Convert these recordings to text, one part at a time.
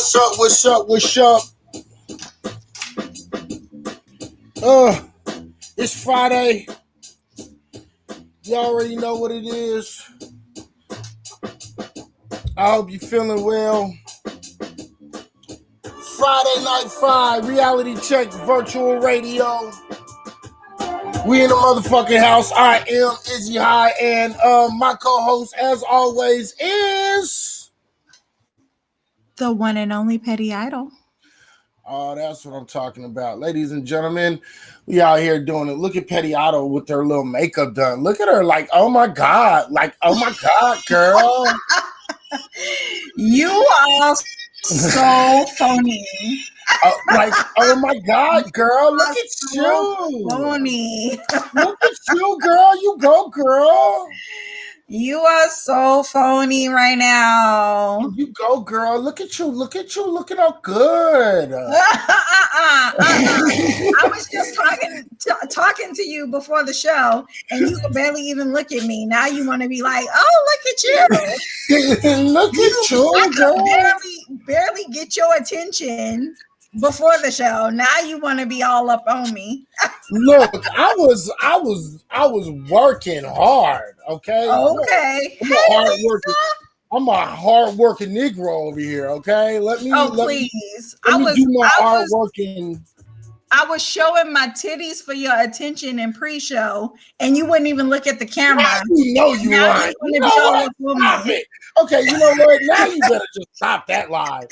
What's up? What's up? What's up? It's Friday. You already know what it is. I hope you're feeling well. Friday Night 5, Reality Check Virtual Radio. We in the motherfucking house. I am Izzy High, and my co-host, as always, is the one and only Petty Idol. Oh, that's what I'm talking about. Ladies and gentlemen, we out here doing it. Look at Petty Otto with her little makeup done. Look at her like, oh my God. Like, oh my God, girl. You are so funny. Like, oh my God, girl. Look at you. Funny. Look at you, girl. You go, girl. You are so phony right now. You go, girl. Look at you. Look at you. Looking all good. I was just talking to you before the show, and you could barely even look at me. Now you want to be like, oh, look at you. Look at you, I could barely get your attention before the show. Now you want to be all up on me. Look, I was working hard. Okay. Okay. I'm a hard working Negro over here. Okay. Let me do my hard working. I was showing my titties for your attention in pre-show, and you wouldn't even look at the camera. You know you lying. You know what? Stop it. Okay, you know what? Now you better just stop that lie.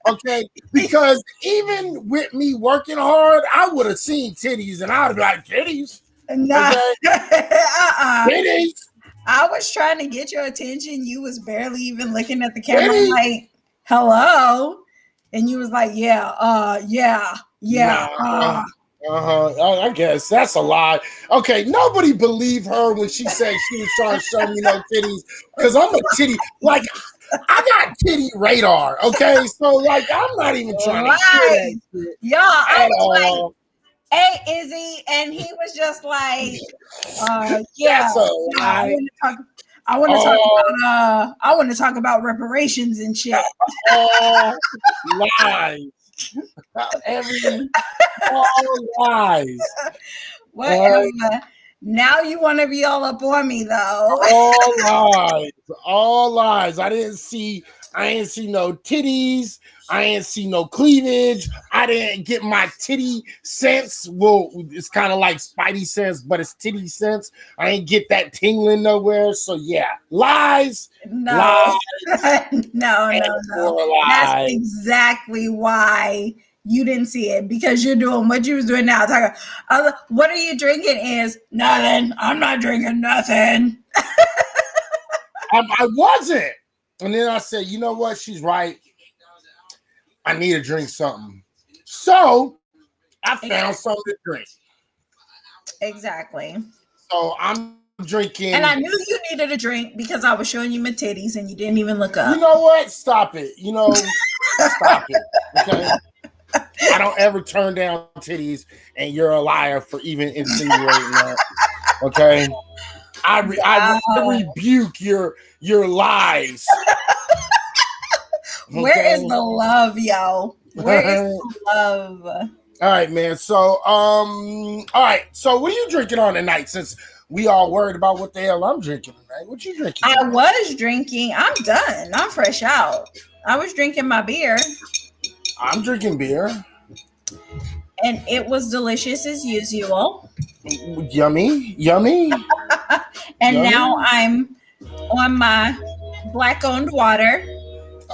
Okay, because even with me working hard, I would have seen titties, and I would be like, titties. Nah. Okay? Titties. I was trying to get your attention. You was barely even looking at the camera, like, hello, and you was like, yeah. I guess that's a lie. Okay, nobody believed her when she said she was trying to show me no titties, because I'm a titty. Like, I got titty radar. Okay, so like I'm not even trying to say that. Yeah, I was like, hey, Izzy, and he was just like, yeah. I want to talk about reparations and shit. Lies. All lies. Whatever. Now you want to be all up on me, though. All lies. I didn't see no titties. I didn't see no cleavage. I didn't get my titty sense. Well, it's kind of like Spidey sense, but it's titty sense. I ain't get that tingling nowhere. So yeah, lies. No. No. That's exactly why you didn't see it, because you're doing what you was doing now. What are you drinking? Is nothing. I'm not drinking nothing. I wasn't. And then I said, you know what? She's right. I need to drink something. So I found something to drink. Exactly. So I'm drinking. And I knew you needed a drink because I was showing you my titties and you didn't even look up. You know what? Stop it. Stop it. Okay. I don't ever turn down titties, and you're a liar for even insinuating that. Okay. I rebuke your lies. Okay. Where is the love, yo? Where is the love? All right, man. So, all right. So, what are you drinking on tonight? Since we all worried about what the hell I'm drinking tonight. What you drinking? I was drinking. I'm done. I'm fresh out. I was drinking my beer. I'm drinking beer. And it was delicious as usual. Yummy. And yummy. Now I'm on my black-owned water.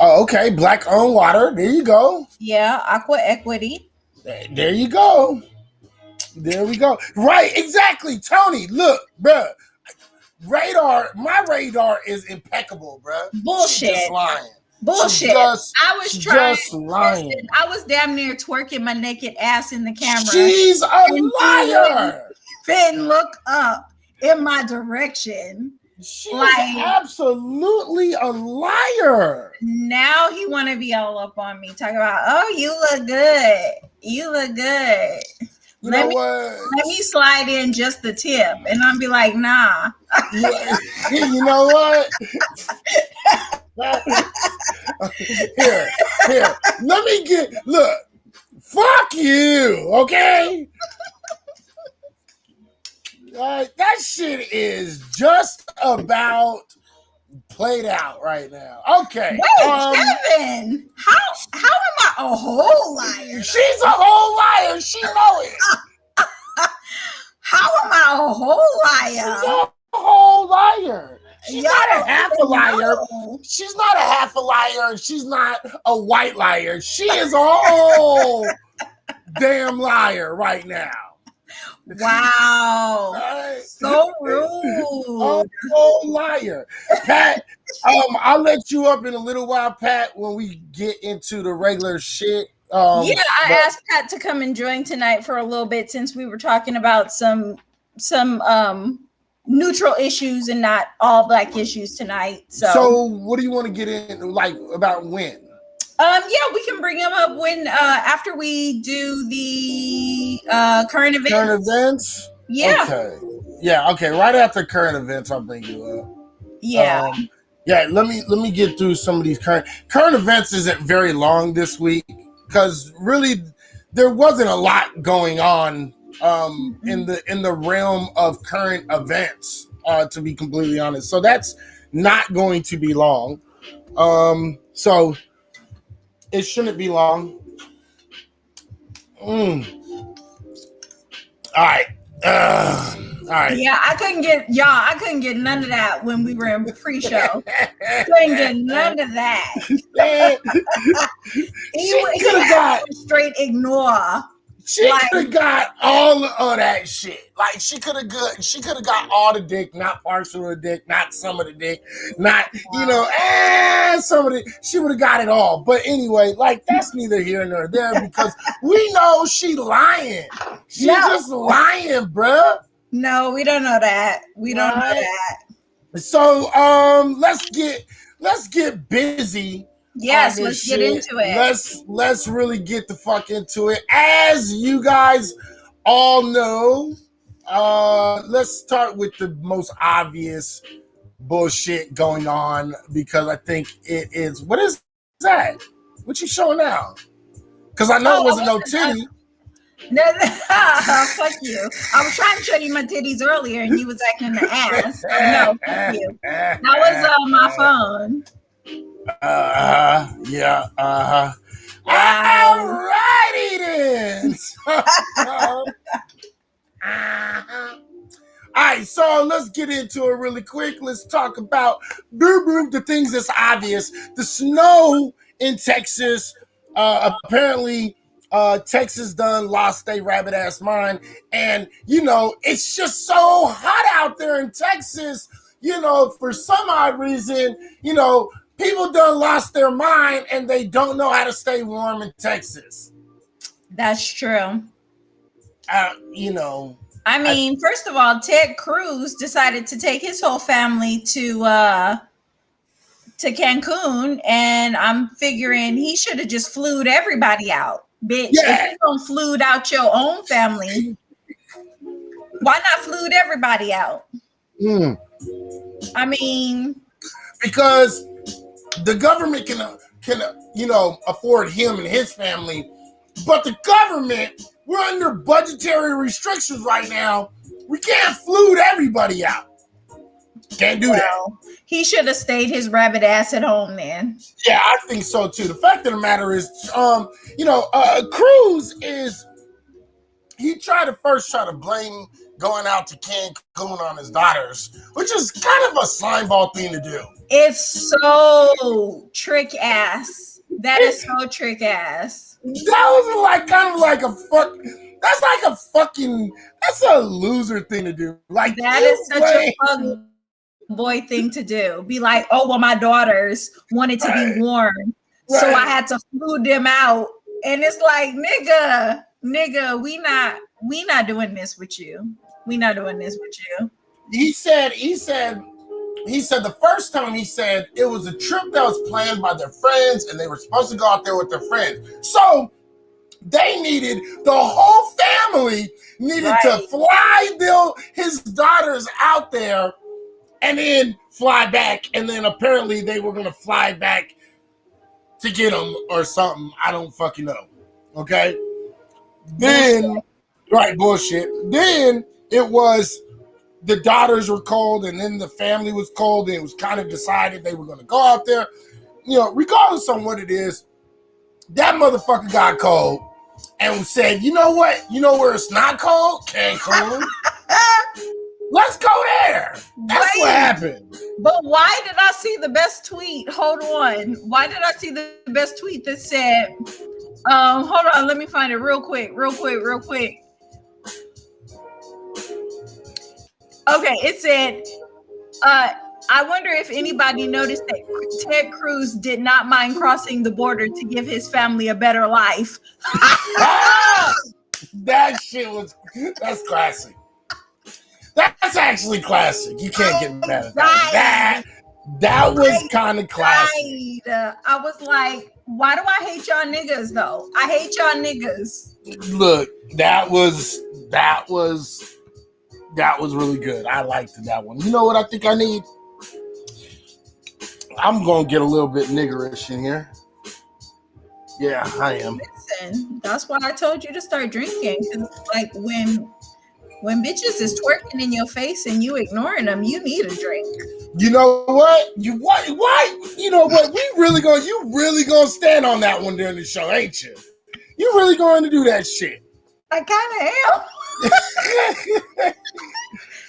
Oh, okay. Black-owned water. There you go. Yeah, Aqua Equity. There you go. There we go. Right, exactly. Tony, look, bruh. My radar is impeccable, bruh. Bullshit. She's just lying. Bullshit. I was damn near twerking my naked ass in the camera. She's a liar. Then look up in my direction. She's absolutely a liar. Now he want to be all up on me. Talk about, oh, you look good. You look good. Let me slide in just the tip. And I'll be like, nah. You know what? Here. Let me look. Fuck you, okay? That shit is just about played out right now. Okay. Wait, Kevin. How am I a whole liar? She's a whole liar. She know it. How am I a whole liar? She's a whole liar. She's not a half a liar. No. She's not a half a liar. She's not a white liar. She is a whole damn liar right now. Wow. So rude. A whole liar. Pat, I'll let you up in a little while, Pat, when we get into the regular shit. I asked Pat to come and join tonight for a little bit since we were talking about some neutral issues and not all black issues tonight. So what do you want to get in, like, about when? We can bring him up when after we do the current events. Current events? Yeah. Okay. Yeah, okay. Right after current events, I'll bring you up. Yeah. Let me get through some of these current events. Isn't very long this week because really there wasn't a lot going on in the realm of current events, to be completely honest. So that's not going to be long. So it shouldn't be long. All right. All right. Yeah, I couldn't get none of that when we were in pre-show. Couldn't get none of that. He got straight ignore. She could have got all of that shit. Like she could have got all the dick, not partial of the dick, not some of the dick, not some of it. She would have got it all. But anyway, like that's neither here nor there because we know she lying. She's just lying, bruh. No, we don't know that. We don't know that. So let's get busy. Yes, let's get into it. Let's really get the fuck into it. As you guys all know, let's start with the most obvious bullshit going on because I think it is. What is that? What you showing now? Because I know it wasn't no titty. No, fuck you. I was trying to show you my titties earlier and you was acting the ass. No, fuck you. That was my phone. Alrighty then. Alright, so let's get into it really quick. Let's talk about the things that's obvious. The snow in Texas. Apparently, Texas done lost their rabbit ass mind. And, it's just so hot out there in Texas. For some odd reason, people done lost their mind and they don't know how to stay warm in Texas. That's true. I mean, first of all, Ted Cruz decided to take his whole family to Cancun, and I'm figuring he should have just flued everybody out. Bitch, if you don't flued out your own family, why not flued everybody out? I mean, because the government can afford him and his family, but the government, we're under budgetary restrictions right now. We can't flued everybody out. Can't do that. He should have stayed his rabbit ass at home then. Yeah, I think so too. The fact of the matter is, Cruz he tried to blame going out to Cancun on his daughters, which is kind of a slimeball thing to do. It's so trick ass. That is so trick ass. That was that's a loser thing to do. Like that is such a fuck boy thing to do. Be like, oh well, my daughters wanted to be warm, so I had to flew them out. And it's like, nigga, we not doing this with you. We not doing this with you. He said the first time he said it was a trip that was planned by their friends and they were supposed to go out there with their friends. So the whole family needed to fly his daughters out there and then fly back. And then apparently they were going to fly back to get them or something. I don't fucking know. Okay. Then, right, bullshit. Then it was the daughters were cold, and then the family was cold, and it was kind of decided they were going to go out there. You know, regardless on what it is, that motherfucker got cold and said, you know what? You know where it's not cold? Cancun. Let's go there. That's what happened. But why did I see the best tweet? Hold on. Why did I see the best tweet that said, hold on, let me find it real quick. Okay, it said, I wonder if anybody noticed that Ted Cruz did not mind crossing the border to give his family a better life. That shit was, that's classic. That's actually classic. You can't get mad at that. That was kind of classic. I was like, why do I hate y'all niggas though? I hate y'all niggas. Look, that was really good. I liked that one. You know what I think I need? I'm gonna get a little bit niggerish in here. Yeah, I am. Listen, that's why I told you to start drinking. Because like when bitches is twerking in your face and you ignoring them, you need a drink. You know what? Why? You know what? You really gonna stand on that one during the show, ain't you? You really going to do that shit? I kind of am.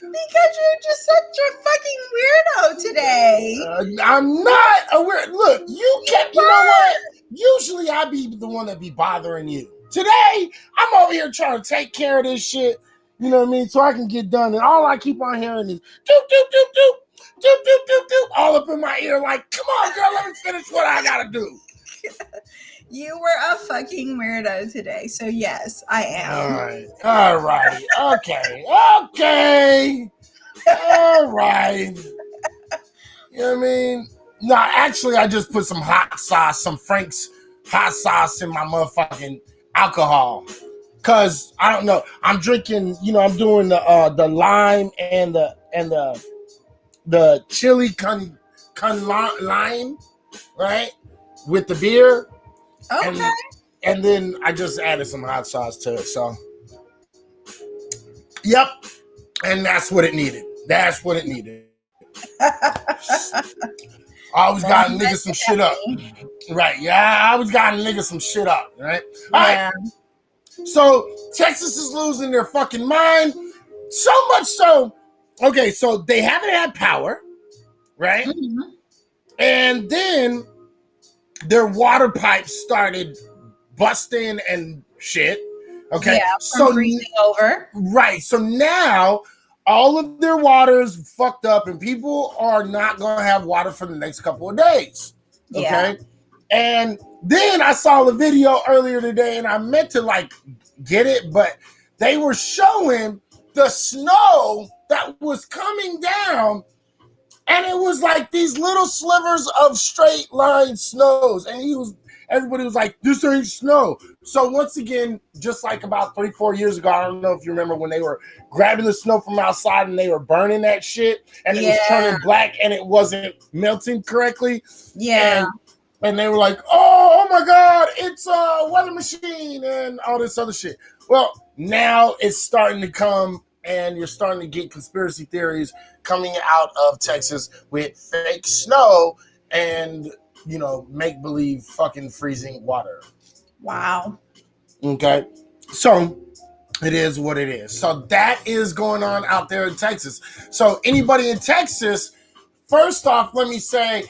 Because you're just such a fucking weirdo today. I'm not a weird. Look, you know what? Usually I be the one that be bothering you. Today, I'm over here trying to take care of this shit. You know what I mean? So I can get done. And all I keep on hearing is doop, doop, doop, doop, doop, doop, doop, doop, all up in my ear. Like, come on, girl, let me finish what I gotta do. You were a fucking weirdo today. So yes, I am. All right. Okay. All right. You know what I mean? No, actually, I just put some hot sauce, some Frank's hot sauce in my motherfucking alcohol. Cause I don't know. I'm drinking, you know, I'm doing the lime and the chili lime, right? With the beer. Okay. And then I just added some hot sauce to it. So yep. And that's what it needed. That's what it needed. I always got to nigga some shit up. Right. Yeah, I always got to nigga some shit up. Right. All right. So Texas is losing their fucking mind. So much so. Okay, so they haven't had power. Right. Mm-hmm. And then their water pipes started busting and shit. Okay. Yeah, so freezing over. Right. So now all of their water is fucked up and people are not going to have water for the next couple of days. Okay. Yeah. And then I saw the video earlier today and I meant to like get it, but they were showing the snow that was coming down. And it was like these little slivers of straight line snows. And everybody was like, this ain't snow. So once again, just like about 3-4 years ago, I don't know if you remember when they were grabbing the snow from outside and they were burning that shit and it was turning black and it wasn't melting correctly. Yeah. And they were like, oh my God, it's a weather machine and all this other shit. Well, now it's starting to come and you're starting to get conspiracy theories coming out of Texas with fake snow and, you know, make-believe fucking freezing water. Wow. Okay. So it is what it is. So that is going on out there in Texas. So anybody in Texas, first off, let me say,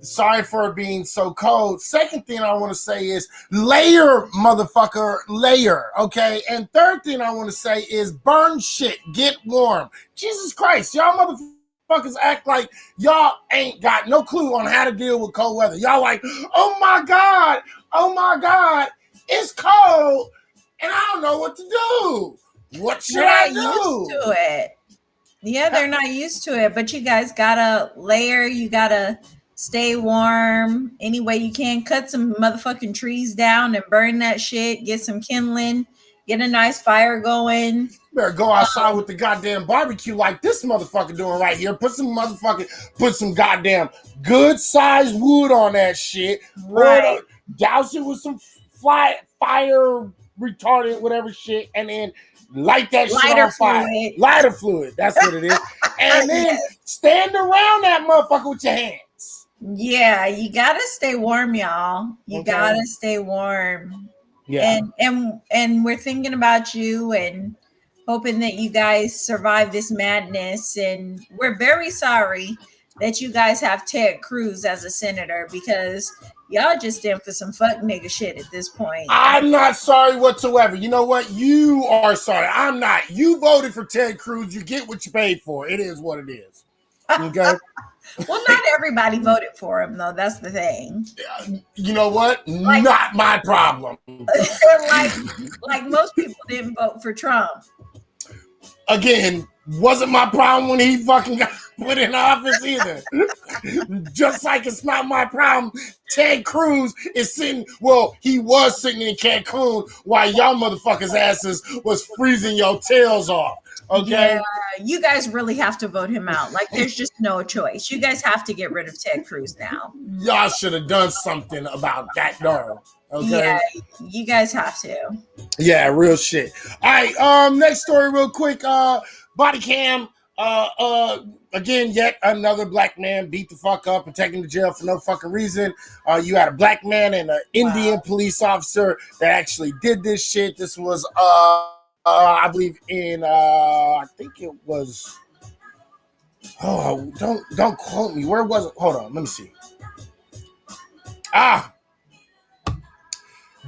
sorry for being so cold. Second thing I want to say is layer, motherfucker, layer. Okay. And third thing I want to say is burn shit, get warm. Jesus Christ, y'all motherfuckers act like y'all ain't got no clue on how to deal with cold weather. Y'all like, oh my God, it's cold and I don't know what to do. What should I do? Used to it. Yeah, they're not used to it, but you guys gotta layer. You gotta stay warm any way you can. Cut some motherfucking trees down and burn that shit. Get some kindling. Get a nice fire going. better go outside with the goddamn barbecue like this motherfucker doing right here. Put some goddamn good sized wood on that shit. Right. Douse it with some fire retardant, whatever shit, and then light that shit on fire. Lighter fluid. That's what it is. And then stand around that motherfucker with your hands. Yeah, you gotta stay warm, y'all. You gotta stay warm. Yeah. And we're thinking about you and hoping that you guys survive this madness. And we're very sorry that you guys have Ted Cruz as a senator, because y'all just in for some fuck nigga shit at this point. I'm not sorry whatsoever. You know what? You are sorry. I'm not. You voted for Ted Cruz. You get what you paid for. It is what it is. Okay? Well, not everybody voted for him, though. That's the thing. You know what? Not my problem. like most people didn't vote for Trump. Again, wasn't my problem when he fucking got put in office either. Just like it's not my problem. Ted Cruz is sitting, well, he was sitting in Cancun while y'all motherfuckers' asses was freezing your tails off. Okay. Yeah, you guys really have to vote him out. Like, there's just no choice. You guys have to get rid of Ted Cruz now. Y'all should have done something about that dog. Okay. Yeah, you guys have to. Yeah, real shit. All right. Next story, real quick. Body cam. Again, yet another black man beat the fuck up and taken to jail for no fucking reason. You had a black man and an Indian police officer that actually did this shit. This was I believe in I think it was, oh, don't quote me. Where was it? Hold on, let me see.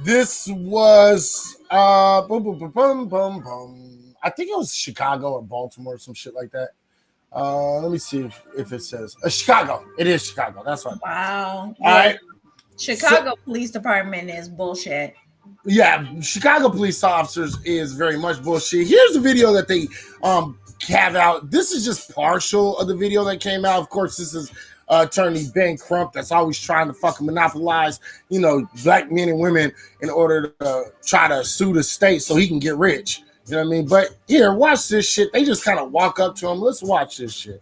This was boom, boom, boom, boom, boom, boom. I think it was Chicago or Baltimore or some shit like that. Let me see if it says Chicago. It is Chicago. That's right. Wow. All right. Chicago Police Department is bullshit. Yeah, Chicago police officers is very much bullshit. Here's the video that they have out. This is just partial of the video that came out. Of course, this is attorney Ben Crump that's always trying to fucking monopolize, black men and women in order to try to sue the state so he can get rich. You know what I mean? But here, watch this shit. They just kind of walk up to him. Let's watch this shit.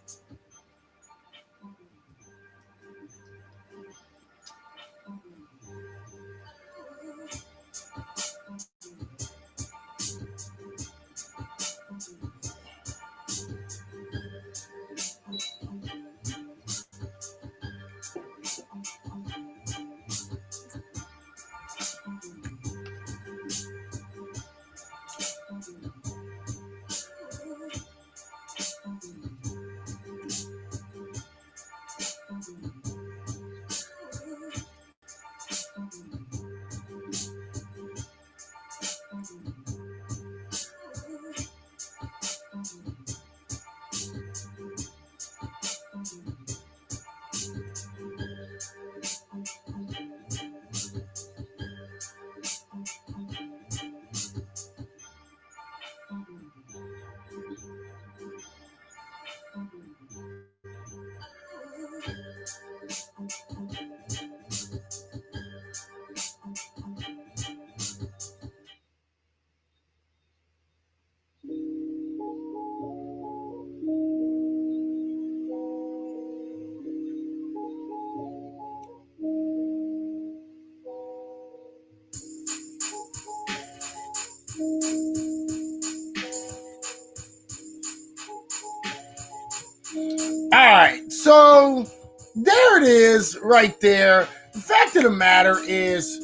All right, so there it is right there. The fact of the matter is,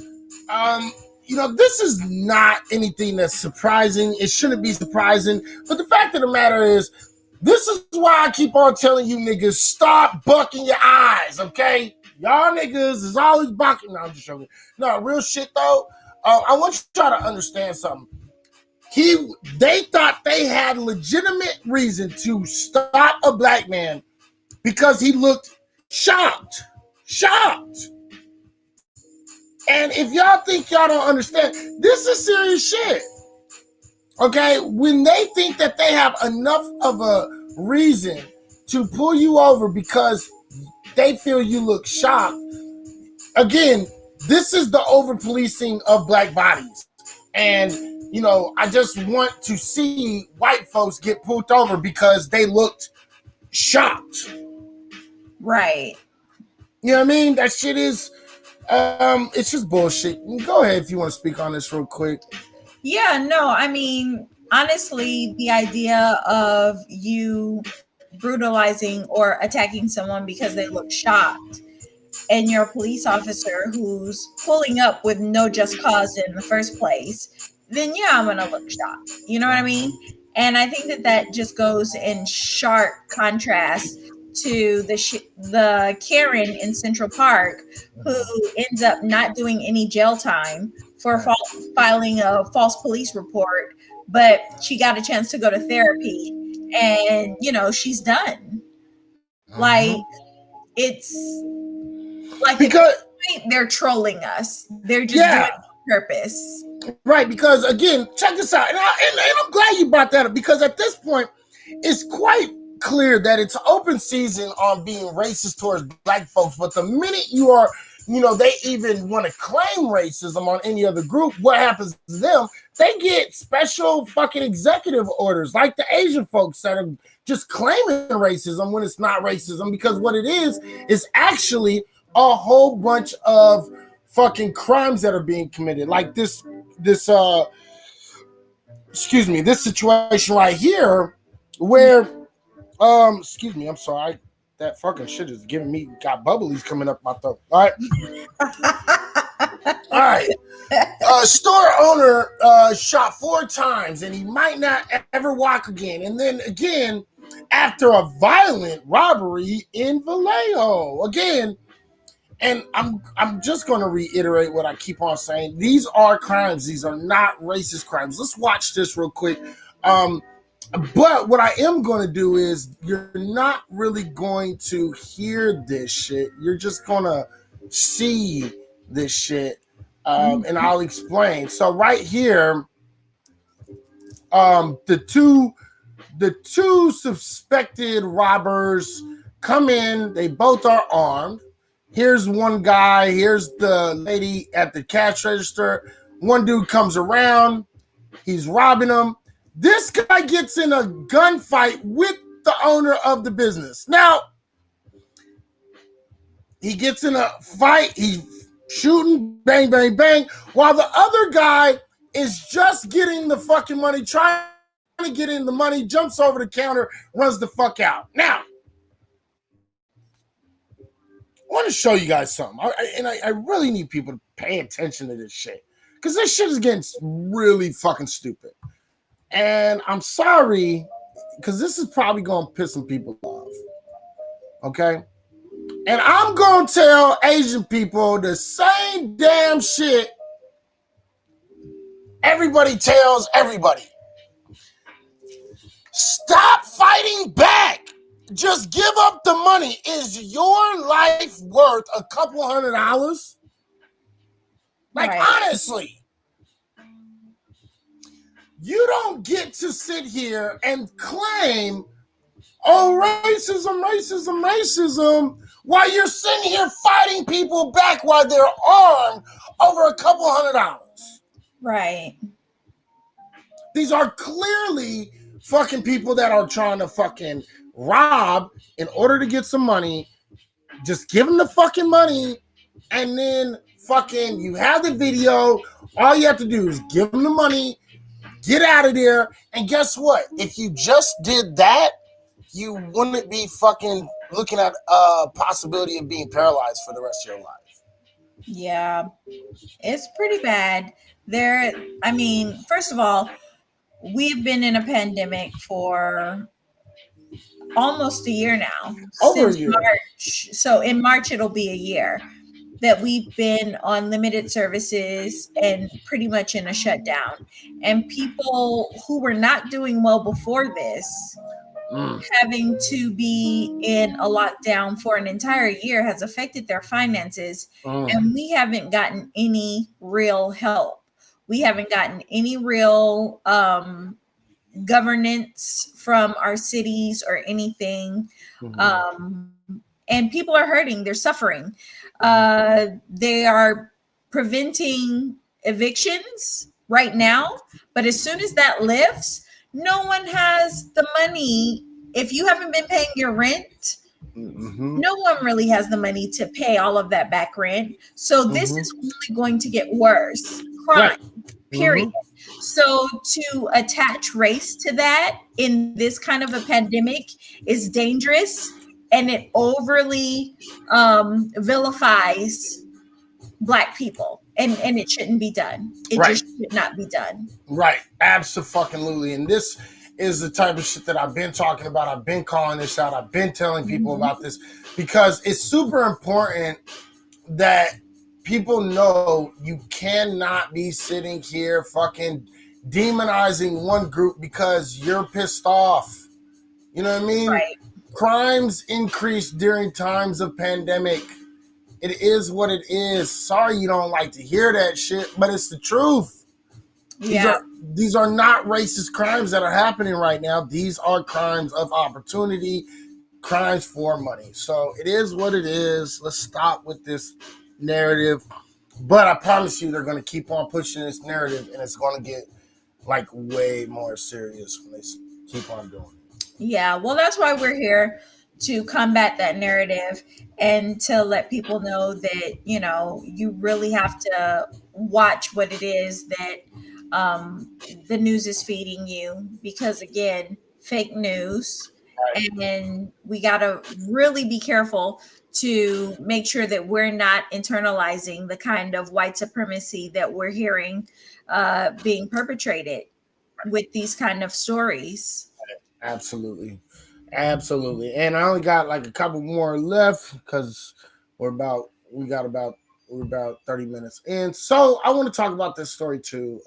this is not anything that's surprising. It shouldn't be surprising. But the fact of the matter is, this is why I keep on telling you niggas, stop bucking your eyes, okay? Y'all niggas is always bucking. No, I'm just joking. No, real shit though. I want you to try to understand something. They thought they had legitimate reason to stop a black man because he looked shocked. And if y'all think y'all don't understand, this is serious shit. Okay? When they think that they have enough of a reason to pull you over because they feel you look shocked, again, this is the over-policing of black bodies. And I just want to see white folks get pulled over because they looked shocked. Right. You know what I mean? That shit is, it's just bullshit. Go ahead if you want to speak on this real quick. Yeah, no, I mean, honestly, the idea of you brutalizing or attacking someone because they look shocked and you're a police officer who's pulling up with no just cause in the first place, then yeah, I'm going to look shocked. You know what I mean? And I think that that just goes in sharp contrast to the Karen in Central Park who ends up not doing any jail time for filing a false police report, but she got a chance to go to therapy and, she's done. Mm-hmm. Like, it's like at Because, this point, they're trolling us. They're just doing yeah, it on purpose. right. Because again, check this out, and I'm glad you brought that up because at this point, it's quite clear that it's open season on being racist towards black folks. But the minute you are, they even want to claim racism on any other group, what happens to them? They get special fucking executive orders, like the Asian folks that are just claiming racism when it's not racism, because what it is actually a whole bunch of fucking crimes that are being committed, like this this situation right here, where excuse me, I'm sorry, that fucking shit is giving me got bubblies coming up my throat. All right. Store owner shot 4 times and he might not ever walk again. And then again, after a violent robbery in Vallejo. Again, and I'm just going to reiterate what I keep on saying. These are crimes. These are not racist crimes. Let's watch this real quick. But what I am going to do is you're not really going to hear this shit. You're just going to see this shit. And I'll explain. So right here, the two suspected robbers come in. They both are armed. Here's one guy. Here's the lady at the cash register. One dude comes around. He's robbing them. This guy gets in a gunfight with the owner of the business. Now, he gets in a fight. He's shooting, bang, bang, bang, while the other guy is just getting the fucking money, trying to get in the money, jumps over the counter, runs the fuck out. Now, I want to show you guys something. I really need people to pay attention to this shit. Because this shit is getting really fucking stupid. And I'm sorry, because this is probably going to piss some people off. Okay? And I'm going to tell Asian people the same damn shit everybody tells everybody. Stop fighting back. Just give up the money. Is your life worth a couple $100? Like, right. Honestly, you don't get to sit here and claim, oh, racism, racism, racism, while you're sitting here fighting people back while they're armed over a couple $100. Right. These are clearly fucking people that are trying to fucking rob in order to get some money. Just give them the fucking money, and then fucking you have the video. All you have to do is give them the money, get out of there, and guess what? If you just did that, you wouldn't be fucking looking at a possibility of being paralyzed for the rest of your life. Yeah, it's pretty bad. First of all, we've been in a pandemic for almost a year now. Over a year. March. So in March, it'll be a year that we've been on limited services and pretty much in a shutdown. And people who were not doing well before this, having to be in a lockdown for an entire year has affected their finances. And we haven't gotten any real help. We haven't gotten any real governance from our cities or anything. And people are hurting. They're suffering. They are preventing evictions right now. But as soon as that lifts, no one has the money. If you haven't been paying your rent, Mm-hmm. no one really has the money to pay all of that back rent. So this Mm-hmm. is only going to get worse. Crime, Right. period. Mm-hmm. So to attach race to that in this kind of a pandemic is dangerous, and it overly vilifies black people, and it shouldn't be done. It Right. just should not be done. Right. Absolutely. And this is the type of shit that I've been talking about. I've been calling this out. I've been telling people Mhm. about this because it's super important that people know you cannot be sitting here fucking demonizing one group because you're pissed off. You know what I mean? Right. Crimes increase during times of pandemic. It is what it is. Sorry you don't like to hear that shit, but it's the truth. These Yeah. are these are not racist crimes that are happening right now. These are crimes of opportunity, crimes for money. So it is what it is. Let's stop with this narrative. But I promise you, they're going to keep on pushing this narrative, and it's going to get like way more serious when they keep on doing it. Yeah, well, that's why we're here, to combat that narrative and to let people know that, you really have to watch what it is that um, the news is feeding you, because, again, fake news. And we got to really be careful to make sure that we're not internalizing the kind of white supremacy that we're hearing being perpetrated with these kind of stories. Absolutely. Absolutely. And I only got like a couple more left because we're about 30 minutes in. So I want to talk about this story too.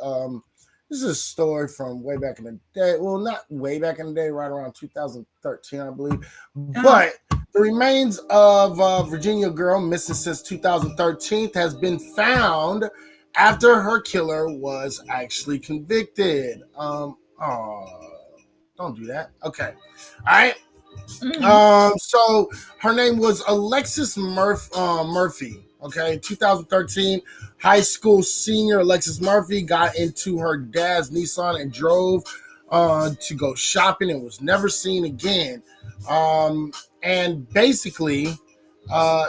This is a story from way back in the day. Well, not way back in the day, right around 2013, I believe. Uh-huh. But the remains of a Virginia girl missing since 2013 has been found after her killer was actually convicted. Don't do that. Okay. All right. Mhm. So her name was Alexis Murphy. Okay, 2013, high school senior Alexis Murphy got into her dad's Nissan and drove to go shopping and was never seen again. Um, and basically,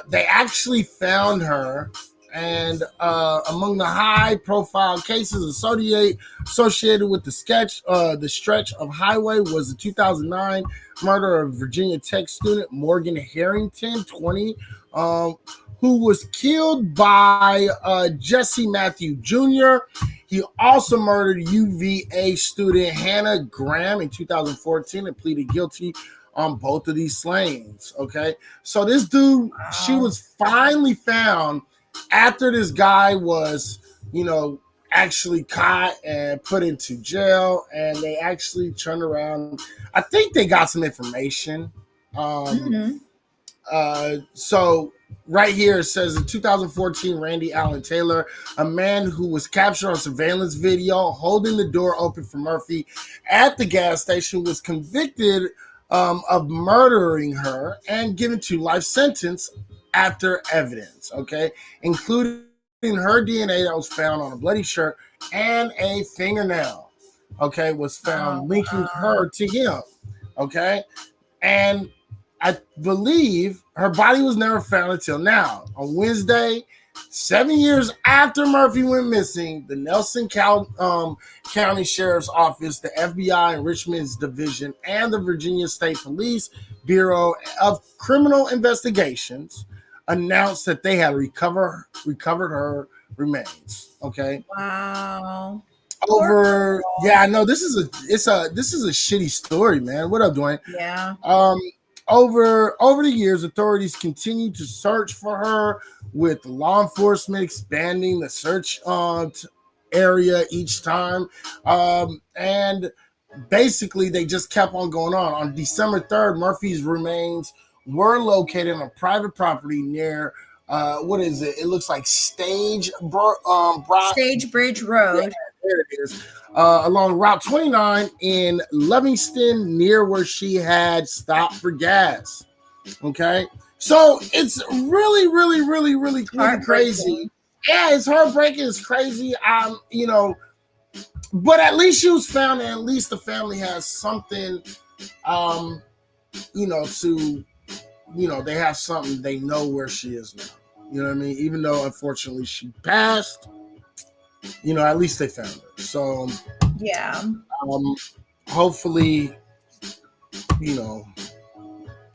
they actually found her. And among the high-profile cases associated with the stretch of highway was the 2009 murder of Virginia Tech student Morgan Harrington, 20, um, who was killed by Jesse Matthew Jr. He also murdered UVA student Hannah Graham in 2014 and pleaded guilty on both of these slayings. Okay, so this dude, she Wow. was finally found after this guy was, you know, actually caught and put into jail, and they actually turned around. I think they got some information. Um, Mhm. so right here it says in 2014, Randy Allen Taylor, a man who was captured on surveillance video holding the door open for Murphy at the gas station, was convicted of murdering her and given to life sentence after evidence. Okay, including her DNA that was found on a bloody shirt and a fingernail. Okay, was found Oh, linking her wow. to him. Okay, and I believe her body was never found until now. On Wednesday, 7 years after Murphy went missing, the County Sheriff's Office, the FBI in Richmond's division, and the Virginia State Police Bureau of Criminal Investigations announced that they had recovered her remains. Okay, Wow. Poor over. girl. Yeah, I know this is a shitty story, man. What up, Dwayne? Yeah. Um, over the years, authorities continue to search for her, with law enforcement expanding the search area each time. And basically, they just kept on going on. On December 3rd, Murphy's remains were located on private property near. What is it? It looks like Stage Bridge yeah, Road. there it is. Along Route 29 in Livingston, near where she had stopped for gas. Okay, so it's really, really, really, really, It's really crazy. heartbreaking. Yeah, it's heartbreaking. It's crazy. But at least she was found, and at least the family has something, um, to, they have something. They know where she is now. You know what I mean? Even though unfortunately she passed, at least they found her. So, Yeah. Hopefully, you know,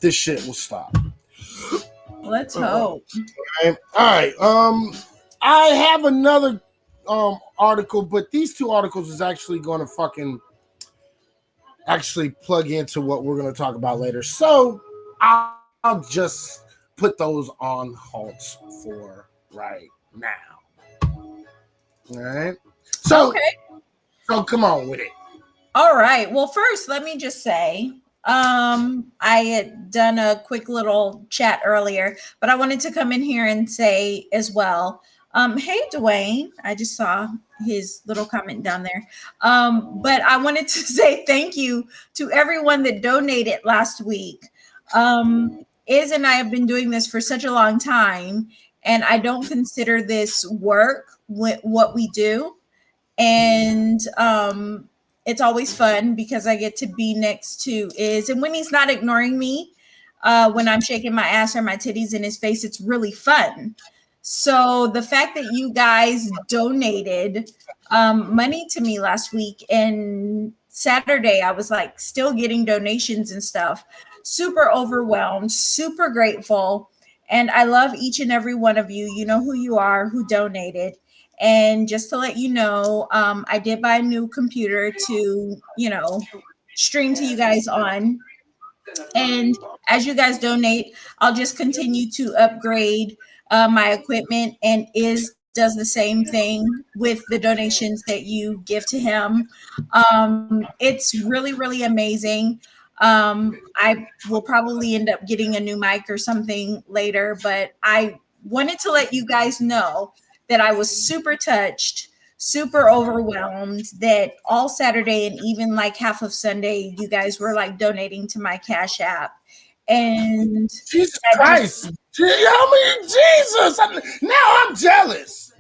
this shit will stop. Let's hope. All right. I have another article, but these two articles is actually going to actually plug into what we're going to talk about later. So I'll just put those on halt for right now. All right. So, okay. So come on with it. All right. Well, first, let me just say, I had done a quick little chat earlier, but I wanted to come in here and say as well, hey, Dwayne, I just saw his little comment down there. But I wanted to say thank you to everyone that donated last week. Iz and I have been doing this for such a long time, and I don't consider this work what we do. And it's always fun because I get to be next to Iz, and when he's not ignoring me, when I'm shaking my ass or my titties in his face, it's really fun. So the fact that you guys donated money to me last week, and Saturday I was like still getting donations and stuff, super overwhelmed, super grateful. And I love each and every one of you. You know who you are, who donated. And just to let you know, I did buy a new computer to, stream to you guys on. And as you guys donate, I'll just continue to upgrade my equipment. And does the same thing with the donations that you give to him. It's really, really amazing. I will probably end up getting a new mic or something later, but I wanted to let you guys know that I was super touched, super overwhelmed that all Saturday and even like half of Sunday, you guys were like donating to my Cash App. And Jesus Christ. Jesus. Now I'm jealous.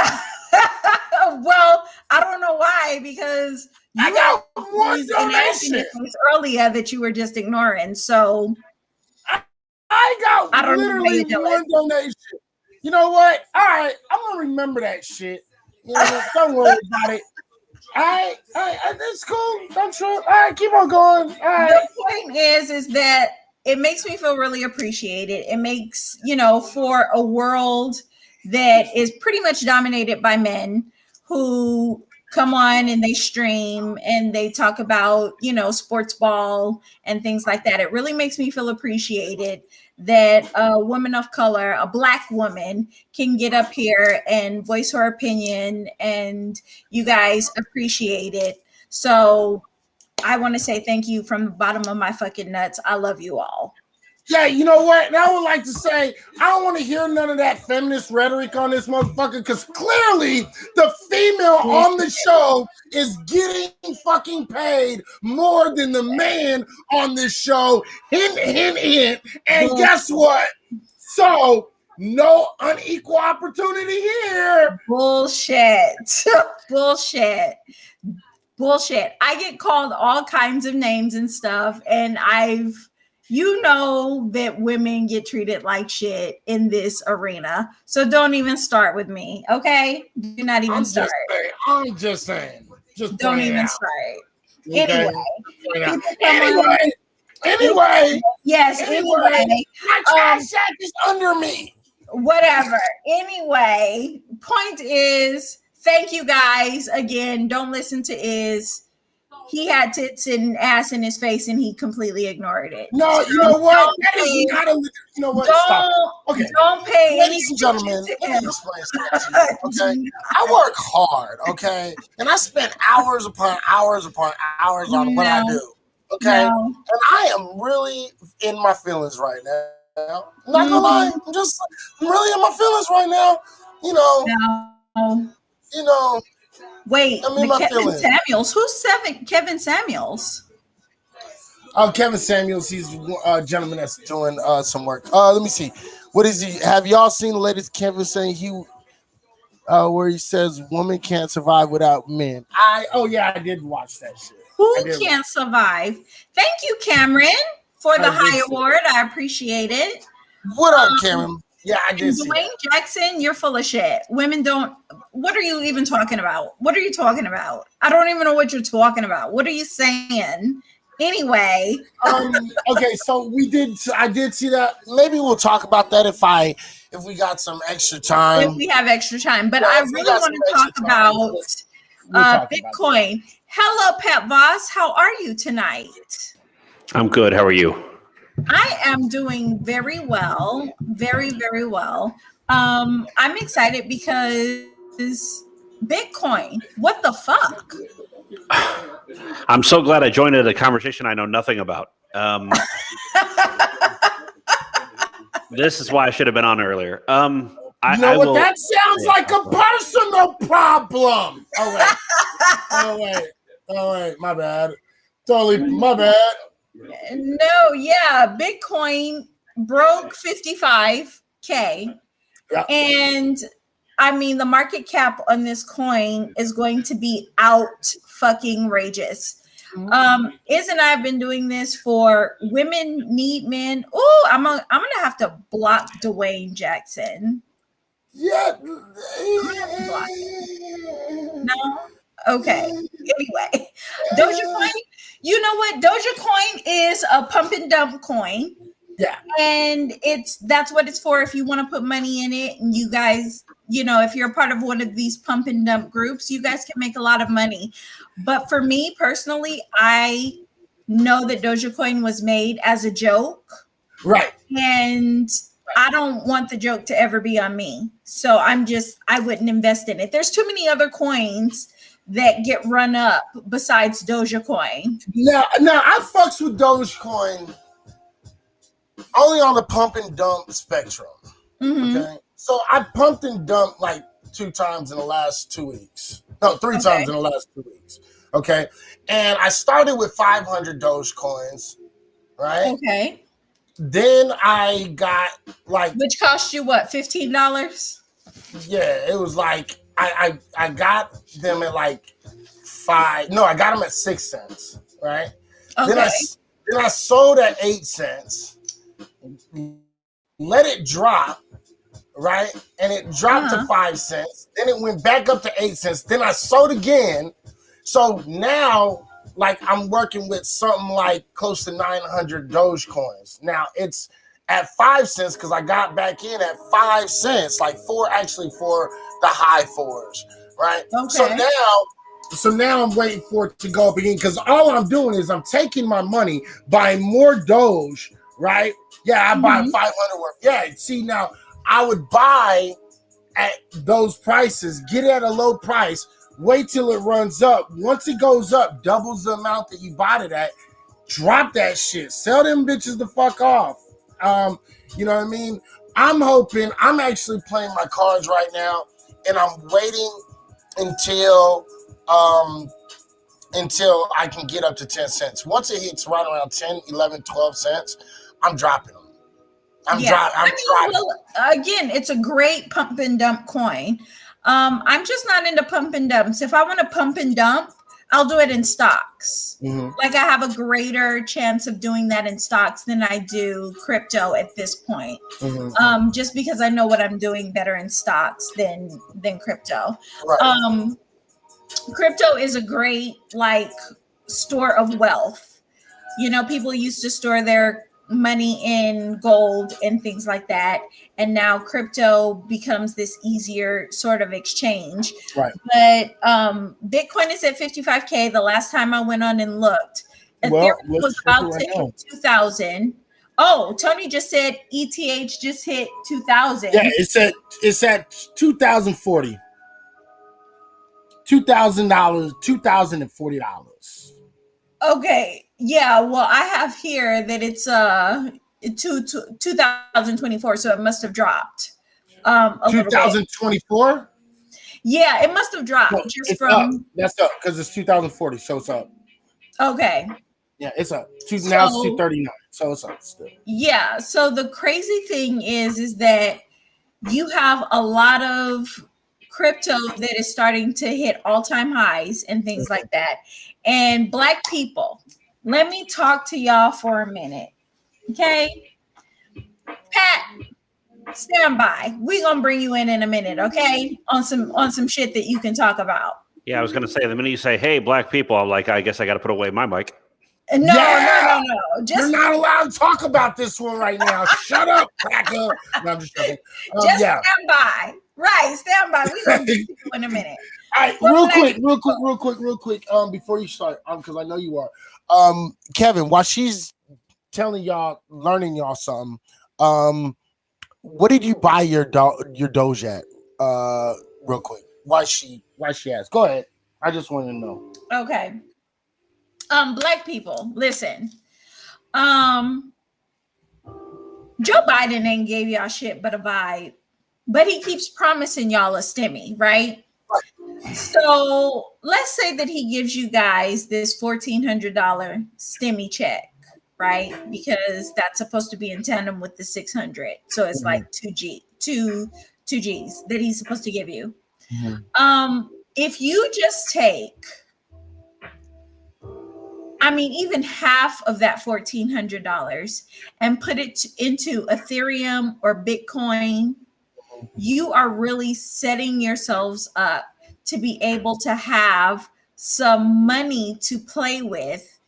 well, I don't know why, because you had these an ass in your face earlier that you were just ignoring. So I got I don't literally one donation. You know what? All right, I'm gonna remember that shit. Don't worry about it. All right, that's cool. Don't trip. All right, keep on going. All right. The point is that it makes me feel really appreciated. It makes, for a world that is pretty much dominated by men who come on and they stream and they talk about, sports ball and things like that. It really makes me feel appreciated that a woman of color, a Black woman, can get up here and voice her opinion, and you guys appreciate it. So I want to say thank you from the bottom of my fucking nuts. I love you all. Yeah, you know what? And I would like to say, I don't want to hear none of that feminist rhetoric on this motherfucker, because clearly the female on the show is getting fucking paid more than the man on this show. Hint, hint, hint. And guess what? So, no unequal opportunity here. Bullshit. Bullshit. Bullshit. I get called all kinds of names and stuff, and that women get treated like shit in this arena. So don't even start with me, okay? Do not even start. I'm just saying. Just don't even start. Okay? Anyway. Yes, anyway. My Cash App is under me. Whatever. Anyway, point is, thank you guys again. Don't listen to Iz. He had tits and ass in his face, and he completely ignored it. No, you know what? You know what? Stop. Okay. Don't pay. Ladies and gentlemen, let me explain something to you, okay? I work hard, okay? And I spend hours upon hours upon hours on what I do, okay? No. And I am really in my feelings right now. I'm not gonna lie. I'm really in my feelings right now. Wait, Kevin Samuels. Who's Kevin Samuels? Kevin Samuels. He's a gentleman that's doing some work. Let me see. What is he? Have y'all seen the latest Kevin saying? where he says women can't survive without men. I did watch that shit. Who can't survive? Thank you, Cameron, for the high award. I appreciate it. What up, Cameron? Yeah, I did see Dwayne that. Jackson, you're full of shit. Women don't. What are you even talking about? What are you talking about? I don't even know what you're talking about. What are you saying? Anyway. Okay, so I did see that. Maybe we'll talk about that if we got some extra time. If we have extra time. But I really want to talk about Bitcoin. Hello, Pat Voss. How are you tonight? I'm good. How are you? I am doing very well. Very, very well. I'm excited because Bitcoin. What the fuck? I'm so glad I joined a conversation I know nothing about. This is why I should have been on earlier. That sounds like a personal problem. All right, my bad. Totally, my bad. No, yeah, Bitcoin broke 55K. Yeah. And I mean, the market cap on this coin is going to be out fucking rageous. Iz and I have been doing this for Women Need Men. Oh, I'm gonna have to block Dwayne Jackson. Yeah. No. Okay. Anyway, Doja Coin. You know what? Doja Coin is a pump and dump coin. Yeah. And that's what it's for. If you want to put money in it, and you guys, if you're a part of one of these pump and dump groups, you guys can make a lot of money. But for me personally, I know that Doja Coin was made as a joke. Right. And I don't want the joke to ever be on me. So I wouldn't invest in it. There's too many other coins that get run up besides Doja Coin. Now I fucks with Doja Coin only on the pump and dump spectrum. Mm-hmm. Okay. So I pumped and dumped like 2 times in the last 2 weeks. No, 3 times in the last 2 weeks. Okay. And I started with 500 Doge coins. Right. Okay. Then I got which cost you what, $15? Yeah, it was like I got them at like 5. No, I got them at 6 cents. Right. Okay. Then I sold at 8 cents. Let it drop, right? And it dropped to 5 cents. Then it went back up to 8 cents. Then I sold again. So now, I'm working with something like close to 900 Doge coins. Now it's at 5 cents because I got back in at 5 cents, for the high 4s, right? Okay. So now I'm waiting for it to go up again because all I'm doing is I'm taking my money, buying more Doge, right? Yeah, I buy 500 worth. Yeah, see, now I would buy at those prices, get at a low price, wait till it runs up. Once it goes up, doubles the amount that you bought it at, drop that shit. Sell them bitches the fuck off. You know what I mean? I'm actually playing my cards right now, and I'm waiting until I can get up to 10 cents. Once it hits right around 10, 11, 12 cents, I'm dropping them. I'm dropping. Well, again, it's a great pump and dump coin. I'm just not into pump and dumps. If I want to pump and dump, I'll do it in stocks. Mm-hmm. I have a greater chance of doing that in stocks than I do crypto at this point. Mm-hmm. Just because I know what I'm doing better in stocks than crypto. Right. Crypto is a great store of wealth. People used to store their money in gold and things like that, and now crypto becomes this easier sort of exchange. Right. But Bitcoin is at 55K. The last time I went on and looked, Ethereum was about to hit 2,000. Oh, Tony just said ETH just hit 2,000. Yeah, it's at 2,040. $2,000, $2,040. Okay. Yeah, well, I have here that it's 2024, so it must have dropped. 2024? Yeah, it must have dropped just from up. That's up because it's 2040, so it's up. Okay. Yeah, it's up. Now it's 239, so it's up still. Yeah, so the crazy thing is that you have a lot of crypto that is starting to hit all-time highs and things like that. And Black people, let me talk to y'all for a minute. Okay? Pat, stand by. We're gonna bring you in a minute, okay? On some shit that you can talk about. Yeah, I was going to say, the minute you say, hey, black people, I'm like, I guess I got to put away my mic. No. You're not allowed to talk about this one right now. Shut up, cracker. No, I'm just joking. Stand by. Right, stand by. We're gonna get you in a minute. All right, real quick. Before you start, because I know you are. Kevin, while she's telling y'all, learning y'all something, what did you buy your Doge at? Real quick. Why she asked? Go ahead. I just want to know. Okay. Black people, listen. Joe Biden ain't gave y'all shit but a vibe, but he keeps promising y'all a stimmy, right? So let's say that he gives you guys this $1,400 stimmy check, right? Because that's supposed to be in tandem with the 600, so it's like two G's that he's supposed to give you. If you just take, even half of that $1,400 and put it into Ethereum or Bitcoin, you are really setting yourselves up to be able to have some money to play with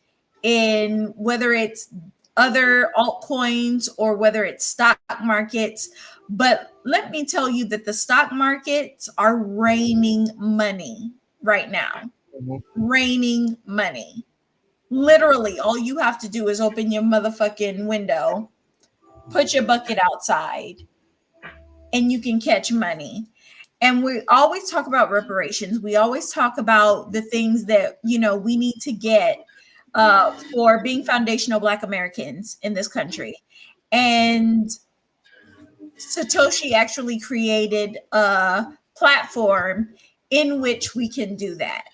in whether it's other altcoins or whether it's stock markets. But let me tell you that the stock markets are raining money right now. Raining money. Literally, all you have to do is open your motherfucking window, put your bucket outside, and you can catch money. And we always talk about reparations. We always talk about the things that, we need to get for being foundational Black Americans in this country. And Satoshi actually created a platform in which we can do that.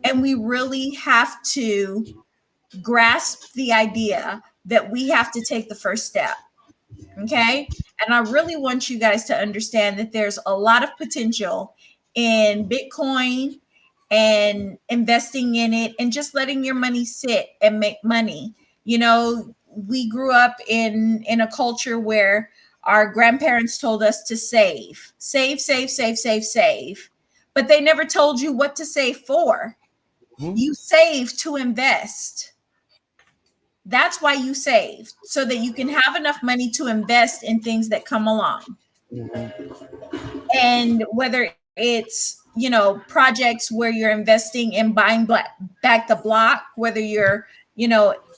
And we really have to grasp the idea that we have to take the first step. Okay. And I really want you guys to understand that there's a lot of potential in Bitcoin and investing in it and just letting your money sit and make money. We grew up in a culture where our grandparents told us to save. But they never told you what to save for. You save to invest. That's why you save, so that you can have enough money to invest in things that come along. And whether it's, projects where you're investing in buying back the block, whether you're,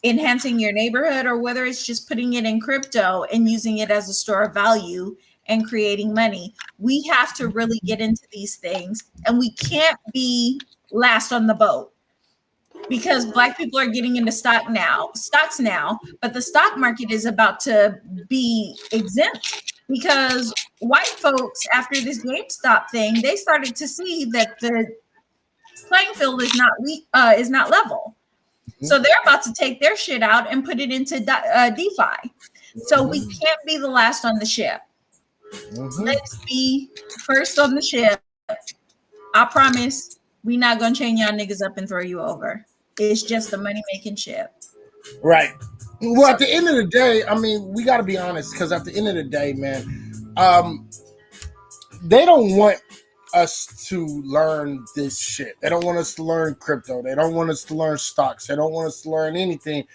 enhancing your neighborhood, or whether it's just putting it in crypto and using it as a store of value and creating money. We have to really get into these things, and we can't be last on the boat. Because Black people are getting into stocks now, but the stock market is about to be exempt because white folks, after this GameStop thing, they started to see that the playing field is not level. So they're about to take their shit out and put it into DeFi. So we can't be the last on the ship. Let's be first on the ship. I promise we not gonna chain y'all niggas up and throw you over. It's just the money-making ship. Right. Well, at the end of the day, we got to be honest, because at the end of the day, man, they don't want us to learn this shit. They don't want us to learn crypto. They don't want us to learn stocks. They don't want us to learn anything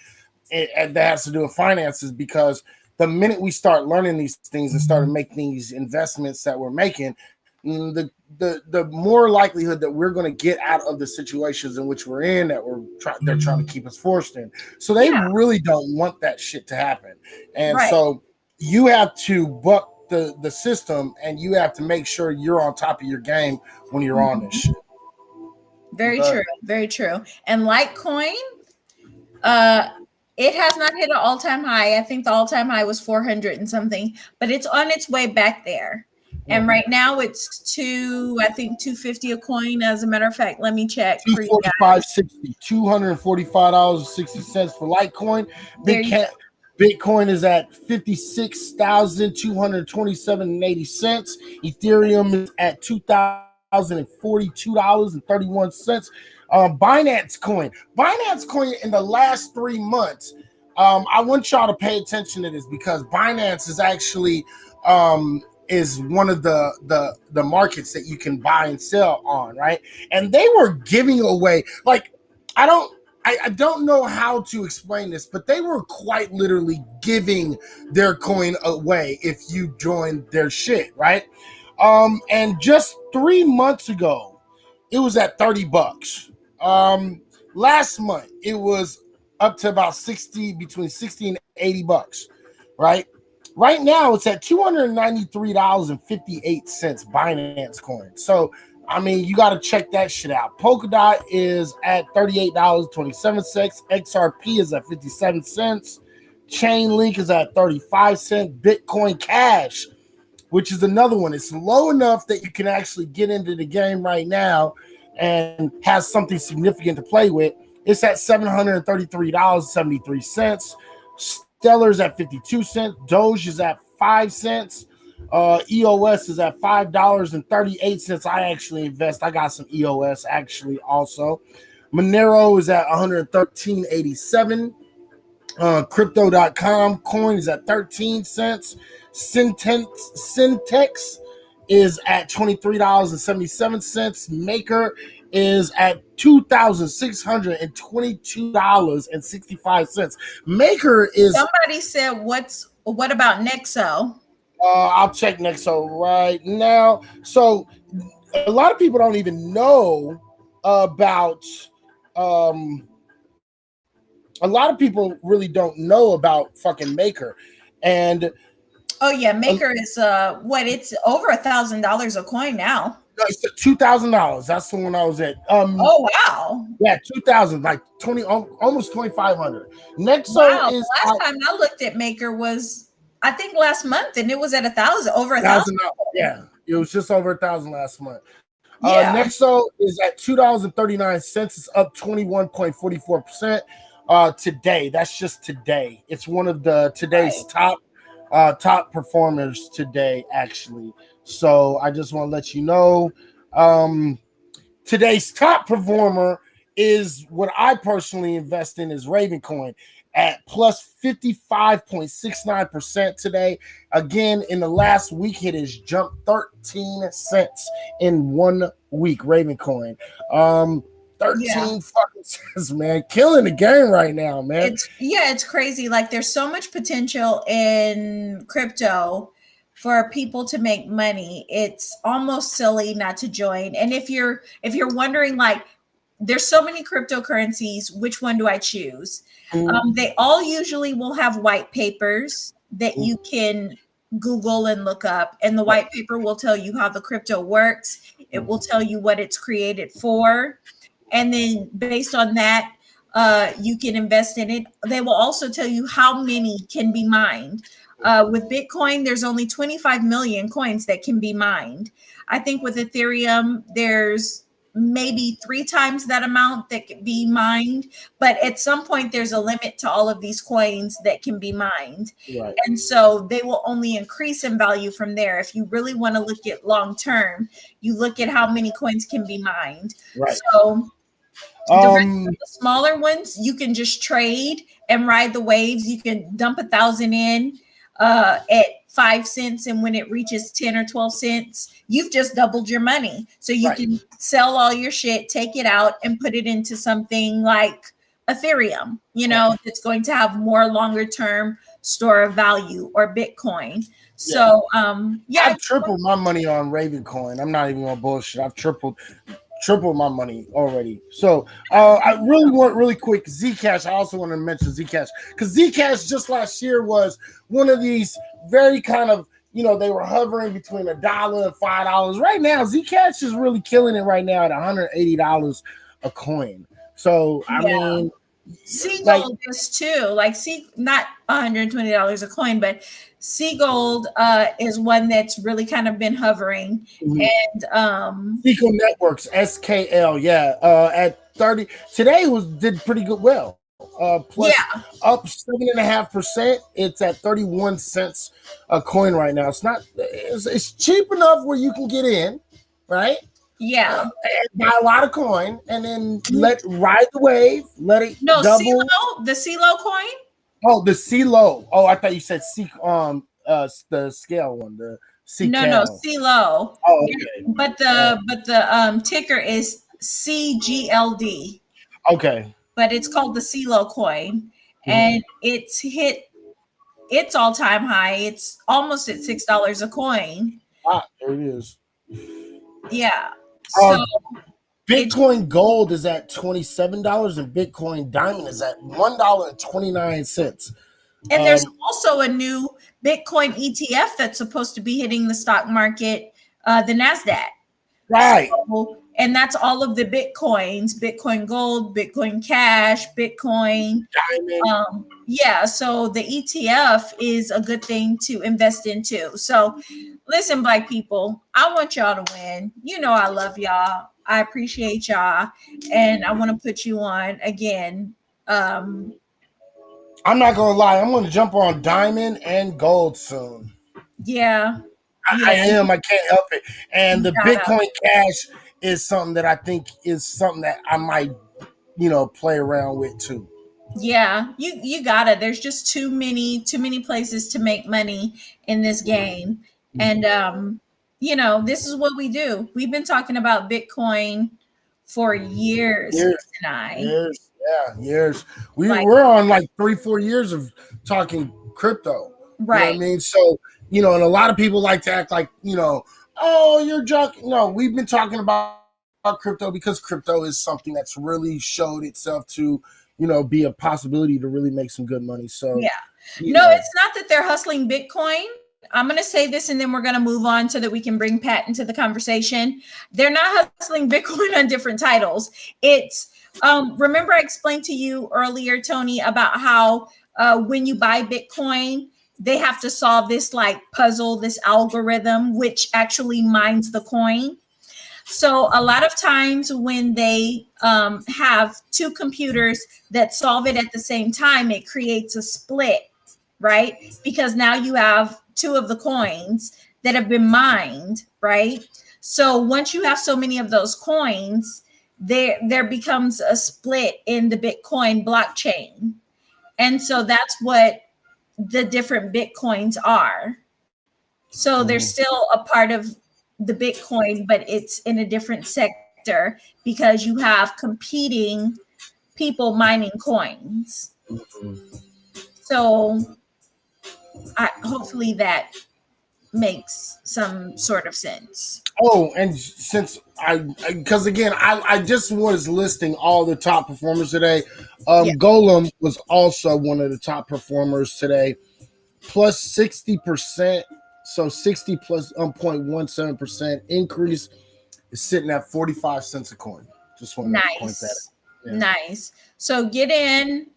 that has to do with finances, because the minute we start learning these things and start making these investments that we're making, the more likelihood that we're going to get out of the situations in which we're in, that they're trying to keep us forced in. So they really don't want that shit to happen. And so you have to buck the system, and you have to make sure you're on top of your game when you're on this shit. Very true. And Litecoin, it has not hit an all-time high. I think the all-time high was 400 and something, but it's on its way back there. And right now it's $250 a coin. As a matter of fact, let me check. $245.60 for Litecoin. Bitcoin is at 56,227.80. Ethereum is at $2,042.31. Binance Coin in the last 3 months. I want y'all to pay attention to this because Binance is actually is one of the markets that you can buy and sell on, right? And they were giving away like I don't know how to explain this, but they were quite literally giving their coin away if you joined their shit, right? And just 3 months ago, it was at $30. Last month, it was up to about 60, between 60 and $80, right? Right now, it's at $293.58 Binance coin. So I mean, you got to check that shit out. Polkadot is at $38.27. XRP is at 57 cents. Chainlink is at 35 cents. Bitcoin Cash, which is another one. It's low enough that you can actually get into the game right now and has something significant to play with. It's at $733.73. Stellar's at 52 cents. Doge is at 5 cents. EOS is at $5.38. I actually invest. I got some EOS actually also. Monero is at 113.87. Crypto.com coin is at 13 cents. Syntex is at $23.77. Maker is at $2,622.65. Maker is. Somebody said, what about Nexo? I'll check Nexo right now. So a lot of people don't even know about. A lot of people really don't know about fucking Maker, and oh yeah, Maker is it's over $1,000 a coin now. No, it's $2,000. That's the one I was at. Oh wow. Yeah, 2,000, like 20, almost 2,500. Nexo wow. is last time I looked at Maker was I think last month, and it was at 1,000, over 1,000. Yeah, it was just over 1,000 last month. Yeah. Nexo is at $2.39. It's up 21.44%. Today, that's just today. It's one of the today's top performers today, actually. So I just want to let you know, today's top performer is what I personally invest in is Ravencoin at plus 55.69% today. Again, in the last week, it has jumped 13 cents in 1 week. Ravencoin. 13 fucking cents, man. Killing the game right now, man. It's crazy. Like there's so much potential in crypto for people to make money. It's almost silly not to join. And if you're wondering, like, there's so many cryptocurrencies, which one do I choose? They all usually will have white papers that you can Google and look up, and the white paper will tell you how the crypto works. It will tell you what it's created for. And then based on that, you can invest in it. They will also tell you how many can be mined. With Bitcoin, there's only 25 million coins that can be mined. I think with Ethereum, there's maybe 3 times that amount that can be mined. But at some point, there's a limit to all of these coins that can be mined. Right. And so they will only increase in value from there. If you really want to look at long term, you look at how many coins can be mined. Right. So the smaller ones, you can just trade and ride the waves. You can dump 1,000 in at 5 cents, and when it reaches 10 or 12 cents, you've just doubled your money. So you can sell all your shit, take it out, and put it into something like Ethereum, that's going to have more longer term store of value, or Bitcoin. So I've tripled my money on Ravencoin. I'm not even on bullshit. I've tripled my money already. So I really want really quick Zcash. I also want to mention Zcash because Zcash just last year was one of these very kind of, they were hovering between $1 and $5. Right now, Zcash is really killing it right now at $180 a coin. So I mean, Seagold is too. Like not $120 a coin, but Seagold is one that's really kind of been hovering. And Seagold Networks, SKL, at 30 today did pretty good. Well, plus Yeah. up 7.5%. It's at 31 cents a coin right now. It's not. It's cheap enough where you can get in, right? Yeah. And buy a lot of coin, and then ride the wave. Let it No, double. CeeLo, the CeeLo coin. Oh, the CeeLo. Oh, I thought you said C. The scale one. The No, CeeLo. CeeLo. Oh, Yeah, okay. but the ticker is CGLD. Okay. But it's called the CeeLo coin, Mhm. and it's hit its all-time high. It's almost at $6 a coin. Ah, there it is. Yeah. Uh, So it Bitcoin Gold is at $27, and Bitcoin Diamond is at $1.29. and there's Um, also a new Bitcoin ETF that's supposed to be hitting the stock market, the Nasdaq. right. So, and that's all of the Bitcoins: Bitcoin Gold, Bitcoin Cash, Bitcoin. Diamond. Yeah, so the ETF is a good thing to invest into. So, listen, Black people, I want y'all to win. You know, I love y'all. I appreciate y'all, and I want to put you on again. Um, I'm not gonna lie. I'm gonna jump on Diamond and Gold soon. yeah, I yeah, am. I can't help it. And you the gotta. Bitcoin Cash is something that I think is something that I might, play around with too. Yeah, you gotta. There's just too many places to make money in this game, and this is what we do. We've been talking about Bitcoin for years, Years, Nick and I. years, yeah, years. Like, We're on like 3-4 years of talking crypto. You know what I right? mean? So, and a lot of people like to act like, oh, you're junk. No, we've been talking about crypto because crypto is something that's really showed itself to, be a possibility to really make some good money. So, Yeah. you No, know, it's not that they're hustling Bitcoin. I'm going to say this and then we're going to move on so that we can bring Pat into the conversation. They're not hustling Bitcoin on different titles. It's, remember I explained to you earlier, Tony, about how when you buy Bitcoin, they have to solve this like puzzle, this algorithm, which actually mines the coin. So a lot of times when they have two computers that solve it at the same time, it creates a split, right? Because now you have two of the coins that have been mined, right? So once you have so many of those coins, there becomes a split in the Bitcoin blockchain. And so that's what the different Bitcoins are. So they're mhm, still a part of the Bitcoin, but it's in a different sector because you have competing people mining coins. mhm. So hopefully that makes some sort of sense. Oh, and since because again, I just was listing all the top performers today. Yeah, Golem was also one of the top performers today, plus 60%. So 60 plus 0.17% increase is sitting at 45 cents a coin. Just want to point that out. nice. Yeah. Nice. So get in.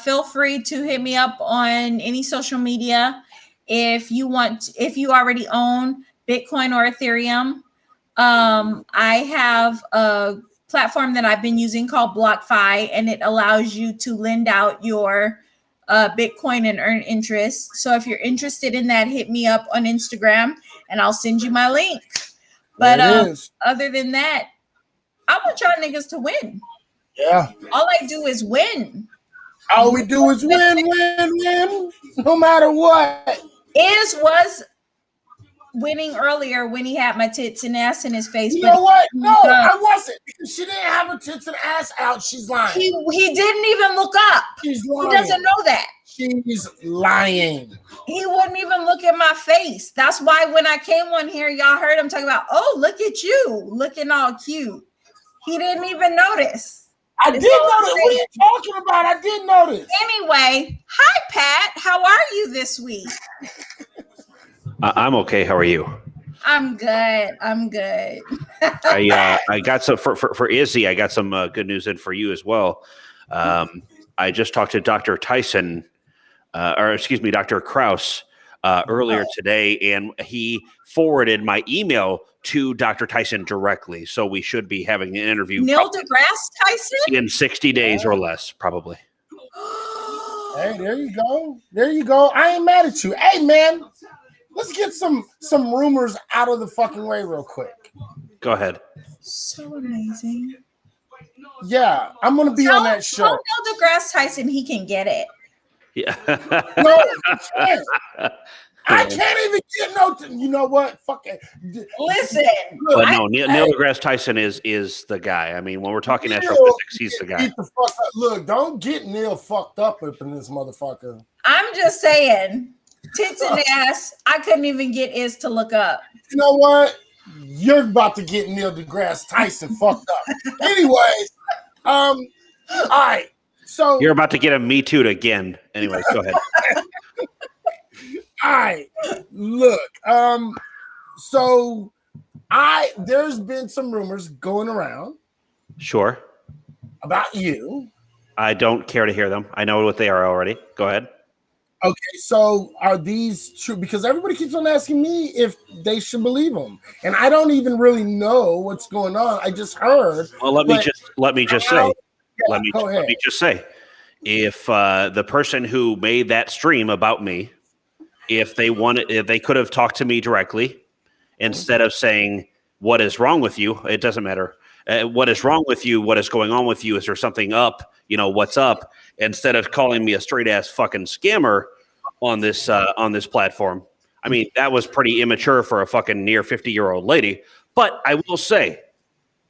Feel free to hit me up on any social media if you want, if you already own Bitcoin or Ethereum. I have a platform that I've been using called BlockFi, and it allows you to lend out your Bitcoin and earn interest. So if you're interested in that, hit me up on Instagram and I'll send you my link. There But it is. other than that, I want y'all niggas to win. Yeah. All I do is win. All we do is win, win, win, no matter what. Is was winning earlier when he had my tits and ass in his face, You but know what? No, because I wasn't because she didn't have her tits and ass out. She's lying. he didn't even look up. She's He lying. doesn't know that. She's lying. He wouldn't even look at my face. That's why when I came on here, y'all heard him talking about, oh, look at you, looking all cute. He didn't even notice. I did It's all notice. What are you talking about? I did notice. anyway. Hi, Pat. How are you this week? I'm okay. How are you? I'm good. I'm good. I got some for Izzy. I got some good news in for you as well. I just talked to Dr. Tyson, or excuse me, Dr. Kraus earlier today, and he forwarded my email to Dr. Tyson directly. So we should be having an interview Neil deGrasse Tyson? in 60 days or less, probably. Hey, there you go. There you go. I ain't mad at you. Hey, man, let's get some rumors out of the fucking way real quick. Go ahead. So amazing. Yeah, I'm gonna be on that show. Tell Neil deGrasse Tyson he can get it. Yeah. No, I can't even get no. You know what? Fuck it. Listen, but no, Neil deGrasse Tyson is the guy. I mean, when we're talking astrophysics, he's the guy. The fuck up. Look, don't get Neil fucked up in this motherfucker. I'm just saying, tits and ass. I couldn't even get Is to look up. You know what? You're about to get Neil deGrasse Tyson fucked up. Anyways, all right. So You're about to get a Me Too again. Anyways, go ahead. All right. Look, so there's been some rumors going around. Sure. About you. I don't care to hear them. I know what they are already. Go ahead. Okay, so are these true? Because everybody keeps on asking me if they should believe them, and I don't even really know what's going on. I just heard. Well, let me just say, if the person who made that stream about me, if they could have talked to me directly instead of saying, "What is wrong with you?" It doesn't matter. What is wrong with you? What is going on with you? Is there something up? What's up? Instead of calling me a straight ass fucking scammer on this platform. I mean, that was pretty immature for a fucking near 50-year-old lady. But I will say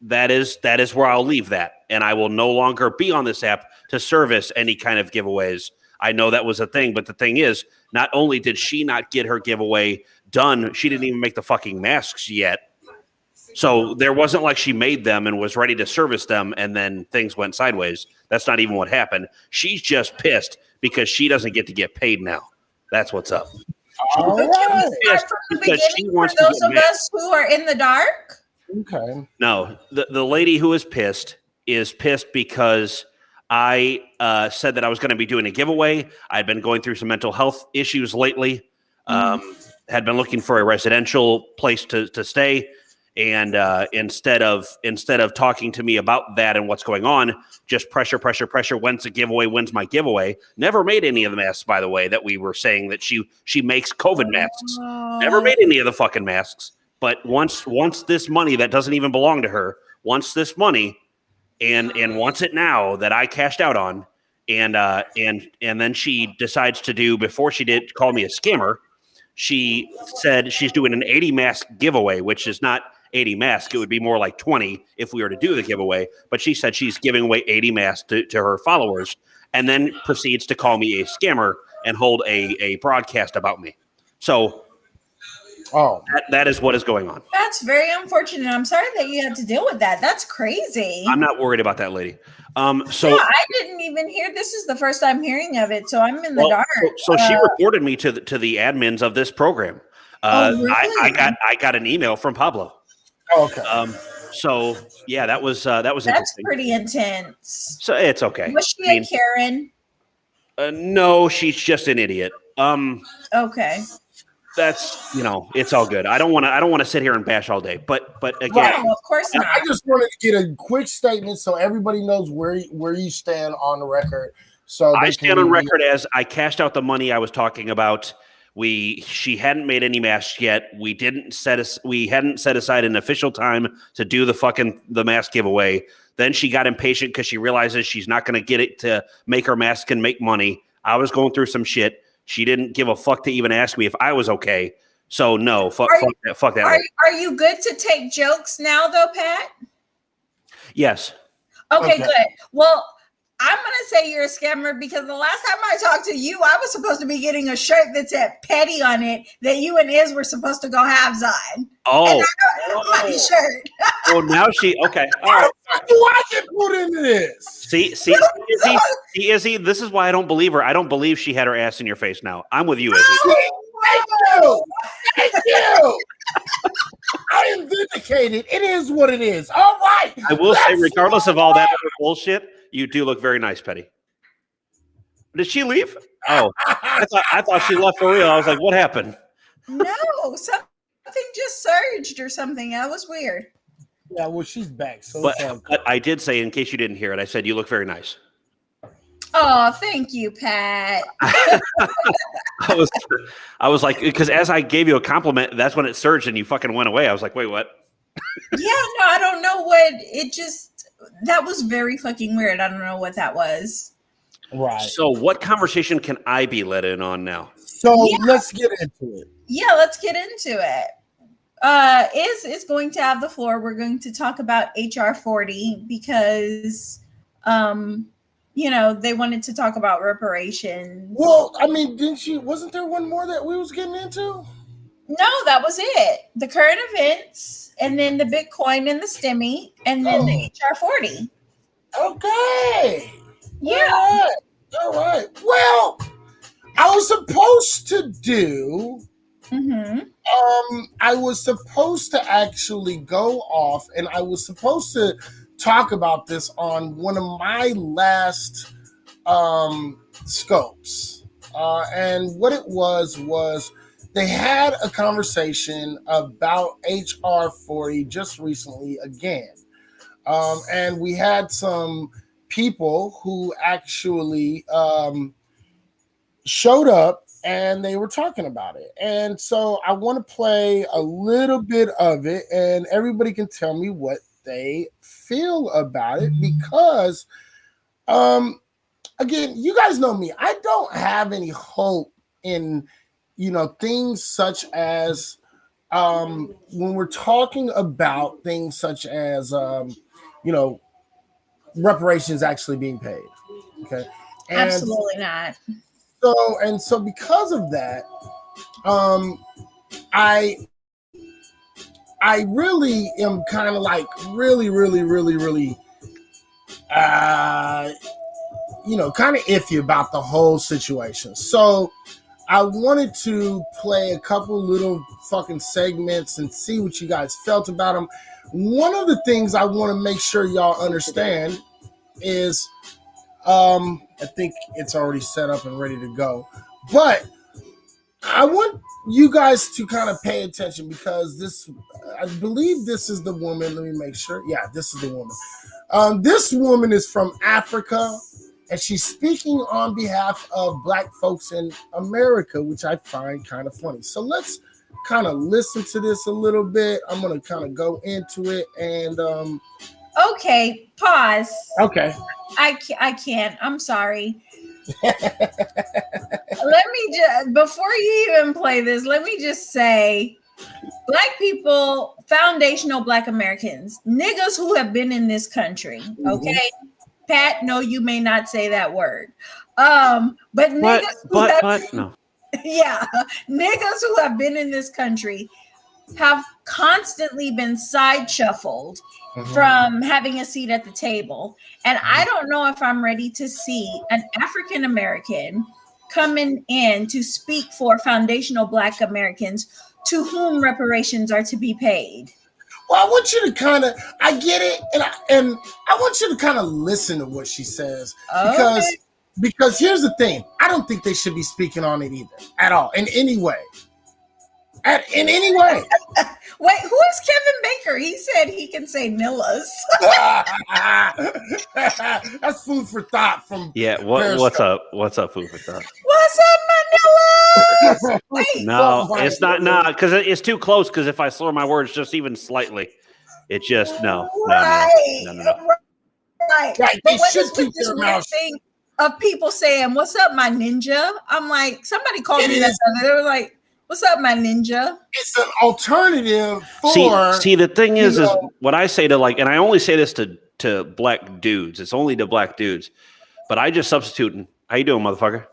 that is where I'll leave that, and I will no longer be on this app to service any kind of giveaways. I know that was a thing, but the thing is, not only did she not get her giveaway done, she didn't even make the fucking masks yet. So there wasn't like she made them and was ready to service them and then things went sideways. That's not even what happened. She's just pissed because she doesn't get to get paid now. That's what's up. All right. Because she wants for those of us who are in the dark? Okay. No, the lady who is pissed because I said that I was going to be doing a giveaway. I'd been going through some mental health issues lately. Had been looking for a residential place to stay. And instead of talking to me about that and what's going on, just pressure. When's the giveaway? When's my giveaway? Never made any of the masks, by the way, that we were saying that she makes COVID masks. Never made any of the fucking masks. But once this money that doesn't even belong to her, wants this money and wants it now that I cashed out on, and then she decides to do, before she did call me a scammer, she said she's doing an 80 mask giveaway, which is not 80 masks. It would be more like 20 if we were to do the giveaway. But she said she's giving away 80 masks to her followers, and then proceeds to call me a scammer and hold a broadcast about me. So that is what is going on. That's very unfortunate. I'm sorry that you had to deal with that. That's crazy. I'm not worried about that lady. I didn't even hear. This is the first time hearing of it, so I'm in the dark. So she reported me to the admins of this program. Really? I got an email from Pablo. Oh, okay. So yeah, that was interesting. That's pretty intense. So it's okay. Was she a Karen? No, she's just an idiot. Okay. That's it's all good. I don't want to sit here and bash all day, but again, no, of course not. I just wanted to get a quick statement so everybody knows where you stand on the record. So I stand on record as I cashed out the money I was talking about. She hadn't made any masks yet. We hadn't set aside an official time to do the mask giveaway. Then she got impatient because she realizes she's not going to get it to make her mask and make money. I was going through some shit. She didn't give a fuck to even ask me if I was okay. So no, fuck that. Are you good to take jokes now, though, Pat? Yes. Okay, good. Well, I'm going to say you're a scammer because the last time I talked to you, I was supposed to be getting a shirt that said Petty on it that you and Iz were supposed to go halves on. Oh. And I don't have my shirt. Well, now okay. All right. How do I get put into this? See, Izzy, this is why I don't believe her. I don't believe she had her ass in your face now. I'm with you, Izzy. Thank you. I am vindicated. It is what it is. All right. I will say, regardless of all that other bullshit, you do look very nice, Petty. Did she leave? Oh, I thought she left for real. I was like, what happened? No, something just surged or something. That was weird. Yeah, well, she's back. So but I did say, in case you didn't hear it, I said you look very nice. Oh, thank you, Pat. I was like, because as I gave you a compliment, that's when it surged and you fucking went away. I was like, wait, what? Yeah, no, I don't know what it just. That was very fucking weird. I don't know what that was. Right. So, what conversation can I be let in on now? So let's get into it. Yeah, let's get into it. Is going to have the floor. We're going to talk about HR 40 because, they wanted to talk about reparations. Well, I mean, wasn't there one more that we was getting into? No, that was it. The current events, and then the Bitcoin and the STEMI, and then the HR 40. Okay. Yeah. All right. Well, I was supposed to do. Mm-hmm. I was supposed to actually go off, and I was supposed to talk about this on one of my last scopes. And what it was they had a conversation about HR 40 just recently again. And we had some people who actually showed up and they were talking about it. And so I want to play a little bit of it and everybody can tell me what they feel about it because again, you guys know me. I don't have any hope in things such as when we're talking about things such as reparations actually being paid. Okay. And Absolutely not. So because of that, I really am kind of like really kind of iffy about the whole situation. So I wanted to play a couple little fucking segments and see what you guys felt about them. One of the things I want to make sure y'all understand is I think it's already set up and ready to go. But I want you guys to kind of pay attention because I believe this is the woman. Let me make sure. Yeah, this is the woman. This woman is from Africa, and she's speaking on behalf of Black folks in America, which I find kind of funny. So let's kind of listen to this a little bit. I'm going to kind of go into it and Okay, pause. Okay. I can't. I'm sorry. Let me just, before you even play this, let me just say, Black people, foundational Black Americans, niggas who have been in this country, okay? Mm-hmm. Pat, no, you may not say that word. But niggas no. Yeah, niggas who have been in this country have constantly been side shuffled from having a seat at the table. And I don't know if I'm ready to see an African American coming in to speak for foundational Black Americans to whom reparations are to be paid. Well, I want you to kind of, I get it, and I want you to kind of listen to what she says because here's the thing: I don't think they should be speaking on it either at all in any way. In any way. Wait, who is Kevin Baker? He said he can say Nillas. That's food for thought from. Yeah, what's up? What's up, food for thought? What's up, my Nillas? Wait, no, it's not because it's too close. Because if I slur my words just even slightly, it just no. Right. They should keep their mouth shut. Of people saying, "What's up, my ninja?" I'm like, somebody called me that. They were like, "What's up, my ninja?" It's an alternative for. See, the thing is what I say to and I only say this to Black dudes. It's only to Black dudes, but I just substitute. How you doing, motherfucker?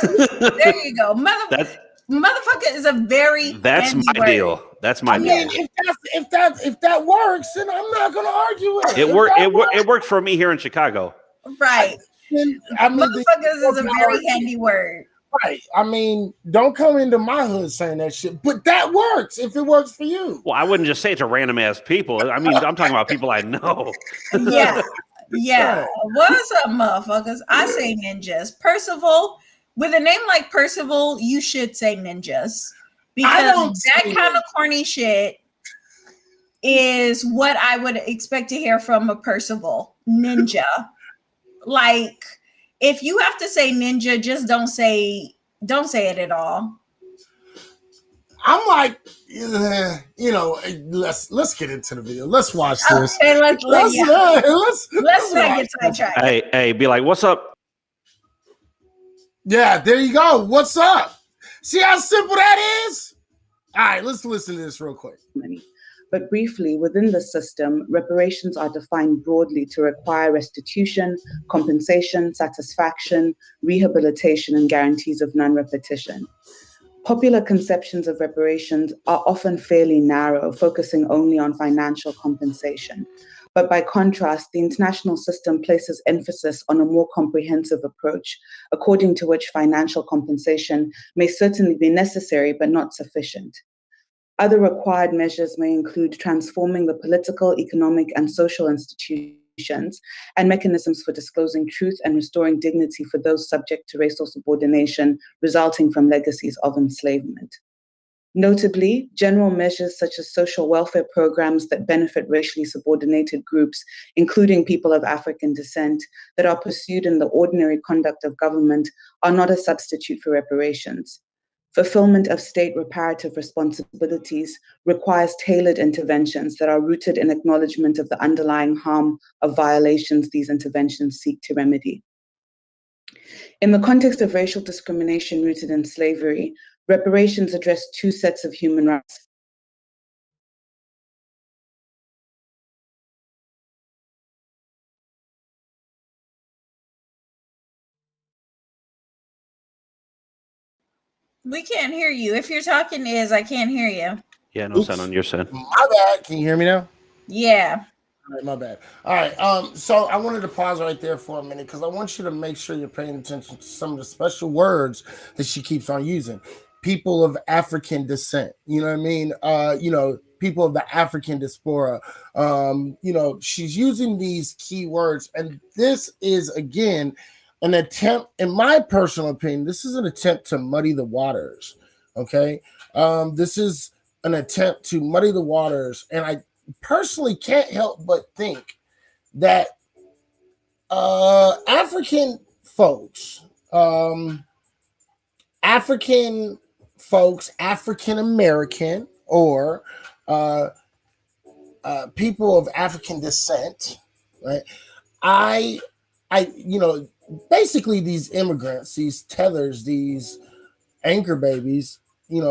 There you go, motherfucker is a very. That's my word. Deal. That's my deal. If that works, then I'm not going to argue with it. It worked for me here in Chicago. Right. Motherfuckers is a very handy word. Right. I mean, don't come into my hood saying that shit, but that works if it works for you. Well, I wouldn't just say it to random ass people. I mean, I'm talking about people I know. Yeah. Yeah. What's up, motherfuckers? I say ninjas. Percival, with a name like Percival, you should say ninjas. Because that kind of corny shit is what I would expect to hear from a Percival ninja. Like, if you have to say ninja, just don't say it at all. I'm like, let's get into the video. Let's watch this. Okay, let's not get sidetracked. Hey, be like, what's up? Yeah, there you go. What's up? See how simple that is? All right, let's listen to this real quick. But briefly, within the system, reparations are defined broadly to require restitution, compensation, satisfaction, rehabilitation, and guarantees of non-repetition. Popular conceptions of reparations are often fairly narrow, focusing only on financial compensation. But by contrast, the international system places emphasis on a more comprehensive approach, according to which financial compensation may certainly be necessary but not sufficient. Other required measures may include transforming the political, economic, and social institutions and mechanisms for disclosing truth and restoring dignity for those subject to racial subordination resulting from legacies of enslavement. Notably, general measures such as social welfare programs that benefit racially subordinated groups, including people of African descent, that are pursued in the ordinary conduct of government are not a substitute for reparations. Fulfillment of state reparative responsibilities requires tailored interventions that are rooted in acknowledgement of the underlying harm of violations these interventions seek to remedy. In the context of racial discrimination rooted in slavery, reparations address two sets of human rights. We can't hear you. If you're talking, I can't hear you. Yeah, no sound on your side. My bad. Can you hear me now? Yeah. All right, my bad. All right. So I wanted to pause right there for a minute because I want you to make sure you're paying attention to some of the special words that she keeps on using. People of African descent. You know what I mean? People of the African diaspora. She's using these key words, and this is again an attempt, in my personal opinion, this is an attempt to muddy the waters. Okay. This is an attempt to muddy the waters, and I personally can't help but think that African folks, African American, or people of African descent, right? Basically these immigrants, these tethers, these anchor babies,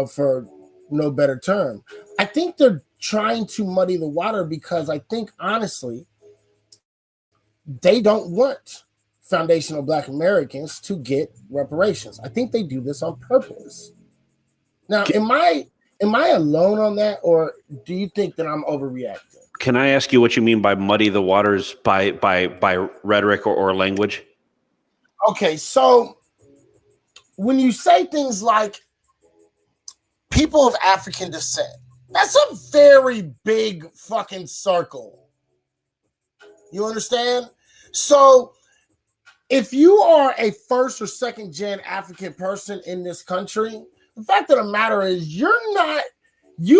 for no better term, I think they're trying to muddy the water because I think honestly they don't want foundational Black Americans to get reparations. I think they do this on purpose. Now, am I alone on that, or do you think that I'm overreacting? Can I ask you what you mean by muddy the waters by rhetoric or language? Okay, so when you say things like people of African descent, that's a very big fucking circle. You understand? So if you are a first or second gen African person in this country, the fact of the matter is you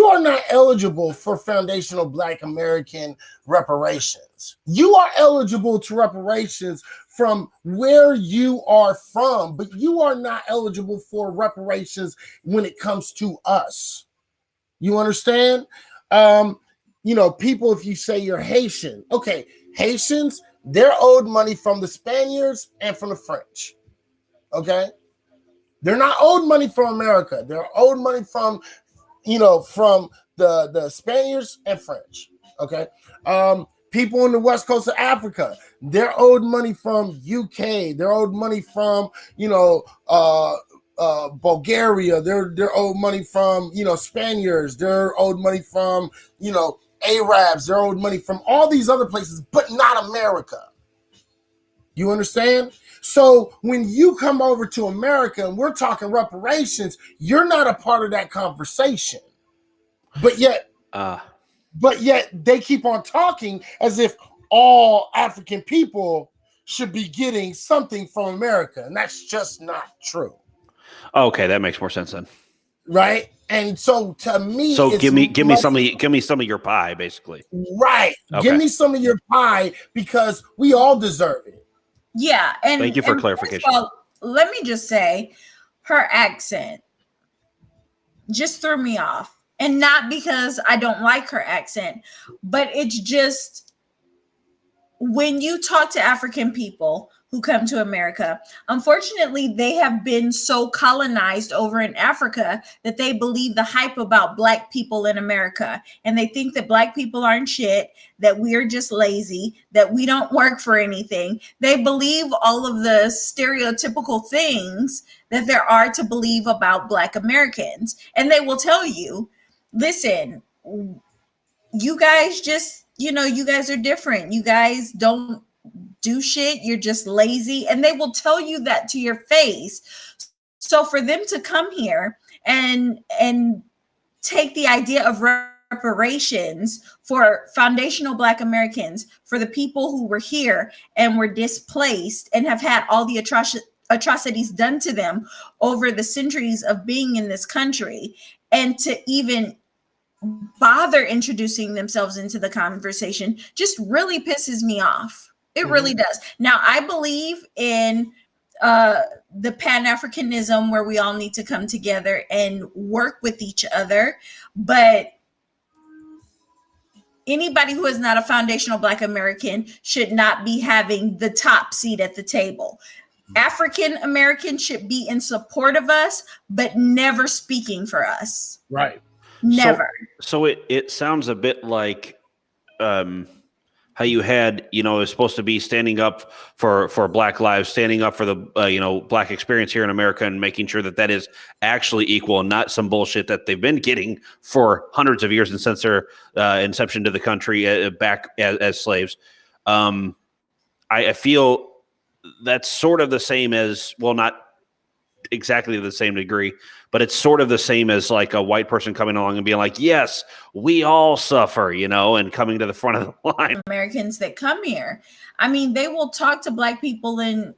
are not eligible for foundational Black American reparations. You are eligible to reparations from where you are from, but you are not eligible for reparations when it comes to us. You understand? People, if you say you're Haitian, okay, Haitians, they're owed money from the Spaniards and from the French. Okay? They're not owed money from America. They're owed money from the Spaniards and French. Okay. People in the west coast of Africa, they're owed money from UK. They're owed money from Bulgaria. They're owed money from Spaniards. They're owed money from Arabs. They're owed money from all these other places, but not America. You understand? So when you come over to America and we're talking reparations, you're not a part of that conversation. But yet they keep on talking as if all African people should be getting something from America, and that's just not true. Okay, that makes more sense then. Right? And so to me, give me some of your pie, basically. Right. Okay. Give me some of your pie because we all deserve it. Yeah, and Thank you for and clarification. first of all, let me just say, her accent just threw me off, and not because I don't like her accent, but it's just when you talk to African people who come to America, unfortunately, they have been so colonized over in Africa that they believe the hype about Black people in America. And they think that Black people aren't shit, that we're just lazy, that we don't work for anything. They believe all of the stereotypical things that there are to believe about Black Americans. And they will tell you, listen, you guys just, you guys are different. You guys don't do shit. You're just lazy. And they will tell you that to your face. So for them to come here and take the idea of reparations for foundational Black Americans, for the people who were here and were displaced and have had all the atrocities done to them over the centuries of being in this country, and to even bother introducing themselves into the conversation just really pisses me off. It really does. Now, I believe in the Pan-Africanism where we all need to come together and work with each other. But anybody who is not a foundational Black American should not be having the top seat at the table. African Americans should be in support of us, but never speaking for us. Right. Never. So it sounds a bit like how you had, it was supposed to be standing up for Black lives, standing up for the, Black experience here in America, and making sure that is actually equal and not some bullshit that they've been getting for hundreds of years and since their inception to the country back as slaves. I feel that's sort of the same as, well, not exactly the same degree, but it's sort of the same as like a white person coming along and being like, yes, we all suffer, and coming to the front of the line. Americans that come here, I mean, they will talk to Black people in,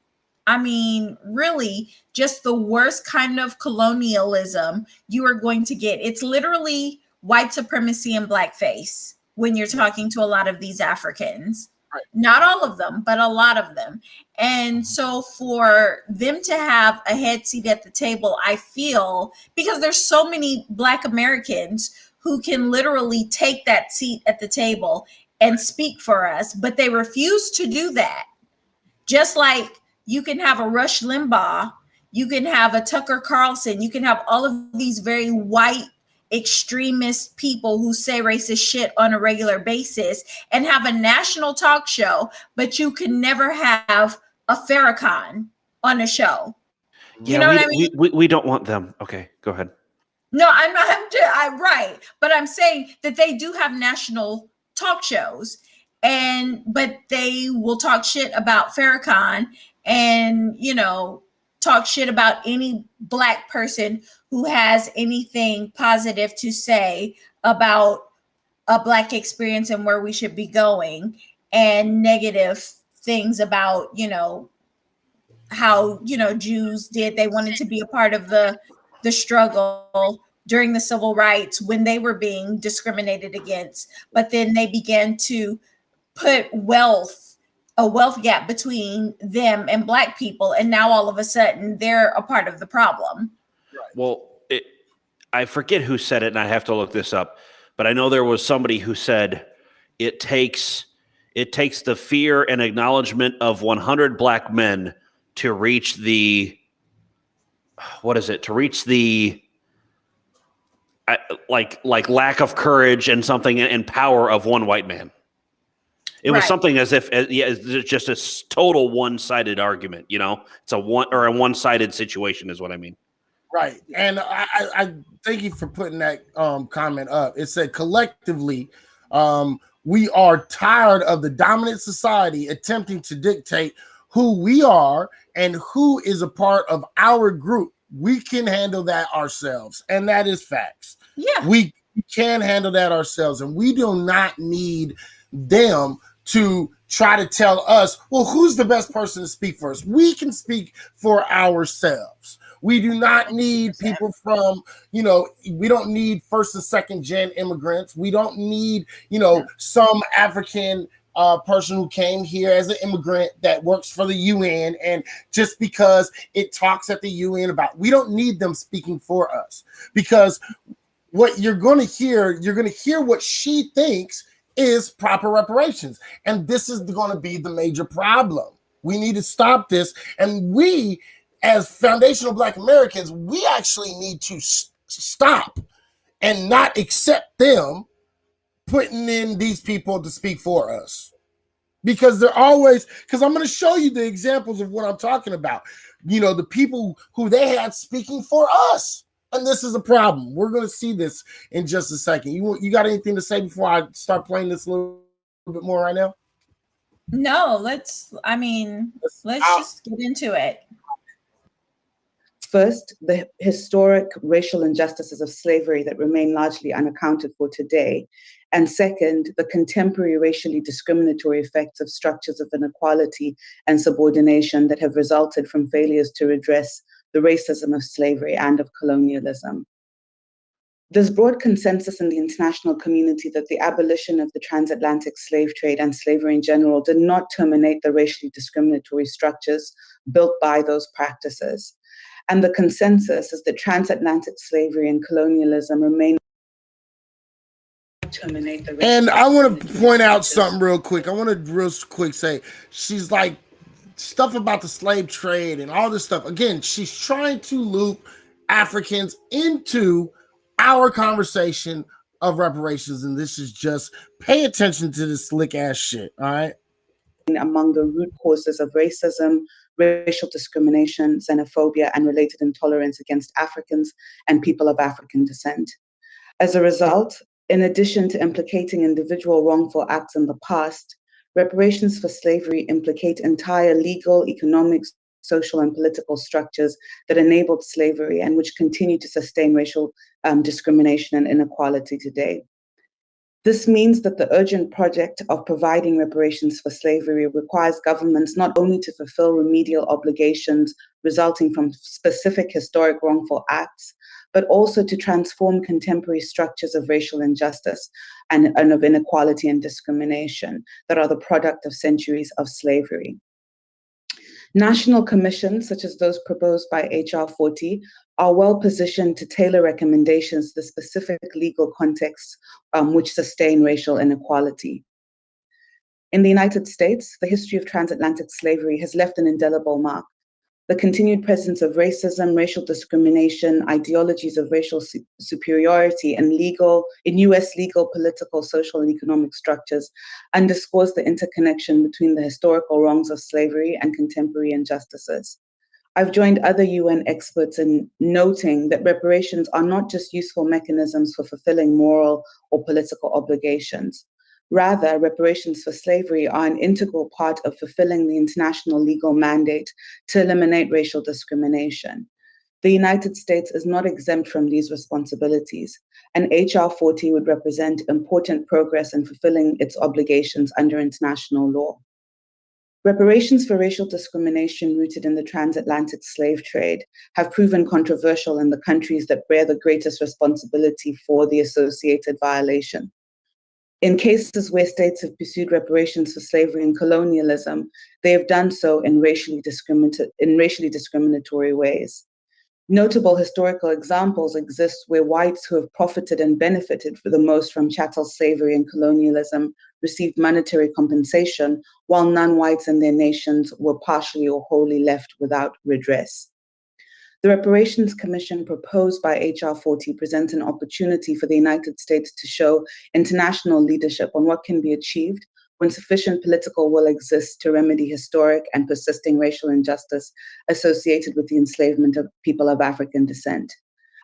really just the worst kind of colonialism you are going to get. It's literally white supremacy and blackface when you're talking to a lot of these Africans. Right. Not all of them, but a lot of them. And so for them to have a head seat at the table, I feel, because there's so many Black Americans who can literally take that seat at the table and speak for us, but they refuse to do that. Just like you can have a Rush Limbaugh, you can have a Tucker Carlson, you can have all of these very white extremist people who say racist shit on a regular basis and have a national talk show, but you can never have a Farrakhan on a show. You know what I mean? We don't want them. Okay, go ahead. No, I'm right. But I'm saying that they do have national talk shows, but they will talk shit about Farrakhan and, talk shit about any Black person who has anything positive to say about a Black experience and where we should be going, and negative things about, how, Jews they wanted to be a part of the struggle during the civil rights when they were being discriminated against. But then they began to put a wealth gap between them and Black people. And now all of a sudden they're a part of the problem. Well, I forget who said it, and I have to look this up, but I know there was somebody who said it takes the fear and acknowledgement of 100 Black men to reach the lack of courage and something and power of one white man. It was something as if, it's just a total one-sided argument. It's a one-sided situation, is what I mean. Right, and I thank you for putting that comment up. It said collectively, we are tired of the dominant society attempting to dictate who we are and who is a part of our group. We can handle that ourselves, and that is facts. Yeah, we can handle that ourselves, and we do not need them to try to tell us, well, who's the best person to speak for us? We can speak for ourselves. We do not need people from, we don't need first and second gen immigrants. We don't need, some African person who came here as an immigrant that works for the UN, and just because it talks at the UN about, we don't need them speaking for us, because what you're going to hear what she thinks is proper reparations, and this is going to be the major problem. We need to stop this, and we, as foundational Black Americans, we actually need to stop and not accept them putting in these people to speak for us, because they're always, because I'm going to show you the examples of what I'm talking about. The people who they had speaking for us, and this is a problem. We're going to see this in just a second. You got anything to say before I start playing this a little bit more right now? No, let's just get into it. First, the historic racial injustices of slavery that remain largely unaccounted for today. And second, the contemporary racially discriminatory effects of structures of inequality and subordination that have resulted from failures to redress the racism of slavery and of colonialism. There's broad consensus in the international community that the abolition of the transatlantic slave trade and slavery in general did not terminate the racially discriminatory structures built by those practices. And the consensus is that transatlantic slavery and colonialism remain. And I want to point out something real quick. I want to real quick say, she's like, stuff about the slave trade and all this stuff. Again, she's trying to loop Africans into our conversation of reparations. And this is just, pay attention to this slick ass shit. All right. Among the root causes of racism, racial discrimination, xenophobia, and related intolerance against Africans and people of African descent. As a result, in addition to implicating individual wrongful acts in the past, reparations for slavery implicate entire legal, economic, social, and political structures that enabled slavery and which continue to sustain racial discrimination and inequality today. This means that the urgent project of providing reparations for slavery requires governments not only to fulfill remedial obligations resulting from specific historic wrongful acts, but also to transform contemporary structures of racial injustice and of inequality and discrimination that are the product of centuries of slavery. National commissions, such as those proposed by HR 40, are well positioned to tailor recommendations to the specific legal contexts which sustain racial inequality. In the United States, the history of transatlantic slavery has left an indelible mark. The continued presence of racism, racial discrimination, ideologies of racial superiority in US legal, political, social, and economic structures underscores the interconnection between the historical wrongs of slavery and contemporary injustices. I've joined other UN experts in noting that reparations are not just useful mechanisms for fulfilling moral or political obligations. Rather, reparations for slavery are an integral part of fulfilling the international legal mandate to eliminate racial discrimination. The United States is not exempt from these responsibilities, and HR 40 would represent important progress in fulfilling its obligations under international law. Reparations for racial discrimination rooted in the transatlantic slave trade have proven controversial in the countries that bear the greatest responsibility for the associated violation. In cases where states have pursued reparations for slavery and colonialism, they have done so in racially discriminatory ways. Notable historical examples exist where whites who have profited and benefited for the most from chattel slavery and colonialism received monetary compensation, while non-whites in their nations were partially or wholly left without redress. The Reparations Commission proposed by HR 40 presents an opportunity for the United States to show international leadership on what can be achieved when sufficient political will exists to remedy historic and persisting racial injustice associated with the enslavement of people of African descent.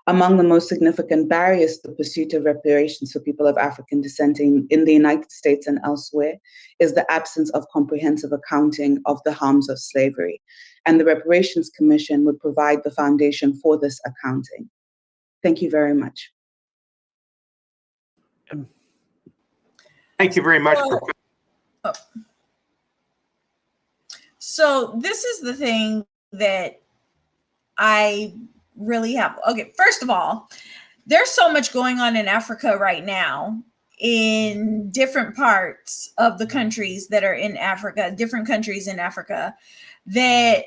Among the most significant barriers to the pursuit of reparations for people of African descent in the United States and elsewhere is the absence of comprehensive accounting of the harms of slavery. And the Reparations Commission would provide the foundation for this accounting. Thank you very much. Thank you very much. So this is the thing that I really have. Okay, first of all, there's so much going on in Africa right now. in different parts of the countries that are in Africa, different countries in Africa, that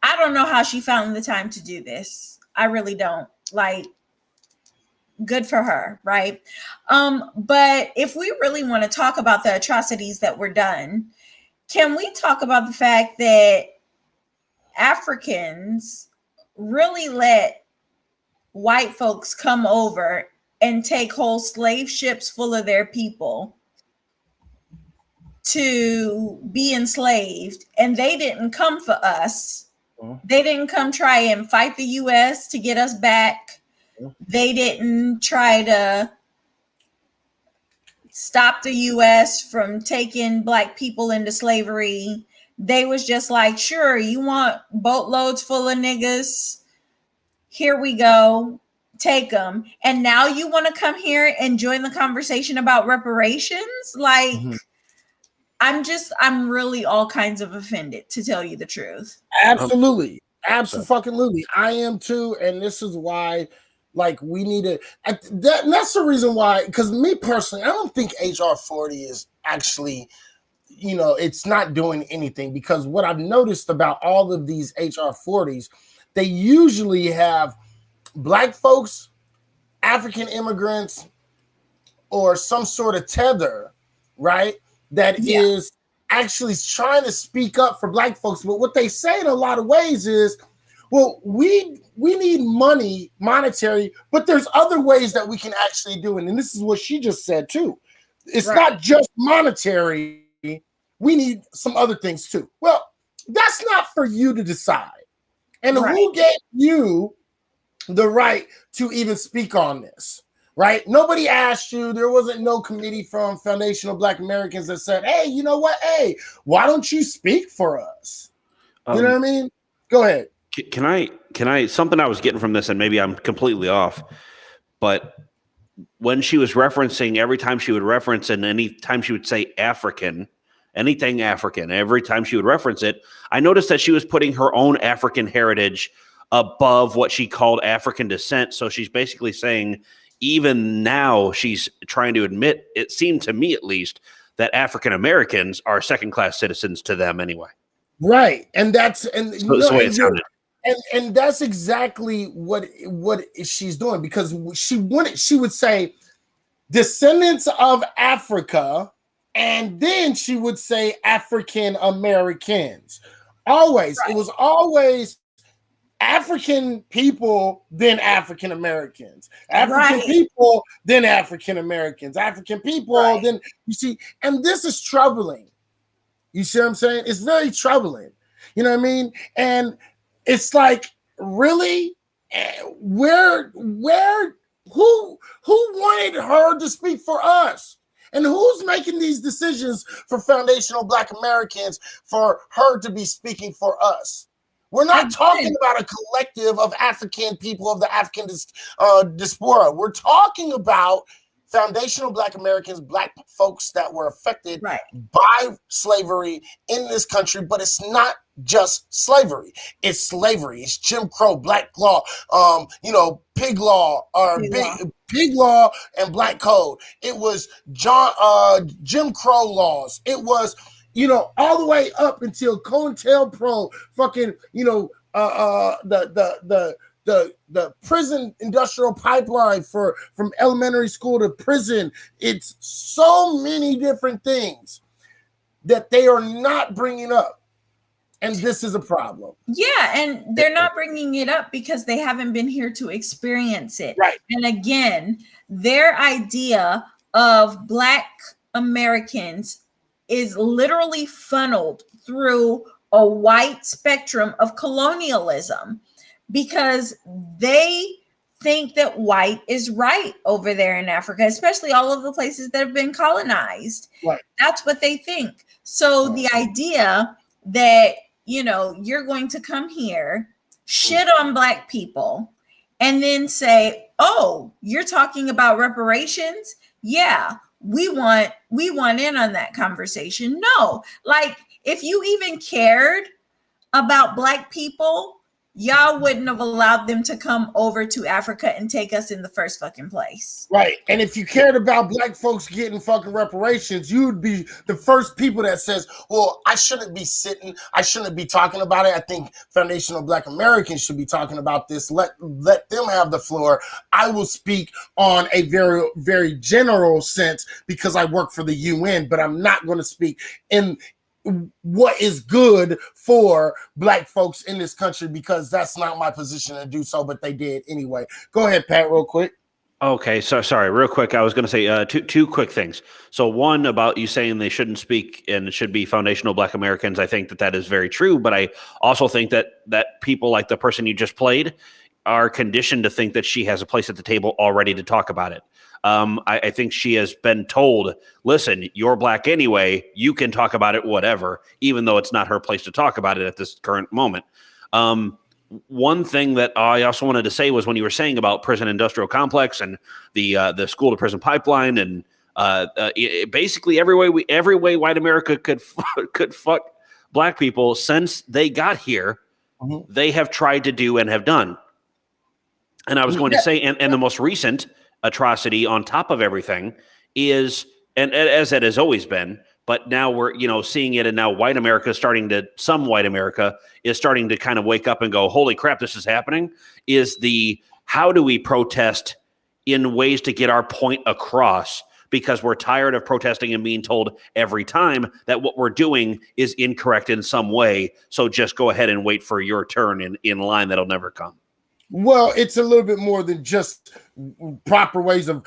I don't know how she found the time to do this. I really don't. Like, good for her, right? But if we really want to talk about the atrocities that were done, can we talk about the fact that Africans really let white folks come over and take whole slave ships full of their people to be enslaved, and they didn't come for us. They didn't come try and fight the US to get us back. They didn't try to stop the US from taking black people into slavery. They was just like, sure, you want boatloads full of niggas? Here we go. Take them. And now you want to come here and join the conversation about reparations? Like, I'm really all kinds of offended, to tell you the truth. Absolutely. Absolutely. I am too. And this is why, like, we need to, that's the reason why, because me personally, I don't think HR 40 is actually, it's not doing anything, because what I've noticed about all of these HR 40s, they usually have Black folks, African immigrants, or some sort of tether, right? That is actually trying to speak up for Black folks. But what they say in a lot of ways is, well, we need money, monetary, but there's other ways that we can actually do it. And this is what she just said too. It's not just monetary. We need some other things too. Well, that's not for you to decide. And who gave you the right to even speak on this? Right? Nobody asked you. There wasn't no committee from Foundational Black Americans that said, hey, you know what? Hey, why don't you speak for us? You know what I mean? Go ahead. Can I, something I was getting from this, and maybe I'm completely off, but when she was referencing, every time she would reference, and any time she would say African, anything African, every time she would reference it, I noticed that she was putting her own African heritage above what she called African descent. So she's basically saying, even now she's trying to admit, it seemed to me at least, that African Americans are second-class citizens to them anyway. Right. And that's the way it sounded. And that's exactly what she's doing, because she would say descendants of Africa, and then she would say African Americans. Always. It was always African people, then African Americans. African people, then African Americans. African people, then you see, and this is troubling. You see what I'm saying? It's very troubling. You know what I mean? And it's like, really? Who wanted her to speak for us? And who's making these decisions for Foundational Black Americans for her to be speaking for us? We're not talking about a collective of African people of the African diaspora. We're talking about Foundational Black Americans, Black folks that were affected by slavery in this country. But it's not just slavery. It's slavery. It's Jim Crow, Black Law, Pig Law, or Pig Law and Black Code. It was Jim Crow laws. It was, all the way up until COINTELPRO, fucking, the prison industrial pipeline from elementary school to prison. It's so many different things that they are not bringing up. And this is a problem. Yeah, and they're not bringing it up because they haven't been here to experience it. Right. And again, their idea of Black Americans is literally funneled through a white spectrum of colonialism, because they think that white is right over there in Africa, especially all of the places that have been colonized. Right. That's what they think. So the idea that, you're going to come here, shit on Black people, and then say, oh, you're talking about reparations? Yeah, we want in on that conversation. No, like, if you even cared about Black people, y'all wouldn't have allowed them to come over to Africa and take us in the first fucking place. Right. And if you cared about black folks getting fucking reparations, you would be the first people that says, well, I shouldn't be sitting. I shouldn't be talking about it. I think foundational Black Americans should be talking about this. Let them have the floor. I will speak on a very, very general sense because I work for the UN, but I'm not going to speak in what is good for black folks in this country because that's not my position to do so, but they did anyway. Go ahead, Pat, real quick. Okay, so sorry, real quick. I was going to say two quick things. So one about you saying they shouldn't speak and it should be foundational Black Americans. I think that is very true, but I also think that people like the person you just played are conditioned to think that she has a place at the table already to talk about it. I think she has been told, listen, you're black anyway. You can talk about it, whatever, even though it's not her place to talk about it at this current moment. One thing that I also wanted to say was when you were saying about prison industrial complex and the school to prison pipeline and basically every way white America could fuck black people since they got here, they have tried to do and have done. And I was going to say, and the most recent atrocity on top of everything is, and as it has always been, but now we're, seeing it. And now white America some white America is starting to kind of wake up and go, holy crap, this is happening, is how do we protest in ways to get our point across? Because we're tired of protesting and being told every time that what we're doing is incorrect in some way. So just go ahead and wait for your turn in line that'll never come. Well, it's a little bit more than just proper ways of,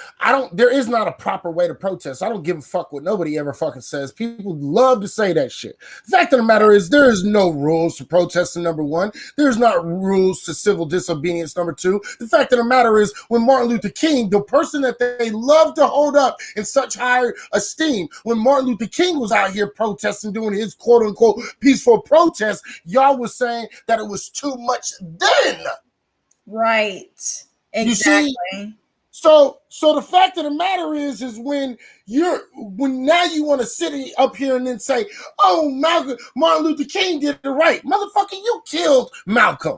there is not a proper way to protest. I don't give a fuck what nobody ever fucking says. People love to say that shit. The fact of the matter is there is no rules to protesting, number one. There's not rules to civil disobedience, number two. The fact of the matter is when Martin Luther King, the person that they love to hold up in such high esteem, when Martin Luther King was out here protesting, doing his quote unquote peaceful protest, y'all was saying that it was too much then. Right. Exactly. You see? So the fact of the matter is when now you want to sit up here and then say, oh, Martin Luther King did it right. Motherfucker, you killed Malcolm.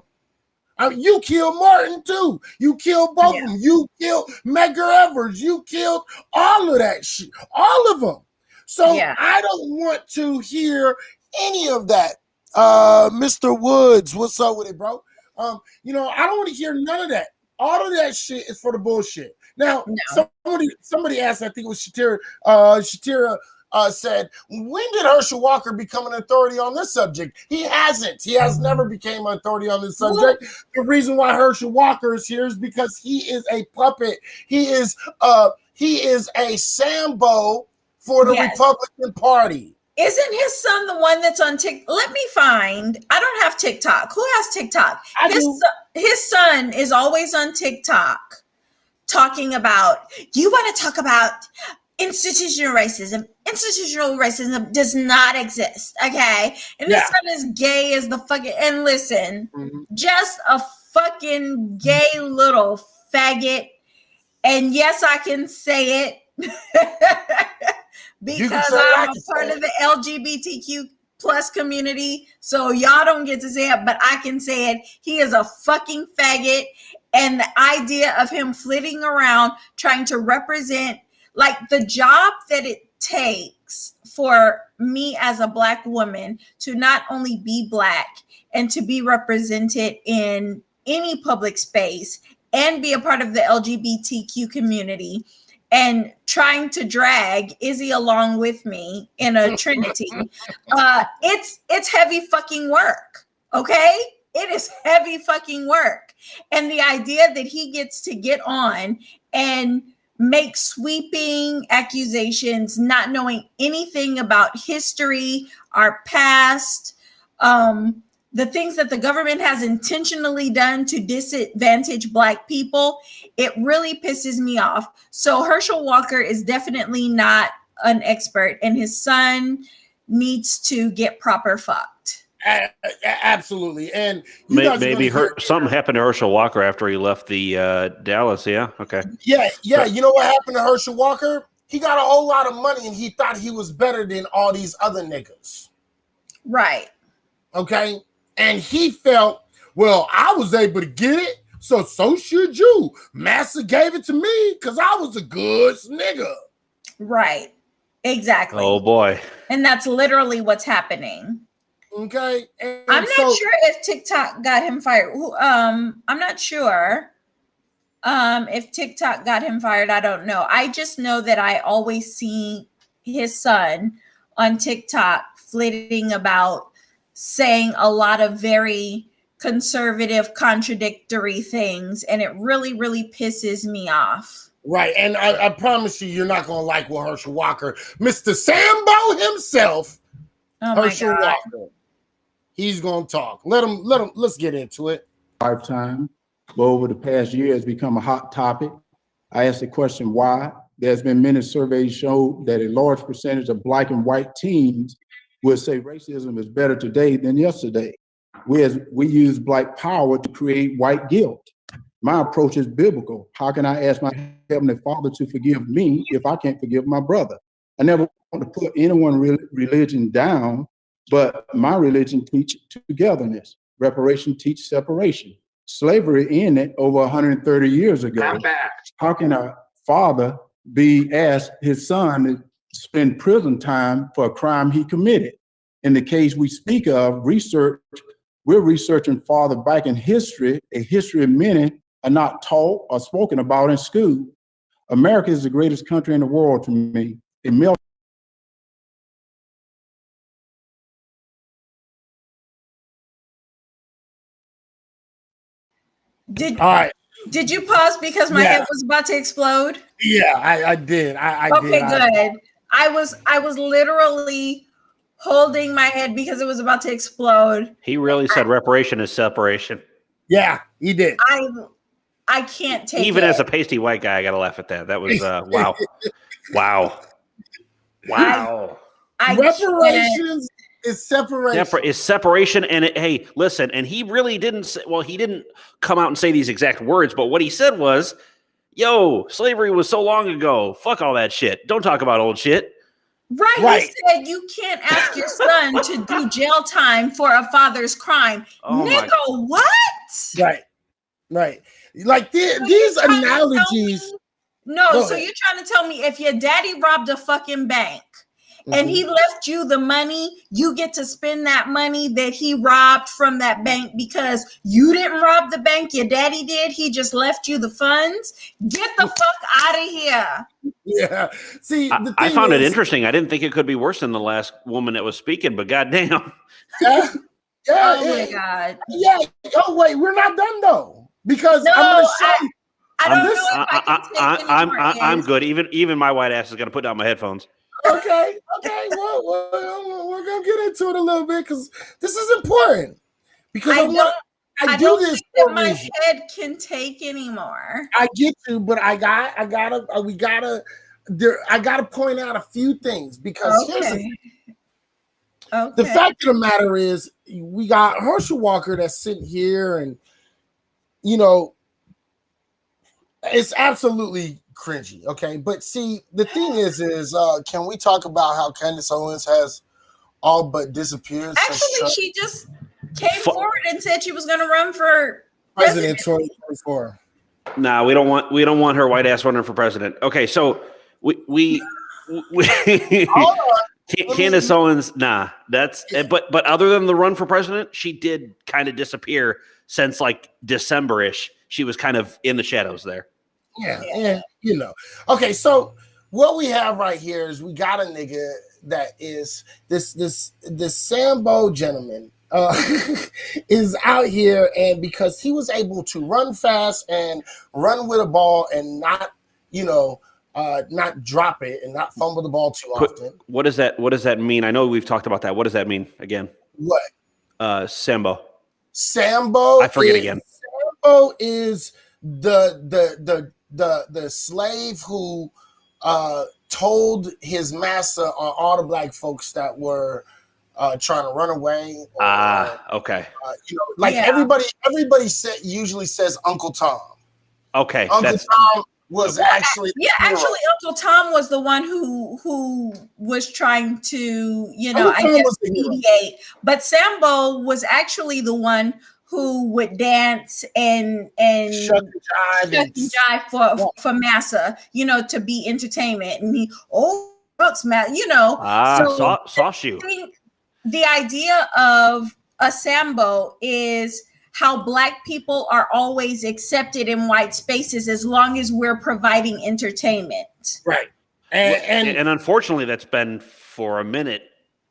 You killed Martin too. You killed both of them. You killed Medgar Evers. You killed all of that shit. All of them. So I don't want to hear any of that. Mr. Woods, what's up with it, bro? I don't want to hear none of that. All of that shit is for the bullshit. Now, somebody asked, I think it was Shatira. Shatira said, when did Herschel Walker become an authority on this subject? He hasn't. He has never became an authority on this subject. The reason why Herschel Walker is here is because he is a puppet. He is a Sambo for the Republican Party. Isn't his son the one that's on TikTok? Let me find. I don't have TikTok. Who has TikTok? His son is always on TikTok talking about, you want to talk about institutional racism. Institutional racism does not exist, okay? And his son is gay as the fucking, and listen, just a fucking gay little faggot. And yes, I can say it. Because I'm a part of the LGBTQ plus community, so y'all don't get to say it, but I can say it. He is a fucking faggot, and the idea of him flitting around trying to represent, like, the job that it takes for me as a Black woman to not only be Black and to be represented in any public space and be a part of the LGBTQ community, and trying to drag Izzy along with me in a trinity, it's heavy fucking work, okay? It is heavy fucking work. And the idea that he gets to get on and make sweeping accusations, not knowing anything about history, our past, the things that the government has intentionally done to disadvantage Black people, it really pisses me off. So Herschel Walker is definitely not an expert, and his son needs to get proper fucked. Absolutely. And maybe something happened to Herschel Walker after he left the Dallas. Yeah. Okay. Yeah. You know what happened to Herschel Walker? He got a whole lot of money and he thought he was better than all these other niggas. Right. Okay. And he felt, Well, I was able to get it, so should you. Massa gave it to me because I was a good nigga. Right. Exactly. Oh boy. And that's literally what's happening. Okay. And I'm not sure if TikTok got him fired. I'm not sure if TikTok got him fired. I don't know. I just know that I always see his son on TikTok flitting about, saying a lot of very conservative, contradictory things, and it really, really pisses me off. Right, and I promise you're not gonna like what Herschel Walker, Mr. Sambo himself, Herschel Walker. He's gonna talk. Let him. Let's get into it. Lifetime, but over the past year has become a hot topic. I asked the question why. There's been many surveys show that a large percentage of Black and white teens would say racism is better today than yesterday. We use Black power to create white guilt. My approach is biblical. How can I ask my Heavenly Father to forgive me if I can't forgive my brother? I never want to put anyone's religion down, but my religion teaches togetherness. Reparation teaches separation. Slavery ended over 130 years ago. I'm back. How can a father be asked his son to spend prison time for a crime he committed? In the case we speak of, we're researching farther back in history, a history many are not taught or spoken about in school. America is the greatest country in the world to me. Did you pause because my head was about to explode? Yeah, I did. I okay, did. Good. I was literally holding my head because it was about to explode. He really said reparation is separation. Yeah, he did. I can't take Even it. as a pasty white guy, I gotta laugh at that. That was wow. Wow. Reparations is separation. Is separation, and hey, listen, and he really didn't say, well, he didn't come out and say these exact words, but what he said was, yo, slavery was so long ago. Fuck all that shit. Don't talk about old shit. Right. He said you can't ask your son to do jail time for a father's crime. Oh Nigga, what? Right. Like these analogies. No, so you're trying to tell me if your daddy robbed a fucking bank and he left you the money, you get to spend that money that he robbed from that bank because you didn't rob the bank, your daddy did, he just left you the funds? Get the fuck out of here. Yeah. See, I found it interesting. I didn't think it could be worse than the last woman that was speaking, but goddamn. Yeah. Oh my God. Yeah. Oh wait, we're not done though. Because I'm gonna show you. I don't know if I can take any more. I'm good. Even my white ass is gonna put down my headphones. Okay. Well, we're gonna get into it a little bit because this is important. Because I do this think that my head can take anymore. I get you, but I gotta point out a few things because here's the fact of the matter is we got Herschel Walker that's sitting here and it's absolutely cringy, okay? But see, the thing is can we talk about how Candace Owens has all but disappeared? Actually, she just came forward and said she was going to run for president 2024. Nah, we don't want her white ass running for president. Okay, so we Candace Owens, nah, that's but other than the run for president, she did kind of disappear since like December-ish. She was kind of in the shadows there. Yeah. Okay, so what we have right here is we got a nigga that is this Sambo gentleman is out here, and because he was able to run fast and run with a ball and not drop it and not fumble the ball too often. What does that mean? I know we've talked about that. What does that mean again? What? Sambo. Sambo. I forget again. Sambo is the slave who told his master on all the black folks that were trying to run away. Okay. Everybody usually says Uncle Tom. Okay. Uncle Tom was actually Uncle Tom was the one who was trying to mediate, but Sambo was actually the one who would dance and Shuck and shuck and jive for massa, to be entertainment. And Brooks, so Saw shoe. I think the idea of a Sambo is how Black people are always accepted in white spaces as long as we're providing entertainment. Right. And unfortunately, that's been for a minute,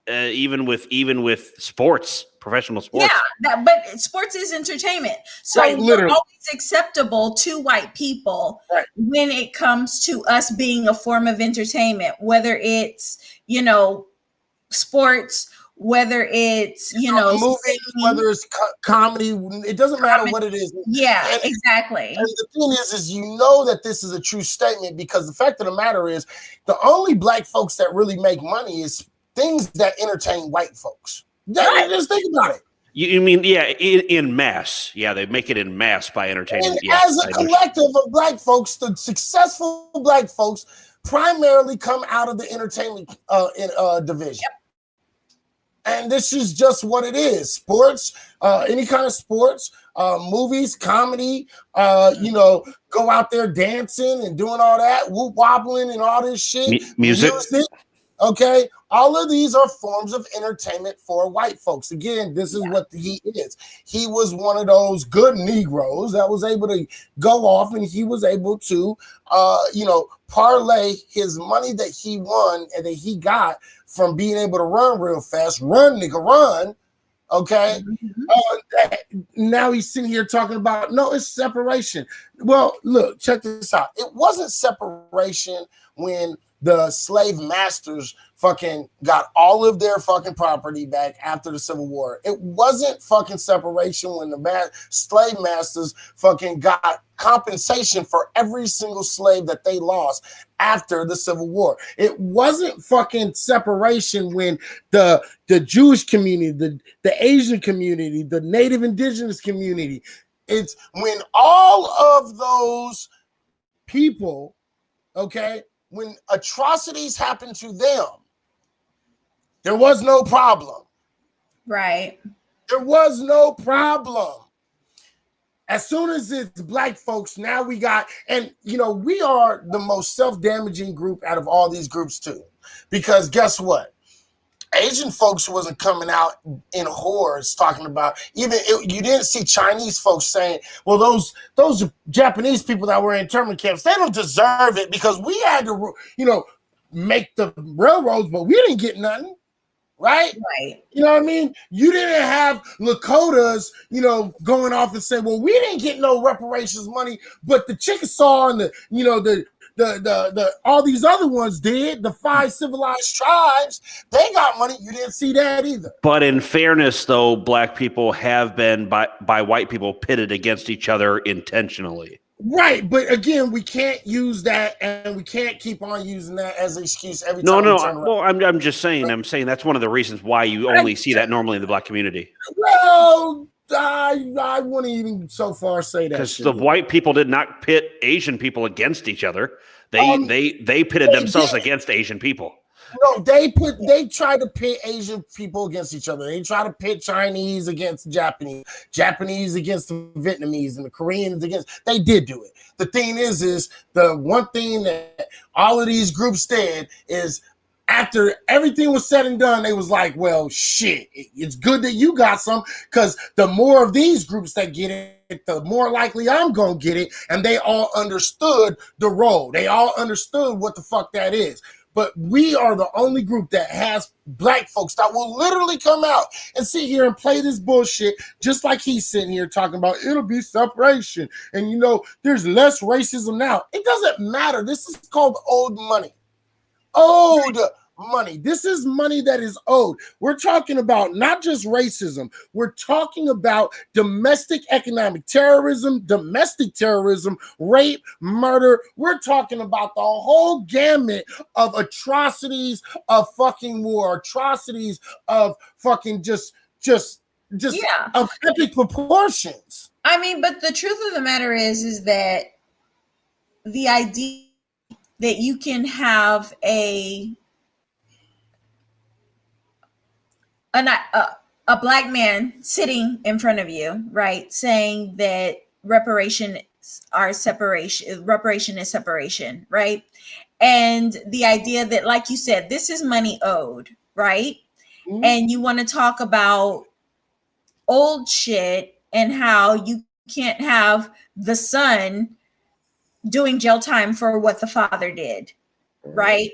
even with sports, professional sports. Yeah, but sports is entertainment. So we're always acceptable to white people when it comes to us being a form of entertainment, whether it's, sports, whether it's, movie, whether it's comedy, it doesn't matter what it is. Yeah, exactly. And the thing is that this is a true statement, because the fact of the matter is the only Black folks that really make money is things that entertain white folks. Just think about it. You mean, in mass. Yeah, they make it in mass by entertaining. And as a collective of Black folks, the successful Black folks primarily come out of the entertainment division. Yep. And this is just what it is. Sports, any kind of sports, movies, comedy, go out there dancing and doing all that, whoop wobbling and all this shit. Music. Okay. All of these are forms of entertainment for white folks. Again, this is what he is. He was one of those good Negroes that was able to go off, and he was able to, parlay his money that he won and that he got from being able to run real fast. Run, nigga, run. Okay. Now he's sitting here talking about, no, it's separation. Well, look, check this out. It wasn't separation when the slave masters fucking got all of their fucking property back after the Civil War. It wasn't fucking separation when the slave masters fucking got compensation for every single slave that they lost after the Civil War. It wasn't fucking separation when the Jewish community, the Asian community, the Native Indigenous community, it's when all of those people, okay, when atrocities happened to them, there was no problem. Right. There was no problem. As soon as it's Black folks, now we got, and we are the most self-damaging group out of all these groups too. Because guess what? Asian folks wasn't coming out in hordes talking about, you didn't see Chinese folks saying, well, those Japanese people that were in internment camps, they don't deserve it because we had to, make the railroads, but we didn't get nothing. Right? Right. You know what I mean? You didn't have Lakotas, going off and saying, well, we didn't get no reparations money, but the Chickasaw and the all these other ones did. The 5 civilized tribes, they got money. You didn't see that either. But in fairness, though, Black people have been by white people pitted against each other intentionally. Right, but again, we can't use that, and we can't keep on using that as an excuse every No. time. We turn around. Well, I'm just saying. Right? I'm saying that's one of the reasons why you only see that normally in the Black community. Well, I wouldn't even so far say that, because the white people did not pit Asian people against each other. They pitted themselves against Asian people. No, they tried to pit Asian people against each other. They try to pit Chinese against Japanese, Japanese against the Vietnamese, and the Koreans against. They did do it. The thing is the one thing that all of these groups did is, after everything was said and done, they was like, well, shit, it's good that you got some, because the more of these groups that get it, the more likely I'm going to get it. And they all understood the role. They all understood what the fuck that is. But we are the only group that has Black folks that will literally come out and sit here and play this bullshit, just like he's sitting here talking about it'll be separation. And, there's less racism now. It doesn't matter. This is called old money. Old money. This is money that is owed. We're talking about not just racism. We're talking about domestic economic terrorism, domestic terrorism, rape, murder. We're talking about the whole gamut of atrocities of fucking war, atrocities of fucking just of epic proportions. I mean, but the truth of the matter is that the idea that you can have a a black man sitting in front of you, right, saying that reparation is separation, right? And the idea that, like you said, this is money owed, right? Mhm. And you want to talk about old shit and how you can't have the son doing jail time for what the father did, right?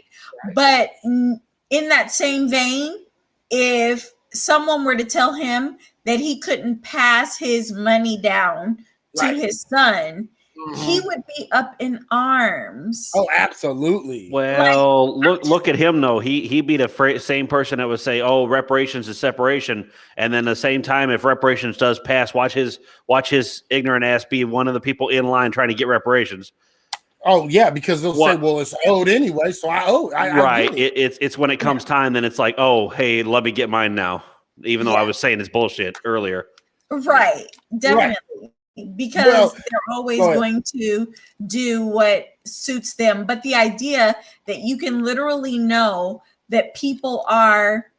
But in that same vein, if someone were to tell him that he couldn't pass his money down to Right. his son, he Mhm. would be up in arms. Oh, absolutely. Well, look at him though. He'd be the same person that would say, "Oh, reparations is separation," and then at the same time, if reparations does pass, watch his ignorant ass be one of the people in line trying to get reparations. Oh yeah, because they'll say, What? "Well, it's owed anyway, so I owe." I Right. get it. It's when it comes time, then it's like, "Oh, hey, let me get mine now," even though I Yeah. was saying it's bullshit earlier. Right, definitely. Because Well, they're always go ahead. going to do what suits them. But the idea that you can literally know that people are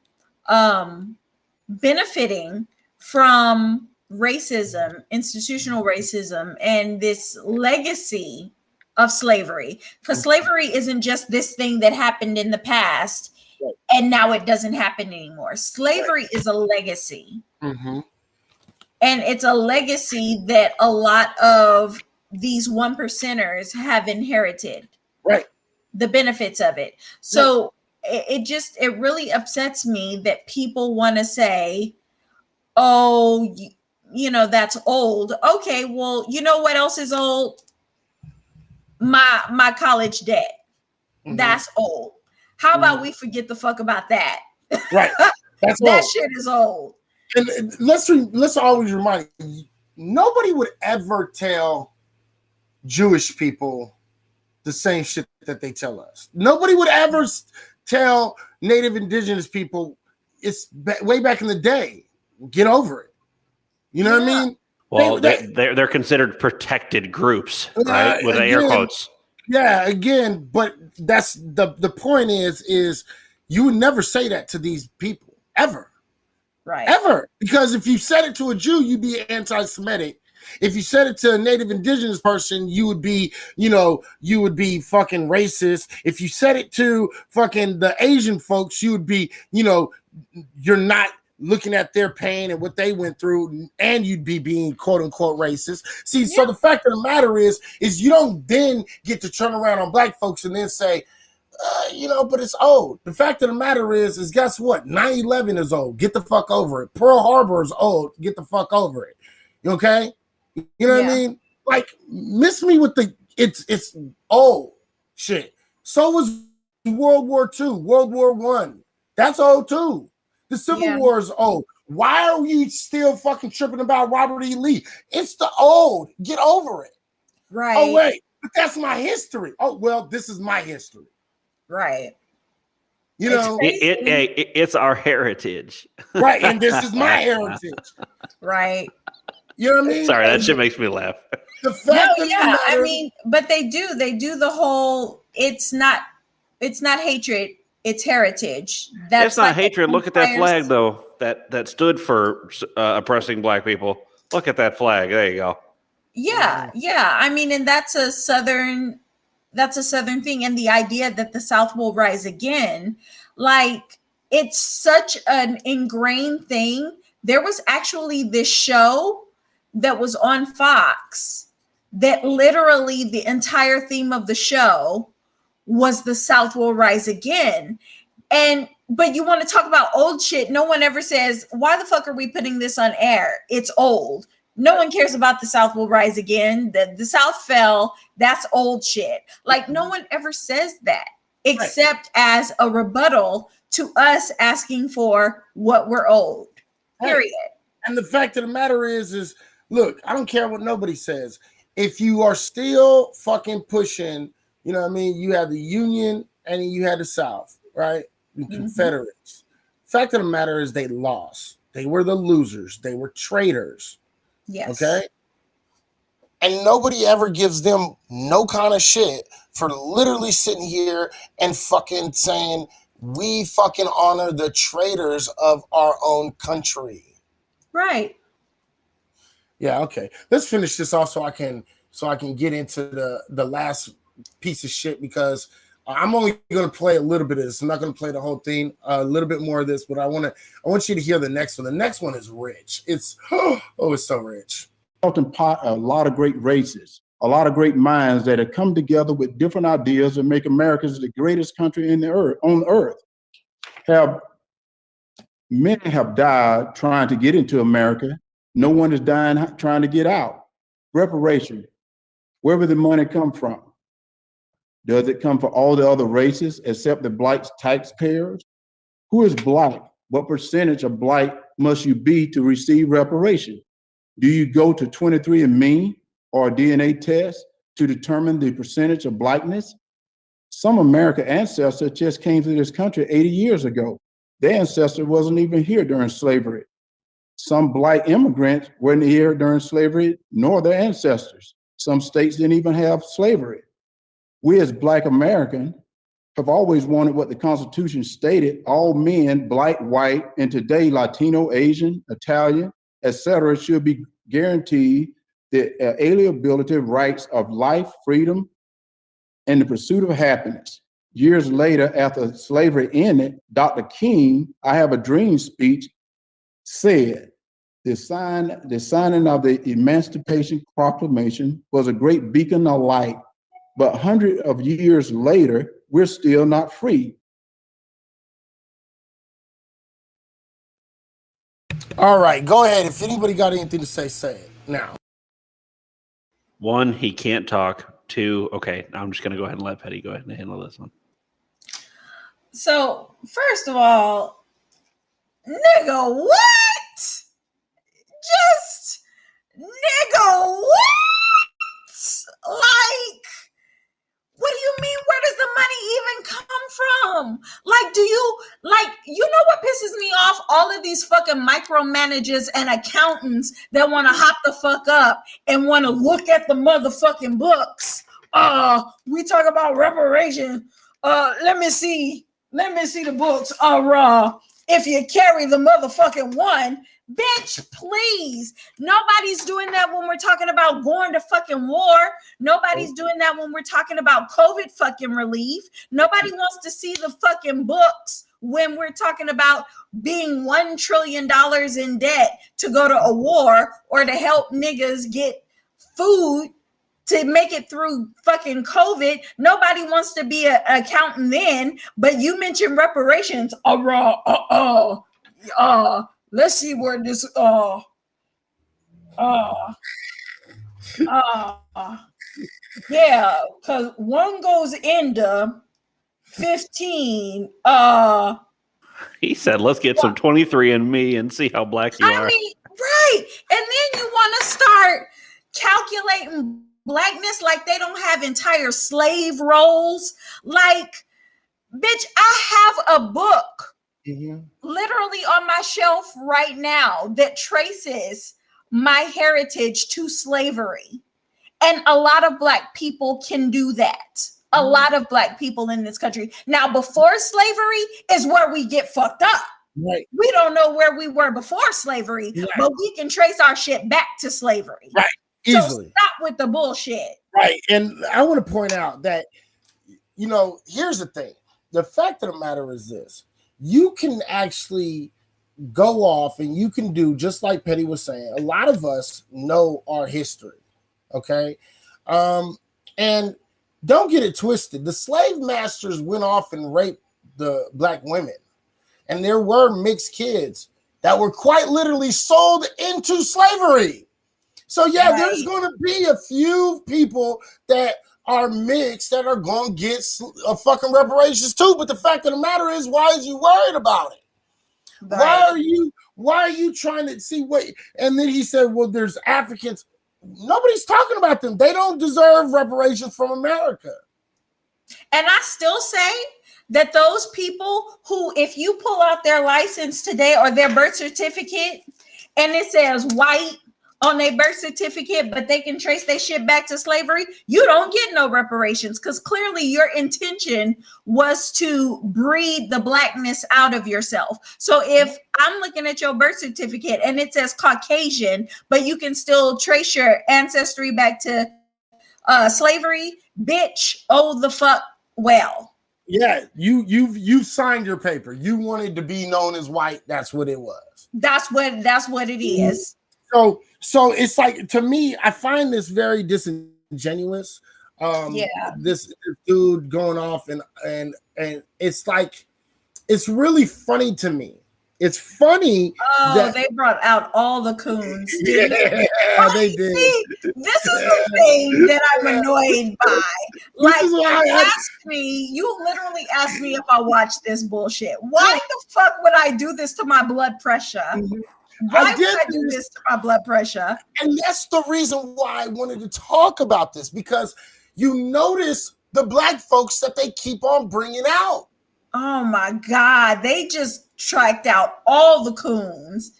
benefiting from racism, institutional racism, and this legacy of slavery. Because slavery isn't just this thing that happened in the past Right. and now it doesn't happen anymore. Slavery is a legacy. Mhm. And it's a legacy that a lot of these one percenters have inherited Right. the benefits of it. So it really upsets me that people want to say, oh, you know, that's old. Okay, well, you know what else is old? My college debt. Mhm. That's old. How about we forget the fuck about that? Right. That's That old. shit is old. And let's always remind you, nobody would ever tell Jewish people the same shit that they tell us. Nobody would ever tell Native Indigenous people it's way back in the day. Get over it. You know what I Yeah. mean? Well, they're considered protected groups, right? With air Again, quotes. yeah, again, but that's the point is you would never say that to these people ever. Right. Ever. Because if you said it to a Jew, you'd be anti-Semitic. If you said it to a Native Indigenous person, you would be fucking racist. If you said it to fucking the Asian folks, you would be, you're not looking at their pain and what they went through, and you'd be being quote unquote racist. See, so the fact of the matter is you don't then get to turn around on black folks and then say, but it's old. The fact of the matter is guess what? 9/11 is old. Get the fuck over it. Pearl Harbor is old. Get the fuck over it. Okay? You know what I mean? Like, miss me with it's old shit. So was World War II, World War I. That's old too. The Civil War is old. Why are you still fucking tripping about Robert E. Lee? It's the old. Get over it. Right. Oh, wait, but that's my history. Oh, well, this is my history. Right. You know, it's our heritage. Right, and this is my heritage. Right. You know what I mean? Sorry, that shit makes me laugh. The fact I mean, but they do the whole, it's not hatred, it's heritage. That's not hatred. Look at that flag though, that stood for oppressing black people. Look at that flag. There you go. Yeah. I mean, and that's a southern thing. And the idea that the South will rise again, like, it's such an ingrained thing. There was actually this show that was on Fox that literally the entire theme of the show was the South will rise again. But you want to talk about old shit. No one ever says, why the fuck are we putting this on air? It's old. No one cares about the South will rise again. The South fell. That's old shit. Like, no one ever says that except as a rebuttal to us asking for what we're owed. Period. And the fact of the matter is look, I don't care what nobody says. If you are still fucking pushing, you know what I mean? You have the Union and you had the South, right? The Confederates. Fact of the matter is they lost. They were the losers. They were traitors. Yes. Okay. And nobody ever gives them no kind of shit for literally sitting here and fucking saying, we fucking honor the traitors of our own country. Right. Yeah, okay. Let's finish this off so I can get into the last piece of shit, because I'm only going to play a little bit of this. I'm not going to play the whole thing. A little bit more of this, but I want you to hear the next one. The next one is rich. It's it's so rich. Melting pot, a lot of great races, a lot of great minds that have come together with different ideas and make America the greatest country on earth. Many have died trying to get into America. No one is dying trying to get out. Reparation. Where would the money come from? Does it come for all the other races except the black taxpayers? Who is black? What percentage of black must you be to receive reparation? Do you go to 23andMe or a DNA test to determine the percentage of blackness? Some American ancestors just came to this country 80 years ago. Their ancestor wasn't even here during slavery. Some black immigrants weren't here during slavery, nor their ancestors. Some states didn't even have slavery. We as Black Americans have always wanted what the Constitution stated: all men, black, white, and today Latino, Asian, Italian, etc., should be guaranteed the alienability rights of life, freedom, and the pursuit of happiness. Years later, after slavery ended, Dr. King, I Have a Dream speech, said, the signing of the Emancipation Proclamation was a great beacon of light, but hundreds of years later, we're still not free. All right, go ahead. If anybody got anything to say it now. One, he can't talk. Two, okay, I'm just going to go ahead and let Petty go ahead and handle this one. So, first of all, nigga, what? Just, nigga, what? Like, what do you mean? Where does the money even come from? Like, you know what pisses me off? All of these fucking micromanagers and accountants that want to hop the fuck up and want to look at the motherfucking books. We talk about reparation. Let me see the books. If you carry the motherfucking one, bitch, please. Nobody's doing that when we're talking about going to fucking war. Nobody's doing that when we're talking about COVID fucking relief. Nobody wants to see the fucking books when we're talking about being $1 trillion in debt to go to a war or to help niggas get food to make it through fucking COVID. Nobody wants to be an accountant then, but you mentioned reparations. Let's see where this yeah, because one goes into 15. He said, let's get some 23andMe and see how black you are. I mean, right. And then you want to start calculating blackness like they don't have entire slave rolls. Like, bitch, I have a book literally on my shelf right now that traces my heritage to slavery. And a lot of black people can do that. A lot of black people in this country. Now, before slavery is where we get fucked up. Right. We don't know where we were before slavery, but we can trace our shit back to slavery. Right. Easily. So stop with the bullshit. Right. And I want to point out that, here's the thing. The fact of the matter is this. You can actually go off and you can do, just like Petty was saying, a lot of us know our history. Okay. And don't get it twisted. The slave masters went off and raped the black women. And there were mixed kids that were quite literally sold into slavery. So, yeah, there's going to be a few people that are mixed that are going to get fucking reparations too. But the fact of the matter is, why is you worried about it? Right. Why are you trying to see what? And then he said, well, there's Africans. Nobody's talking about them. They don't deserve reparations from America. And I still say that those people who, if you pull out their license today or their birth certificate and it says white, on their birth certificate, but they can trace their shit back to slavery, you don't get no reparations, because clearly your intention was to breed the blackness out of yourself. So if I'm looking at your birth certificate and it says Caucasian, but you can still trace your ancestry back to slavery, bitch, oh the fuck well. Yeah, you've signed your paper. You wanted to be known as white. That's what it was. That's what it is. So it's like, to me, I find this very disingenuous. This dude going off and it's like, it's really funny to me. It's funny. Oh, they brought out all the coons. Yeah, they did. See, this is the thing that I'm annoyed by. Like, you literally asked me if I watched this bullshit. Why the fuck would I do this to my blood pressure? Why would I do this to my blood pressure? And that's the reason why I wanted to talk about this, because you notice the black folks that they keep on bringing out. Oh my God. They just tracked out all the coons.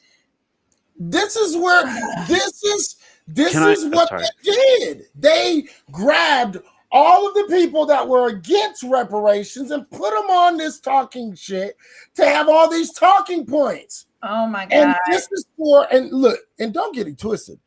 This is where this is what they did. They grabbed all of the people that were against reparations and put them on this talking shit to have all these talking points. Oh my God. And this is for, and look, and don't get it twisted,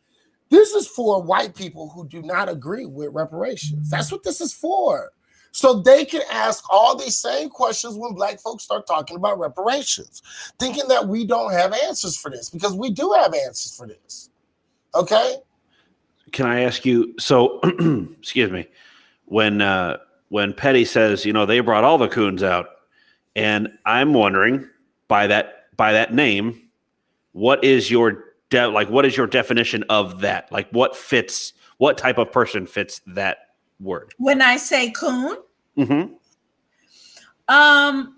this is for white people who do not agree with reparations. That's what this is for. So they can ask all these same questions when black folks start talking about reparations, thinking that we don't have answers for this, because we do have answers for this. Okay? Can I ask you, so, excuse me, when Petty says, they brought all the coons out, and I'm wondering, by that name, what is your definition of that? Like, what type of person fits that word? When I say coon,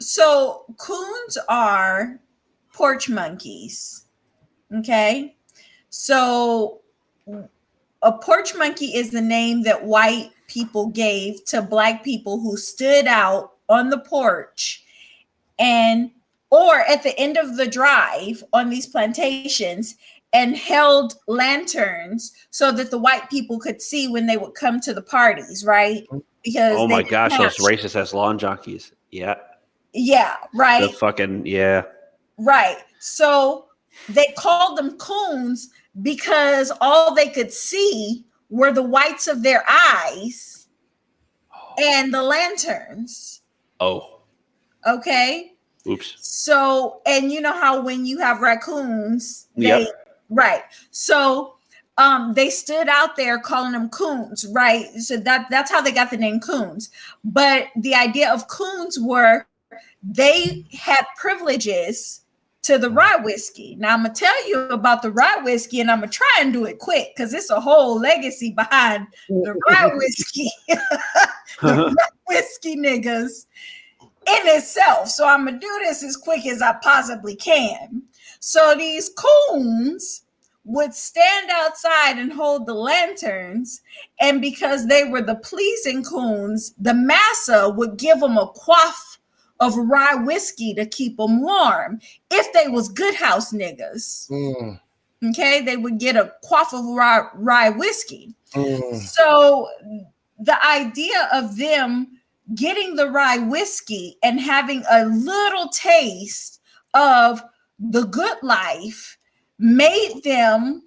so coons are porch monkeys. Okay, so a porch monkey is the name that white people gave to black people who stood out on the porch or at the end of the drive on these plantations and held lanterns so that the white people could see when they would come to the parties, right? Because oh my gosh, those racist ass lawn jockeys. Yeah. Yeah, right. The fucking, yeah. Right. So they called them coons because all they could see were the whites of their eyes and the lanterns. Oh. Okay. Oops. So, and you know how when you have raccoons, right. So they stood out there calling them coons, right? So that's how they got the name coons. But the idea of coons were they had privileges to the rye whiskey. Now I'm gonna tell you about the rye whiskey, and I'm gonna try and do it quick because it's a whole legacy behind the rye whiskey, the rye whiskey niggas in itself. So I'm gonna do this as quick as I possibly can. So these coons would stand outside and hold the lanterns, and because they were the pleasing coons, the massa would give them a quaff of rye whiskey to keep them warm. If they was good house niggas, okay, they would get a quaff of rye whiskey. So the idea of them getting the rye whiskey and having a little taste of the good life made them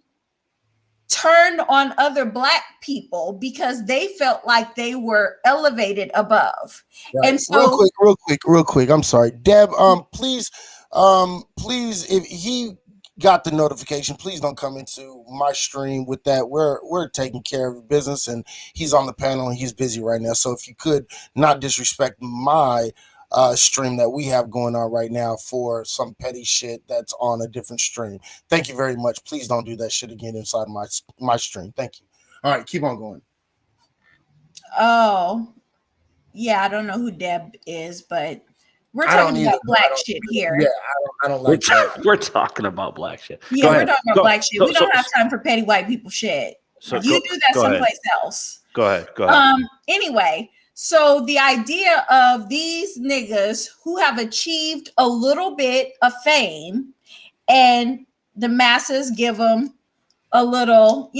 turn on other black people because they felt like they were elevated above. Right. And so real quick. I'm sorry. Deb, please, if he got the notification, please don't come into my stream with that. We're taking care of business, and he's on the panel and he's busy right now. So if you could not disrespect my stream that we have going on right now for some petty shit that's on a different stream. Thank you very much. Please don't do that shit again inside my stream. Thank you. All right, keep on going. Oh, yeah, I don't know who Deb is, but we're talking about black shit here. Yeah, I don't like that. We're talking about black shit. Yeah, we're talking about black shit. We don't have time for petty white people shit. You do that someplace else. Go ahead. Anyway, so the idea of these niggas who have achieved a little bit of fame and the masses give them a little,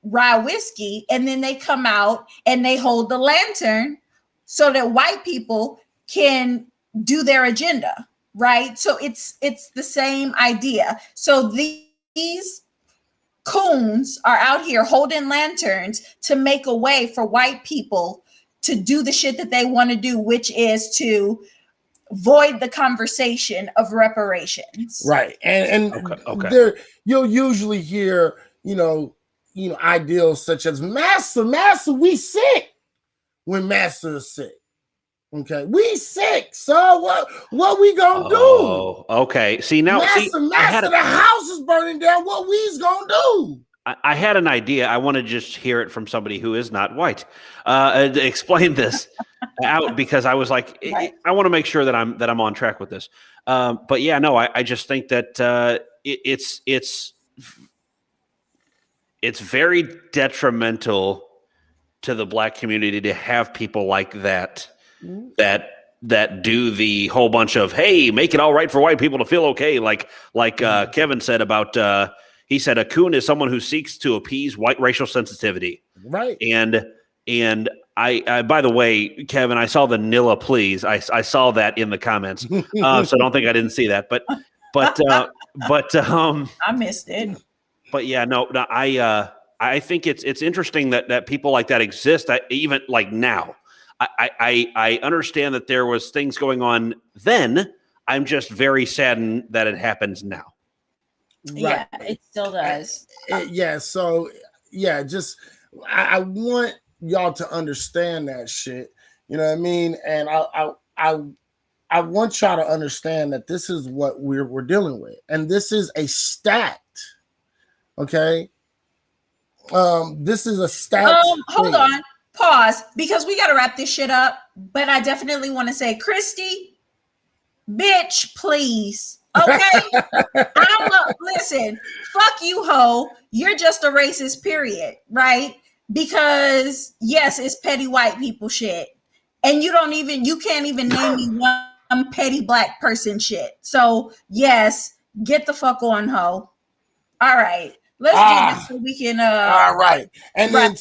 rye whiskey, and then they come out and they hold the lantern so that white people can do their agenda, right? So it's the same idea. So these coons are out here holding lanterns to make a way for white people to do the shit that they want to do, which is to void the conversation of reparations. Right. And Okay. there you'll usually hear, ideals such as master, we sick when master is sick. Okay, we sick, so what we gonna do? Oh, okay. See now, master, the house is burning down. What we's gonna do? I had an idea. I want to just hear it from somebody who is not white. To explain this out, because I was like, I want to make sure that I'm on track with this. But yeah, no, I just think that it's very detrimental to the Black community to have people like that that do the whole bunch of, hey, make it all right for white people to feel okay, like Kevin said about. He said a coon is someone who seeks to appease white racial sensitivity. Right. And I by the way, Kevin, I saw the Nilla please. I saw that in the comments. So don't think I didn't see that. But I missed it. But yeah, no, I think it's interesting that people like that exist, even like now. I understand that there was things going on then. I'm just very saddened that it happens now. Right. Yeah, it still does. So I want y'all to understand that shit. You know what I mean? And I want y'all to understand that this is what we're dealing with, and this is a stat. Okay. This is a stat. Hold on, pause, because we got to wrap this shit up. But I definitely want to say, Christy, bitch, please. Okay, listen, fuck you, ho. You're just a racist, period, right? Because yes, it's petty white people shit, and you can't even name me one petty Black person shit. So yes, get the fuck on, ho. All right, let's do this so we can. All right, and then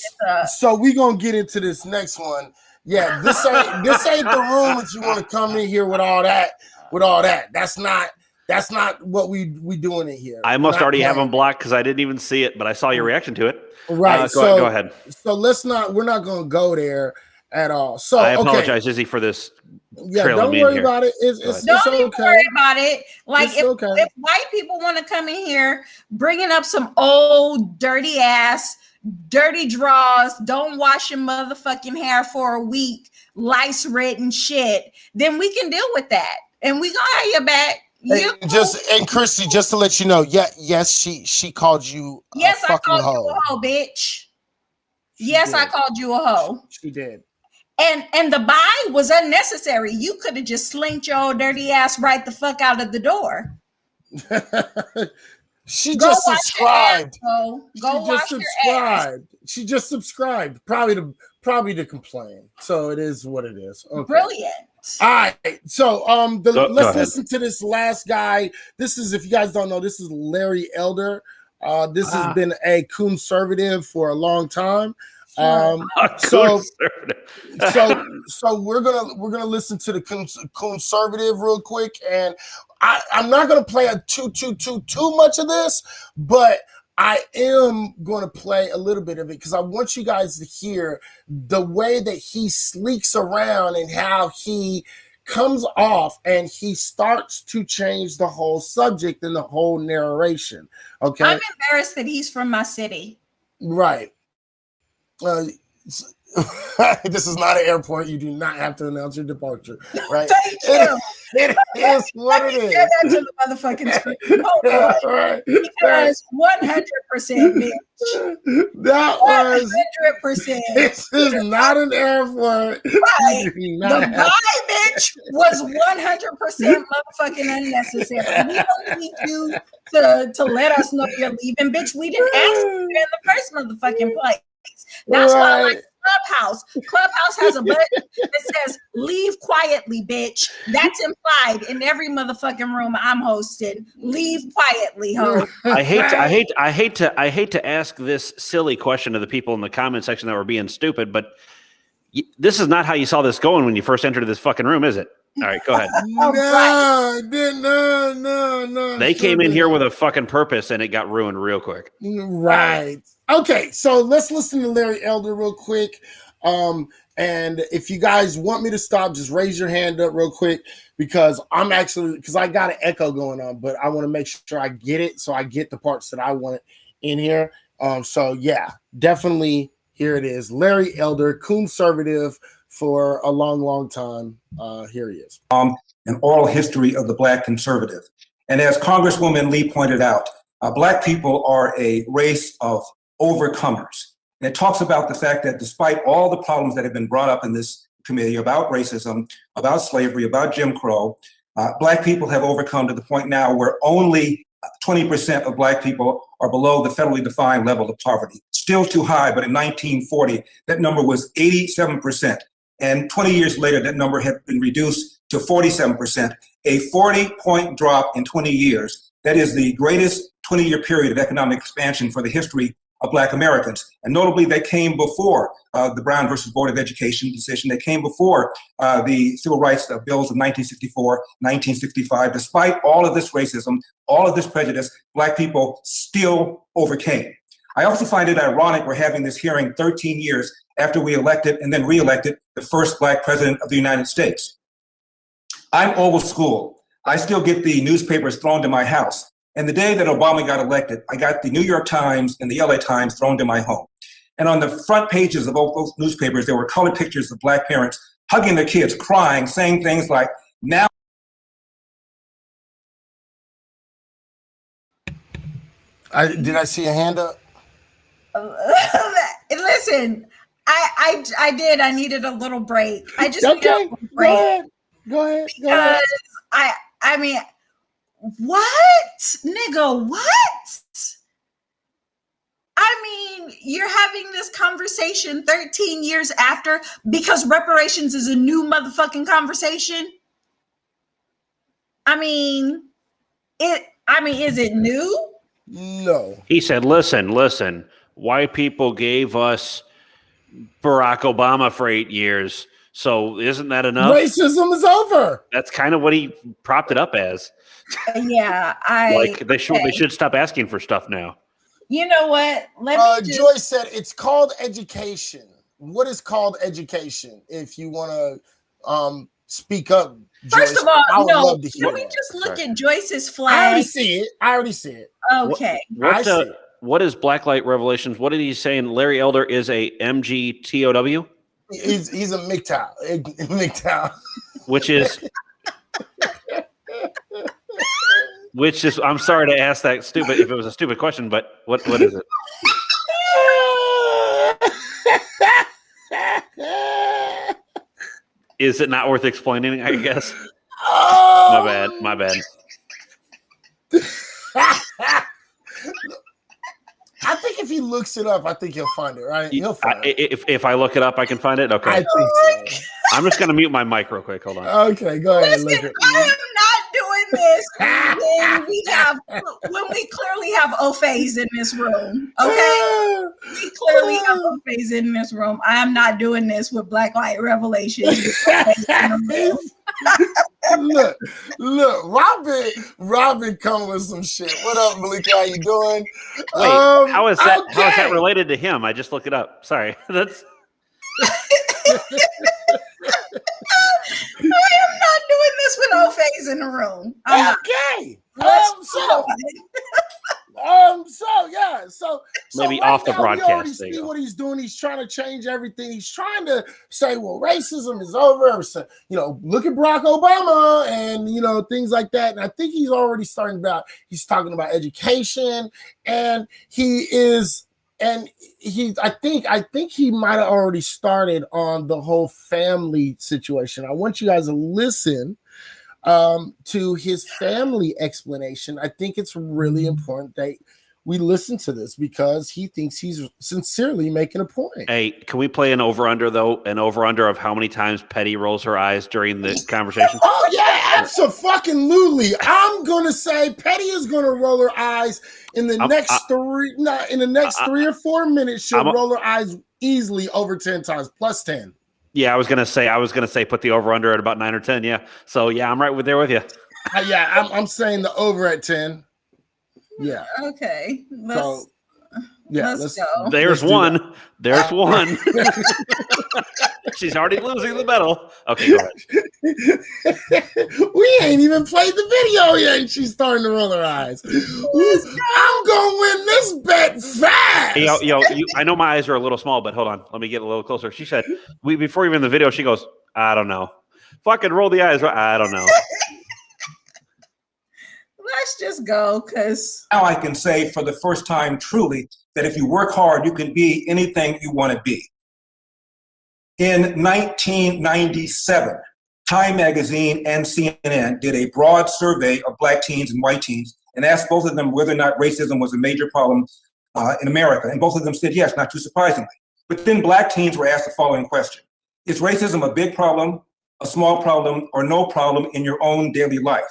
so we gonna get into this next one. Yeah, this ain't the room that you want to come in here with all that. That's not what we doing in here. I must already have them blocked because I didn't even see it, but I saw your reaction to it. Right. Go ahead. So we're not going to go there at all. So I apologize, Izzy, for this. Don't worry about it. It's don't even worry about it. Like if white people want to come in here bringing up some old dirty draws, don't wash your motherfucking hair for a week, lice ridden shit, then we can deal with that, and we gonna have your back. And Christy, just to let you know, yes, she called you. Yes, I called you a hoe, bitch. I called you a hoe. She did. And the buy was unnecessary. You could have just slinked your old dirty ass right the fuck out of the door. She just subscribed. She just subscribed. Probably to complain. So it is what it is. Okay. Brilliant. All right, so let's listen to this last guy. This is, if you guys don't know, this is Larry Elder. This has been a conservative for a long time. So we're gonna listen to the conservative real quick, and I'm not gonna play too much of this, but I am going to play a little bit of it because I want you guys to hear the way that he sleeks around and how he comes off and he starts to change the whole subject and the whole narration. Okay. I'm embarrassed that he's from my city. Right. This is not an airport. You do not have to announce your departure. Right. It is what it is. That to the motherfucking screen. Right. Because 100%, bitch. That was 100%. This is not an airport. Right. The buy, bitch, was 100% motherfucking unnecessary. We don't need you to let us know you're leaving, bitch. We didn't ask you in the first motherfucking place. That's why I like to Clubhouse. Clubhouse has a button that says "Leave quietly, bitch." That's implied in every motherfucking room I'm hosted. Leave quietly, ho. I hate to ask this silly question to the people in the comment section that were being stupid, but this is not how you saw this going when you first entered this fucking room, is it? All right, go ahead. No. They came in here with a fucking purpose, and it got ruined real quick. Right. Okay, so let's listen to Larry Elder real quick. And if you guys want me to stop, just raise your hand up real quick because I got an echo going on, but I want to make sure I get it so I get the parts that I want in here. So yeah, definitely here it is. Larry Elder, conservative for a long time. Here he is. An oral history of the Black conservative. And as Congresswoman Lee pointed out, Black people are a race of overcomers. And it talks about the fact that despite all the problems that have been brought up in this committee about racism, about slavery, about Jim Crow, Black people have overcome to the point now where only 20% of Black people are below the federally defined level of poverty. Still too high, but in 1940, that number was 87%. And 20 years later, that number had been reduced to 47%, a 40-point drop in 20 years. That is the greatest 20-year period of economic expansion for the history of Black Americans. And notably, they came before the Brown versus Board of Education decision. They came before the Civil Rights Bills of 1964, 1965. Despite all of this racism, all of this prejudice, Black people still overcame. I also find it ironic we're having this hearing 13 years after we elected and then re-elected the first Black president of the United States. I'm old school. I still get the newspapers thrown to my house. And the day that Obama got elected, I got the New York Times and the LA Times thrown to my home. And on the front pages of both those newspapers, there were colored pictures of Black parents hugging their kids, crying, saying things like, now. Did I see a hand up? Listen, I did. I needed a little break. I just needed a little break. Go ahead. Because I mean, what, nigga? What? I mean, you're having this conversation 13 years after because reparations is a new motherfucking conversation. I mean, is it new? No. He said, listen, white people gave us Barack Obama for 8 years. So isn't that enough? Racism is over. That's kind of what he propped it up as. Yeah, they should stop asking for stuff now. You know what? Joyce said it's called education. What is called education? If you want to speak up, first Joyce, of all, I would love to hear can we just look at Joyce's I flag? already see it. Okay. What is Blacklight Revelations? What did he say? Larry Elder is a MGTOW? He's a MGTOW. Which is I'm sorry to ask that stupid if it was a stupid question, but what is it? Is it not worth explaining, I guess? My bad. I think if he looks it up, I think he'll find it, right? He'll find it. If I look it up, I can find it? Okay. I think so. I'm just going to mute my mic real quick. Hold on. Okay, go ahead. Listen, I am not doing this when we clearly have Ofays in this room, okay? We clearly have Ofays in this room. I am not doing this with Blacklight Revelations. Look, Robin coming with some shit. What up, Malika? How you doing? Wait, how is that related to him? I just looked it up. Sorry. That's I am not doing this with Ofays in the room. Okay. So maybe right off the now, broadcast. We already see what he's doing. He's trying to change everything. He's trying to say, well, racism is over. So, look at Barack Obama and, things like that. And I think he's already he's talking about education and I think he might have already started on the whole family situation. I want you guys to listen to his family explanation. I think it's really important that we listen to this because he thinks he's sincerely making a point. Hey, can we play an over-under, though? An over-under of how many times Petty rolls her eyes during the conversation? Oh, yeah, absolutely. I'm going to say Petty is going to roll her eyes in the next 3 or 4 minutes. She'll roll her eyes easily over 10 times, plus 10. Yeah, I was gonna say put the over-under at about 9 or 10. Yeah, so yeah, I'm right there with you. I'm saying the over at 10. Yeah. Okay. Let's go. There's one. There's one. She's already losing the battle. Okay, go ahead. We ain't even played the video yet, and she's starting to roll her eyes. I'm gonna win this bet fast. Hey, I know my eyes are a little small, but hold on. Let me get a little closer. She said, before even the video, she goes, I don't know. Fucking roll the eyes. I don't know. Let's just go, because now I can say for the first time truly that if you work hard, you can be anything you want to be. In 1997, Time Magazine and CNN did a broad survey of Black teens and white teens and asked both of them whether or not racism was a major problem in America. And both of them said yes, not too surprisingly. But then Black teens were asked the following question: is racism a big problem, a small problem, or no problem in your own daily life?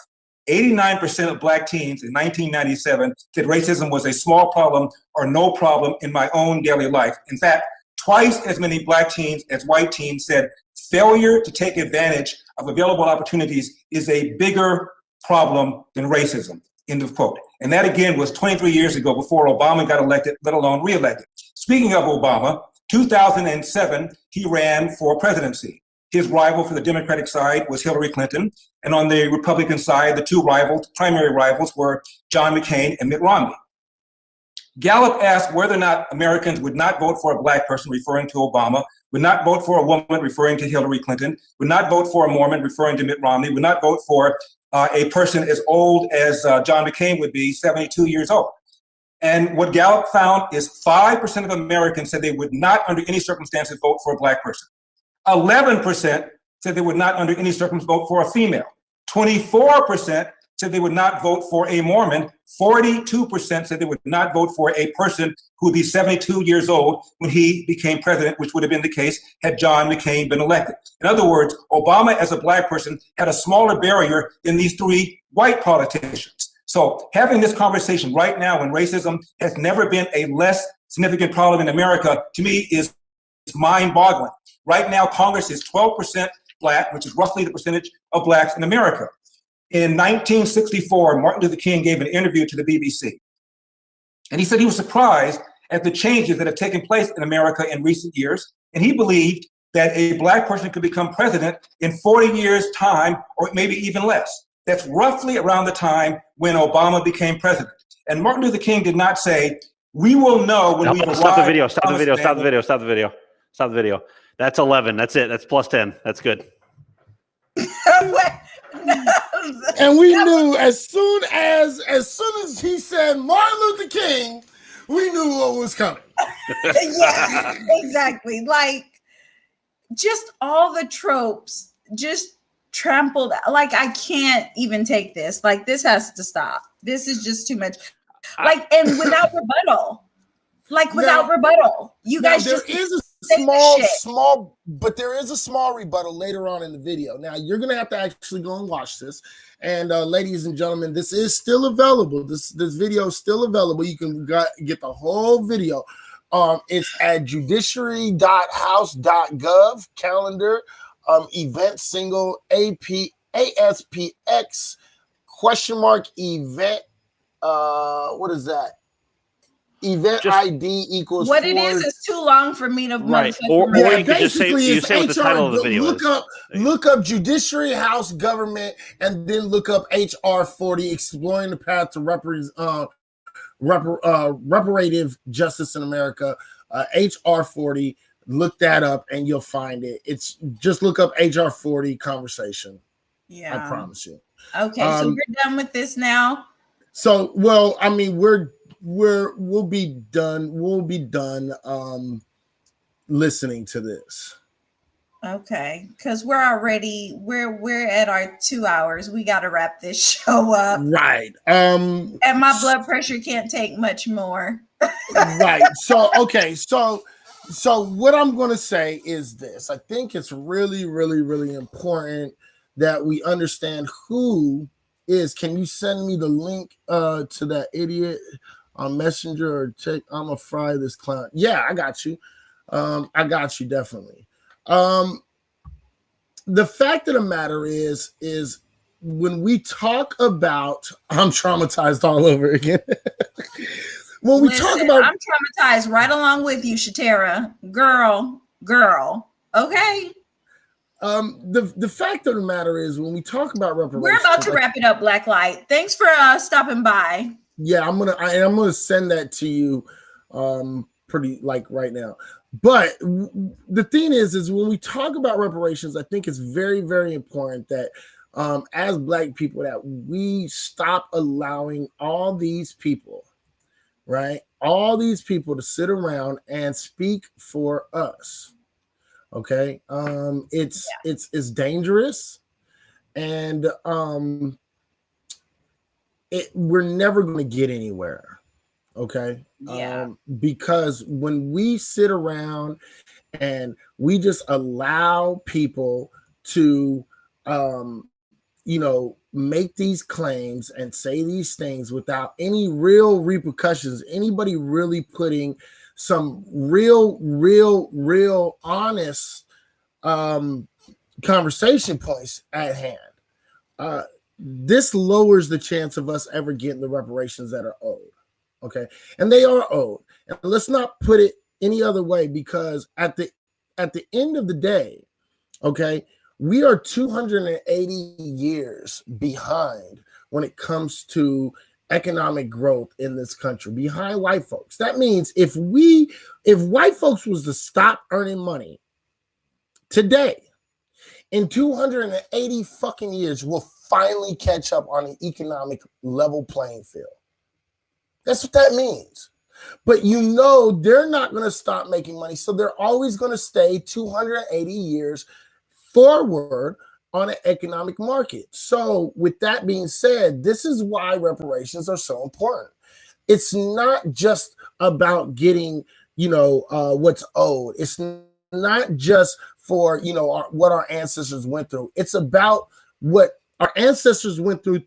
89% of Black teens in 1997 said racism was a small problem or no problem in my own daily life. In fact, twice as many Black teens as white teens said failure to take advantage of available opportunities is a bigger problem than racism, end of quote. And that again was 23 years ago, before Obama got elected, let alone reelected. Speaking of Obama, 2007, he ran for presidency. His rival for the Democratic side was Hillary Clinton. And on the Republican side, the two primary rivals were John McCain and Mitt Romney. Gallup asked whether or not Americans would not vote for a Black person, referring to Obama, would not vote for a woman, referring to Hillary Clinton, would not vote for a Mormon, referring to Mitt Romney, would not vote for a person as old as John McCain would be, 72 years old. And what Gallup found is 5% of Americans said they would not, under any circumstances, vote for a Black person. 11% said they would not, under any circumstances, vote for a female. 24% said they would not vote for a Mormon. 42% said they would not vote for a person who would be 72 years old when he became president, which would have been the case had John McCain been elected. In other words, Obama as a Black person had a smaller barrier than these three white politicians. So having this conversation right now, when racism has never been a less significant problem in America, to me is mind-boggling. Right now, Congress is 12% Black, which is roughly the percentage of Blacks in America. In 1964, Martin Luther King gave an interview to the BBC. And he said he was surprised at the changes that have taken place in America in recent years. And he believed that a Black person could become president in 40 years' time, or maybe even less. That's roughly around the time when Obama became president. And Martin Luther King did not say, we will know when we've arrived. Stop the video, stop the video, stop the video, stop the video, stop the video. That's 11. That's it. That's plus 10. That's good. And we knew as soon as he said Martin Luther King, we knew what was coming. Yeah, exactly. Like, just all the tropes just trampled. Like, I can't even take this. Like, this has to stop. This is just too much. Like, and without rebuttal. Like, without rebuttal. You guys just... There is a small, but there is a small rebuttal later on in the video. Now, you're going to have to actually go and watch this. And ladies and gentlemen, this is still available. This video is still available. You can get the whole video. It's at judiciary.house.gov, calendar, event single ASPX, event. What is that? Event ID equals what it is too long for me to right. Or you can just say what the title of the video is. Look up Judiciary House Government and then look up HR 40, exploring the path to reparative justice in America. HR 40, look that up and you'll find it. It's just look up HR 40 conversation. Yeah, I promise you. Okay, so we're done with this now. So, well, I mean, we'll be done. We'll be done listening to this. Okay, because we're at our 2 hours. We got to wrap this show up, Right. and my blood pressure can't take much more. Right. So okay. So what I'm going to say is this. I think it's really, really, really important that we understand who is. Can you send me the link to that idiot on Messenger or take? I'm gonna fry this clown. Yeah, I got you. I got you definitely. The fact of the matter is when we talk about, I'm traumatized all over again. When we talk Listen, about, I'm traumatized right along with you, Shatera. Girl. Okay. the fact of the matter is when we talk about reparations, We're about to wrap it up, Blacklight. Thanks for stopping by. yeah, I'm gonna send that to you pretty like right now. But the thing is when we talk about reparations, I think it's very, very important that as Black people that we stop allowing all these people, right? All these people to sit around and speak for us. Okay. It's dangerous, and we're never going to get anywhere. Okay. Yeah. Because when we sit around and we just allow people to make these claims and say these things without any real repercussions, anybody really putting some real honest conversation points at hand, this lowers the chance of us ever getting the reparations that are owed. Okay. And they are owed. And let's not put it any other way, because at the end of the day, okay, we are 280 years behind when it comes to economic growth in this country, behind white folks. That means if white folks was to stop earning money today, in 280 fucking years, we'll finally catch up on an economic level playing field. That's what that means. But they're not going to stop making money. So they're always going to stay 280 years forward on an economic market. So with that being said, this is why reparations are so important. It's not just about getting, what's owed. It's not just for, what our ancestors went through. It's about what our ancestors went through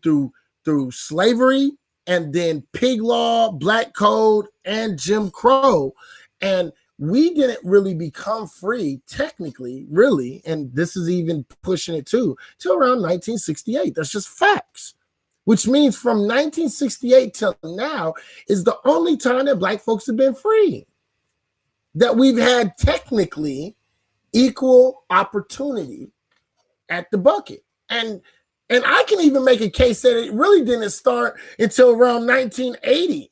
slavery, and then pig law, black code, and Jim Crow. And we didn't really become free, technically, really, and this is even pushing it too, till around 1968. That's just facts. Which means from 1968 till now is the only time that Black folks have been free. That we've had technically equal opportunity at the bucket. And I can even make a case that it really didn't start until around 1980,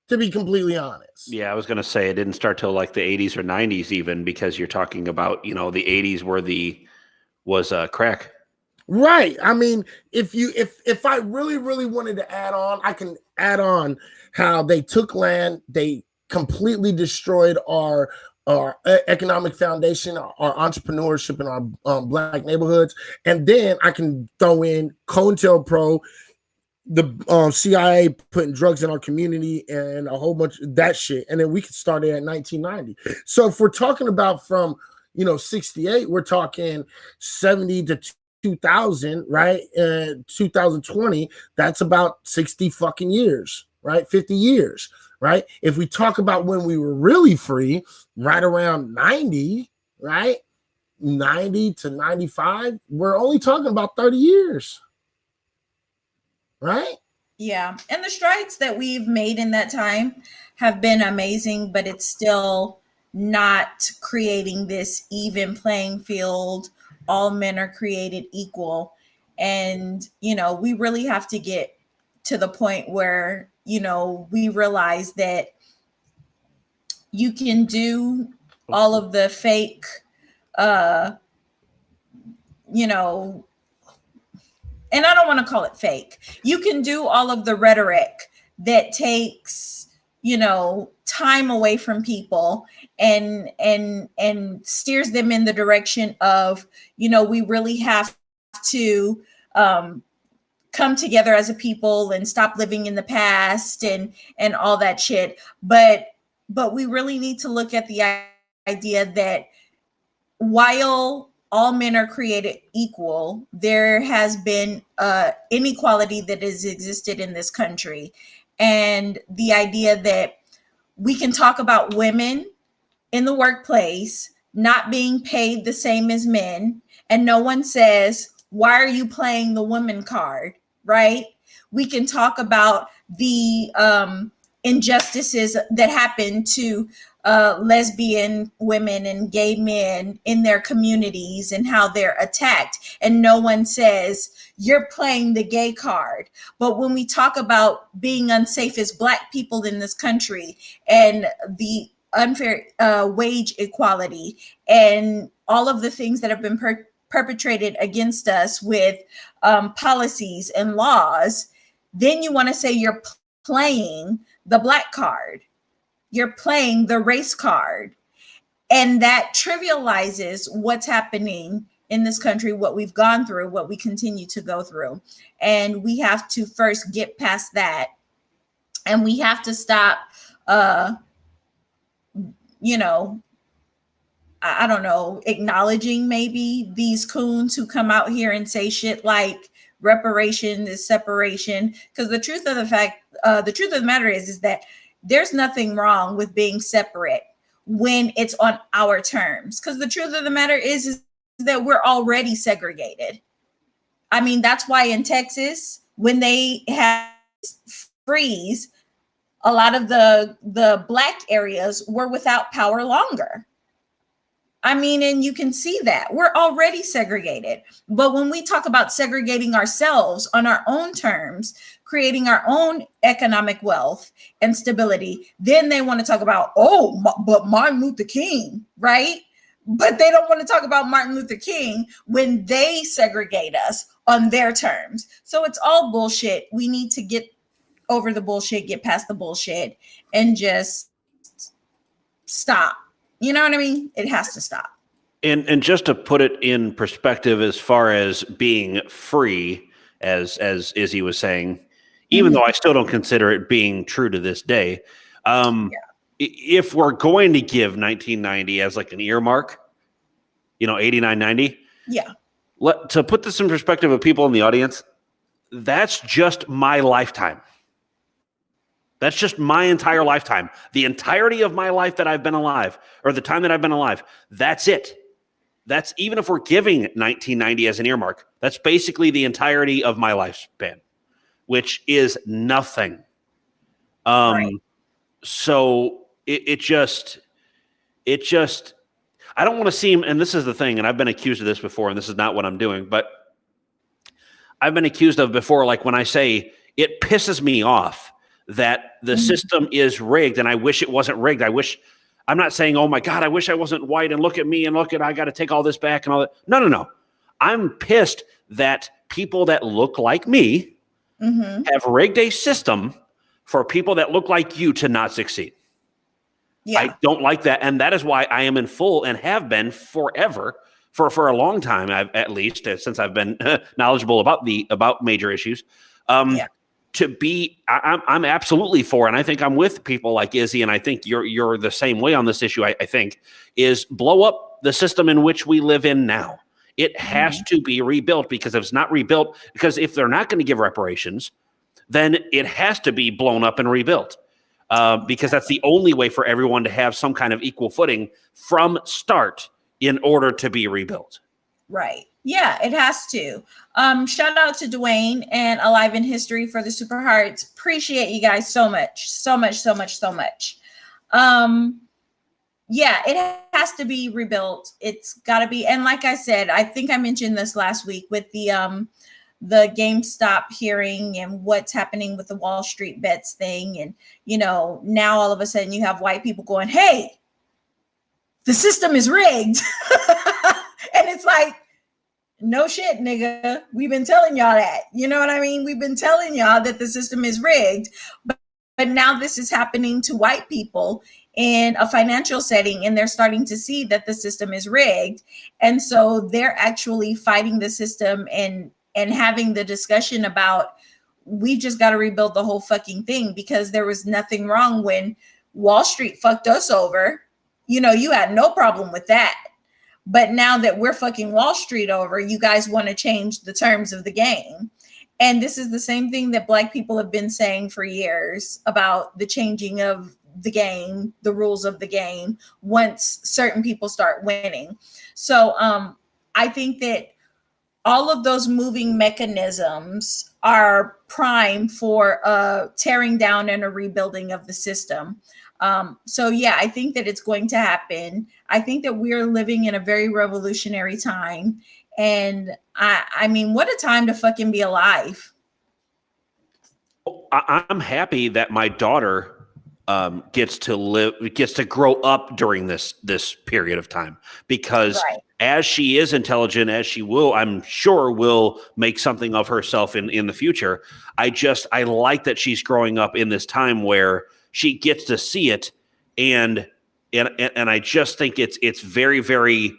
to be completely honest. Yeah, I was going to say it didn't start till like the 80s or 90s even, because you're talking about, the 80s was crack. Right. I mean, if I really wanted to add on, I can add on how they took land, they completely destroyed our economic foundation, our entrepreneurship in our Black neighborhoods. And then I can throw in COINTELPRO, the CIA putting drugs in our community, and a whole bunch of that shit. And then we could start it at 1990. So if we're talking about from, 68, we're talking 70 to 2000, right? 2020, that's about 60 fucking years, right? 50 years, right? If we talk about when we were really free, right around 90, right? 90 to 95, we're only talking about 30 years, right? Yeah. And the strides that we've made in that time have been amazing, but it's still not creating this even playing field. All men are created equal. And, we really have to get to the point where, we realize that you can do all of the fake, and I don't want to call it fake. You can do all of the rhetoric that takes time away from people, and steers them in the direction of, we really have to come together as a people and stop living in the past and all that shit. But we really need to look at the idea that while all men are created equal, there has been inequality that has existed in this country. And the idea that we can talk about women in the workplace not being paid the same as men, and no one says, why are you playing the woman card, right? We can talk about the injustices that happen to lesbian women and gay men in their communities and how they're attacked, and no one says you're playing the gay card. But when we talk about being unsafe as Black people in this country, and the unfair wage equality, and all of the things that have been perpetrated against us with policies and laws, then you want to say you're playing the Black card, you're playing the race card. And that trivializes what's happening in this country, what we've gone through, what we continue to go through. And we have to first get past that. And we have to stop, I don't know, acknowledging maybe these coons who come out here and say shit like reparation is separation. Because the truth of the matter is that there's nothing wrong with being separate when it's on our terms. Because the truth of the matter is that we're already segregated. I mean, that's why in Texas, when they have freeze, a lot of the Black areas were without power longer. I mean, and you can see that we're already segregated. But when we talk about segregating ourselves on our own terms, creating our own economic wealth and stability, then they want to talk about, but Martin Luther King, right? But they don't want to talk about Martin Luther King when they segregate us on their terms. So it's all bullshit. We need to get over the bullshit, get past the bullshit, and just stop. You know what I mean? It has to stop. And just to put it in perspective, as far as being free, as Izzy was saying, even though I still don't consider it being true to this day, if we're going to give 1990 as like an earmark, 89, 90. Yeah. To put this in perspective of people in the audience, that's just my lifetime. That's just my entire lifetime. The entirety of my life that I've been alive, or the time that I've been alive, that's it. That's, even if we're giving 1990 as an earmark, that's basically the entirety of my lifespan, which is nothing. Right. So it just, I don't want to seem, and this is the thing, and I've been accused of this before, and this is not what I'm doing, but I've been accused of before, like when I say it pisses me off that the system is rigged, and I wish it wasn't rigged. I'm not saying, oh my God, I wish I wasn't white, and look at me, and I got to take all this back and all that. No. I'm pissed that people that look like me have rigged a system for people that look like you to not succeed. Yeah. I don't like that. And that is why I am in full, and have been forever, for a long time, at least since I've been knowledgeable about major issues. I'm absolutely for, and I think I'm with people like Izzy, and I think you're the same way on this issue. I think is blow up the system in which we live in now. It has to be rebuilt, because if it's not rebuilt, because if they're not going to give reparations, then it has to be blown up and rebuilt, because that's the only way for everyone to have some kind of equal footing from start in order to be rebuilt. Right. Yeah, it has to. Shout out to Dwayne and Alive in History for the super hearts. Appreciate you guys so much. Yeah, it has to be rebuilt. It's got to be. And like I said, I think I mentioned this last week with the GameStop hearing and what's happening with the Wall Street bets thing. And, now all of a sudden you have white people going, hey, the system is rigged. And it's like, no shit, nigga. We've been telling y'all that. You know what I mean? We've been telling y'all that the system is rigged. But now this is happening to white people in a financial setting, and they're starting to see that the system is rigged, and so they're actually fighting the system and having the discussion about, we just got to rebuild the whole fucking thing, because there was nothing wrong when Wall Street fucked us over. You had no problem with that. But now that we're fucking Wall Street over, you guys want to change the terms of the game. And this is the same thing that Black people have been saying for years about the changing of the game, the rules of the game, once certain people start winning. So I think that all of those moving mechanisms are prime for tearing down and a rebuilding of the system. So yeah, I think that it's going to happen. I think that we're living in a very revolutionary time. And I mean, what a time to fucking be alive. I'm happy that my daughter gets to grow up during this period of time, because as she is intelligent, as she will, I'm sure, will make something of herself in the future. I like that she's growing up in this time where she gets to see it, and I just think it's very, very,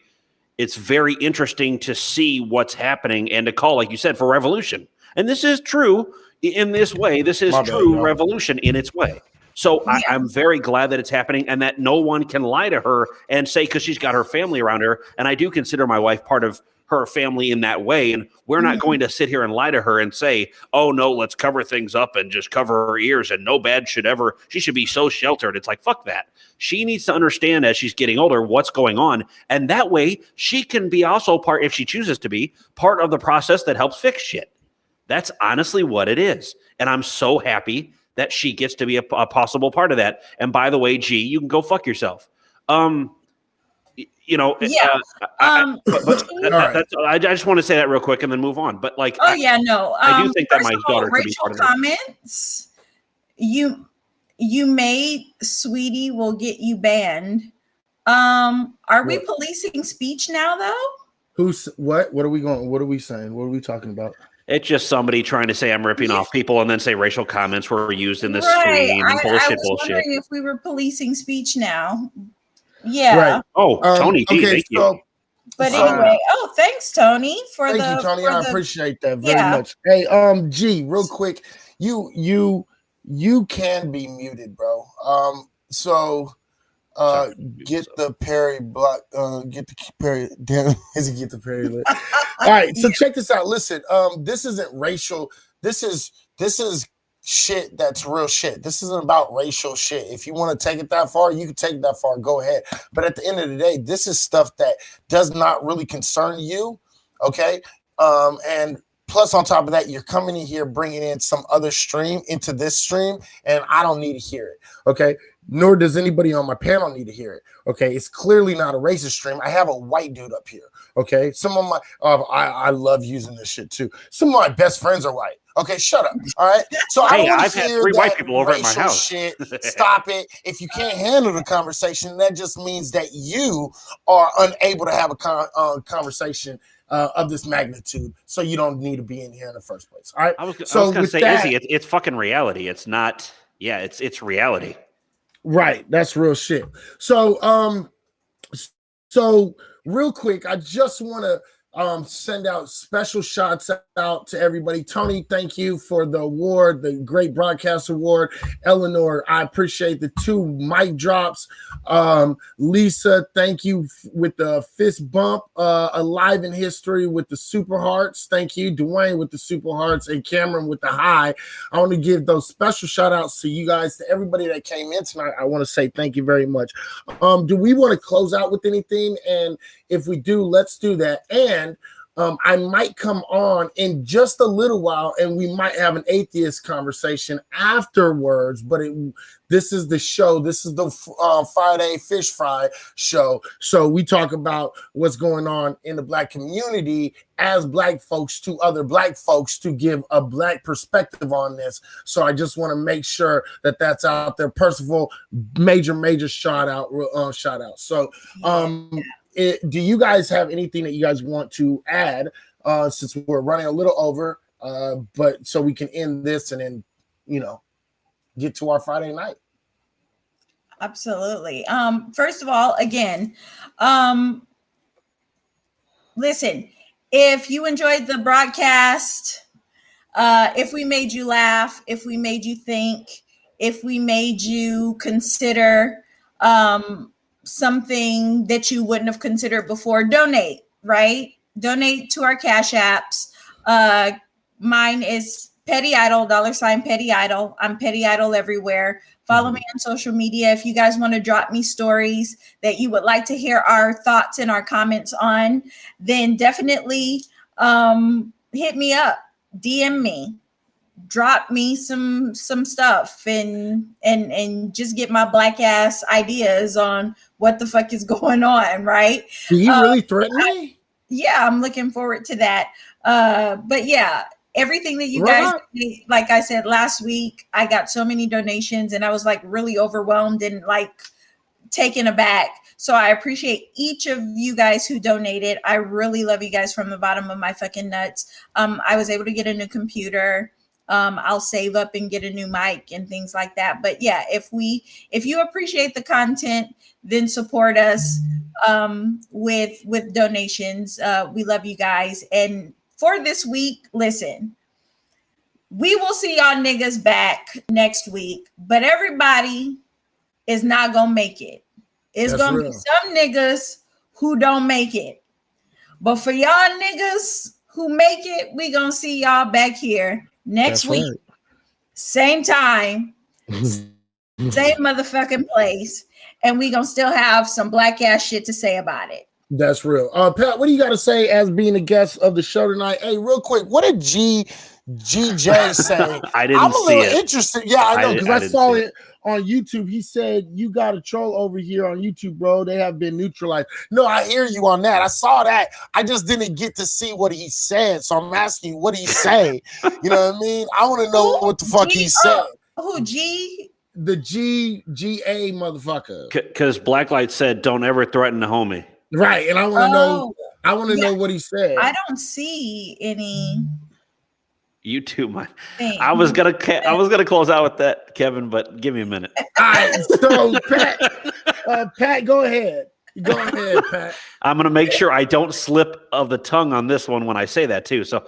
it's very interesting to see what's happening and to call, like you said, for revolution. And this is true in this way. This is true revolution in its way. So I'm very glad that it's happening, and that no one can lie to her and say, because she's got her family around her. And I do consider my wife part of her family in that way. And we're not going to sit here and lie to her and say, oh, no, let's cover things up and just cover her ears, and no bad should ever, she should be so sheltered. It's like, fuck that. She needs to understand as she's getting older what's going on. And that way she can be also part, if she chooses to be, part of the process that helps fix shit. That's honestly what it is. And I'm so happy that she gets to be a possible part of that. And by the way, G, you can go fuck yourself. I just want to say that real quick and then move on. But like, I do think that my daughter could be part of it. Comments. You made Sweetie will get you banned. Are we policing speech now though? What are we going? What are we saying? What are we talking about? It's just somebody trying to say I'm ripping off people and then say racial comments were used in the stream and I was wondering if we were policing speech now. Yeah. Right. Oh, Tony, thank you. But anyway, thanks, Tony, thank you, Tony. I appreciate that very much. Hey, G, real quick, you can be muted, bro. Get the Perry block. Get the Perry. Damn, get the Perry lit. All right, so check this out. Listen, this isn't racial. This is shit that's real shit. This isn't about racial shit. If you want to take it that far, you can take it that far. Go ahead. But at the end of the day, this is stuff that does not really concern you. Okay, and plus, on top of that, you're coming in here bringing in some other stream into this stream, and I don't need to hear it. Okay. Nor does anybody on my panel need to hear it. Okay, it's clearly not a racist stream. I have a white dude up here. Okay, some of my I love using this shit too. Some of my best friends are white. Okay, shut up. All right. So I don't want to hear 3 white people over at my house. Shit. Stop it. If you can't handle the conversation, that just means that you are unable to have a conversation of this magnitude. So you don't need to be in here in the first place. All right. I was going to say, Izzy, it's fucking reality. It's not. Yeah, it's reality. Right, that's real shit. So real quick, I just want to send out special shots out to everybody. Tony, thank you for the award, the Great Broadcast Award. Eleanor, I appreciate the 2 mic drops. Lisa, thank you with the fist bump. Alive in History with the Super Hearts. Thank you. Dwayne with the Super Hearts, and Cameron with the high. I want to give those special shout outs to you guys, to everybody that came in tonight. I want to say thank you very much. Do we want to close out with anything? And if we do, let's do that. And I might come on in just a little while, and we might have an atheist conversation afterwards. But this is the show. This is the Friday Fish Fry show. So we talk about what's going on in the Black community as Black folks to other Black folks to give a Black perspective on this. So I just want to make sure that that's out there. Percival, major shout out. So do you guys have anything that you guys want to add, since we're running a little over, but so we can end this and then, get to our Friday night. Absolutely. First of all, again, listen, if you enjoyed the broadcast, if we made you laugh, if we made you think, if we made you consider something that you wouldn't have considered before, donate, right? Donate to our Cash Apps. Mine is Petty Idol, $ Petty Idol. I'm Petty Idol everywhere. Follow me on social media. If you guys want to drop me stories that you would like to hear our thoughts and our comments on, then definitely hit me up, DM me, drop me some stuff, and just get my black ass ideas on what the fuck is going on, right? Did you really threaten me? Yeah, I'm looking forward to that. But yeah, everything that you guys, like I said last week, I got so many donations and I was like really overwhelmed and like taken aback. So I appreciate each of you guys who donated. I really love you guys from the bottom of my fucking nuts. I was able to get a new computer. I'll save up and get a new mic and things like that. But yeah, if you appreciate the content, then support us with donations. We love you guys. And for this week, listen, we will see y'all niggas back next week, but everybody is not gonna make it. It's That's gonna real. be some niggas who don't make it. But for y'all niggas who make it, we gonna see y'all back here next That's week. right. Same time, same motherfucking place. And we gonna still have some black ass shit to say about it. That's real. Pat, what do you got to say as being a guest of the show tonight? Hey, real quick, what did GJ say? I didn't I'm a see little it. interested. Yeah, I know, because I didn't saw see it on YouTube. He said, you got a troll over here on YouTube, bro. They have been neutralized. No, I hear you on that. I saw that. I just didn't get to see what he said. So I'm asking you, what did he say? You know what I mean? I want to know what the fuck he said. Who, G? The GA motherfucker. Because Blacklight said, don't ever threaten the homie. Right. And I want to know. I want to know what he said. I don't see any. You too, man. I was gonna close out with that, Kevin, but give me a minute. All right, so Pat, go ahead. Go ahead, Pat. I'm gonna make sure I don't slip of the tongue on this one when I say that too. So,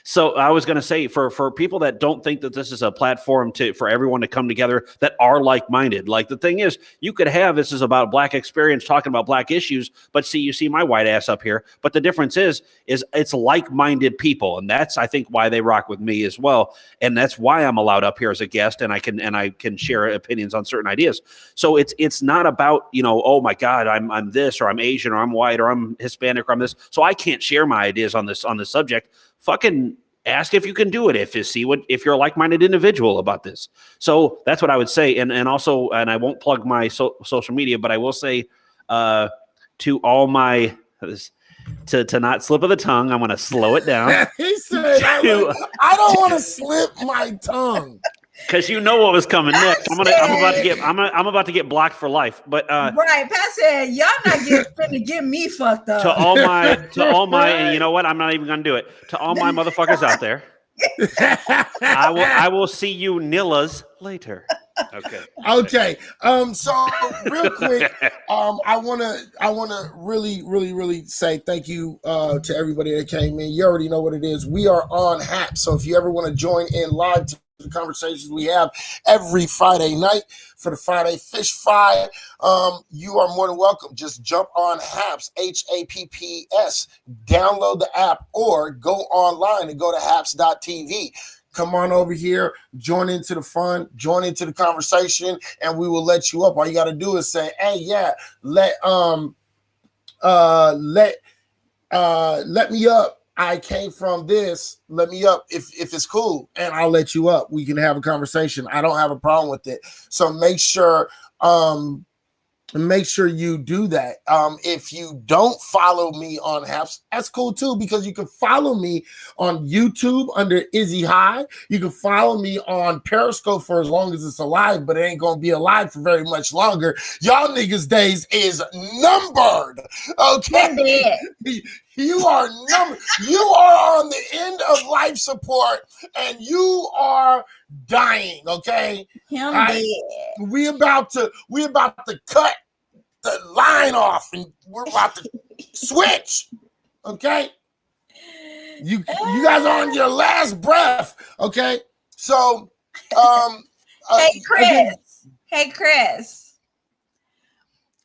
so I was gonna say for people that don't think that this is a platform for everyone to come together that are like-minded. Like the thing is, you could have this is about Black experience talking about Black issues, but you see my white ass up here. But the difference is it's like-minded people, and that's I think why they rock with me as well, and that's why I'm allowed up here as a guest, and I can share opinions on certain ideas. So it's not about oh my God, I'm this or I'm Asian or I'm white or I'm Hispanic or I'm this, so I can't share my ideas on this subject. Fucking ask if you can do it if you're a like-minded individual about this. So that's what I would say. And also, and I won't plug my social media, but I will say to all my to not slip of the tongue, I'm going to slow it down. He said, I don't want to slip my tongue. Because you know what was coming next. I'm about to get blocked for life. But right, Pat said, y'all not gonna get me fucked up. To all my, and you know what? I'm not even gonna do it. To all my motherfuckers out there, I will see you nillas later. Okay. So real quick, I wanna really say thank you to everybody that came in. You already know what it is. We are on HAP. So if you ever want to join in live to the conversations we have every Friday night for the Friday Fish Fry, you are more than welcome. Just jump on HAPS, HAPPS, download the app, or go online and go to haps.tv. Come on over here, join into the fun, join into the conversation, and we will let you up. All you got to do is say, hey, yeah, let me up. I came from this, let me up if it's cool, and I'll let you up. We can have a conversation. I don't have a problem with it. So make sure you do that. If you don't follow me on HAPS, that's cool too, because you can follow me on YouTube under Izzy High. You can follow me on Periscope for as long as it's alive, but it ain't gonna be alive for very much longer. Y'all niggas' days is numbered. Okay. You are you are on the end of life support and you are dying, okay? Him I, dead. we about to cut the line off and we're about to switch, okay? You guys are on your last breath, okay? So Hey Chris. again, Hey Chris.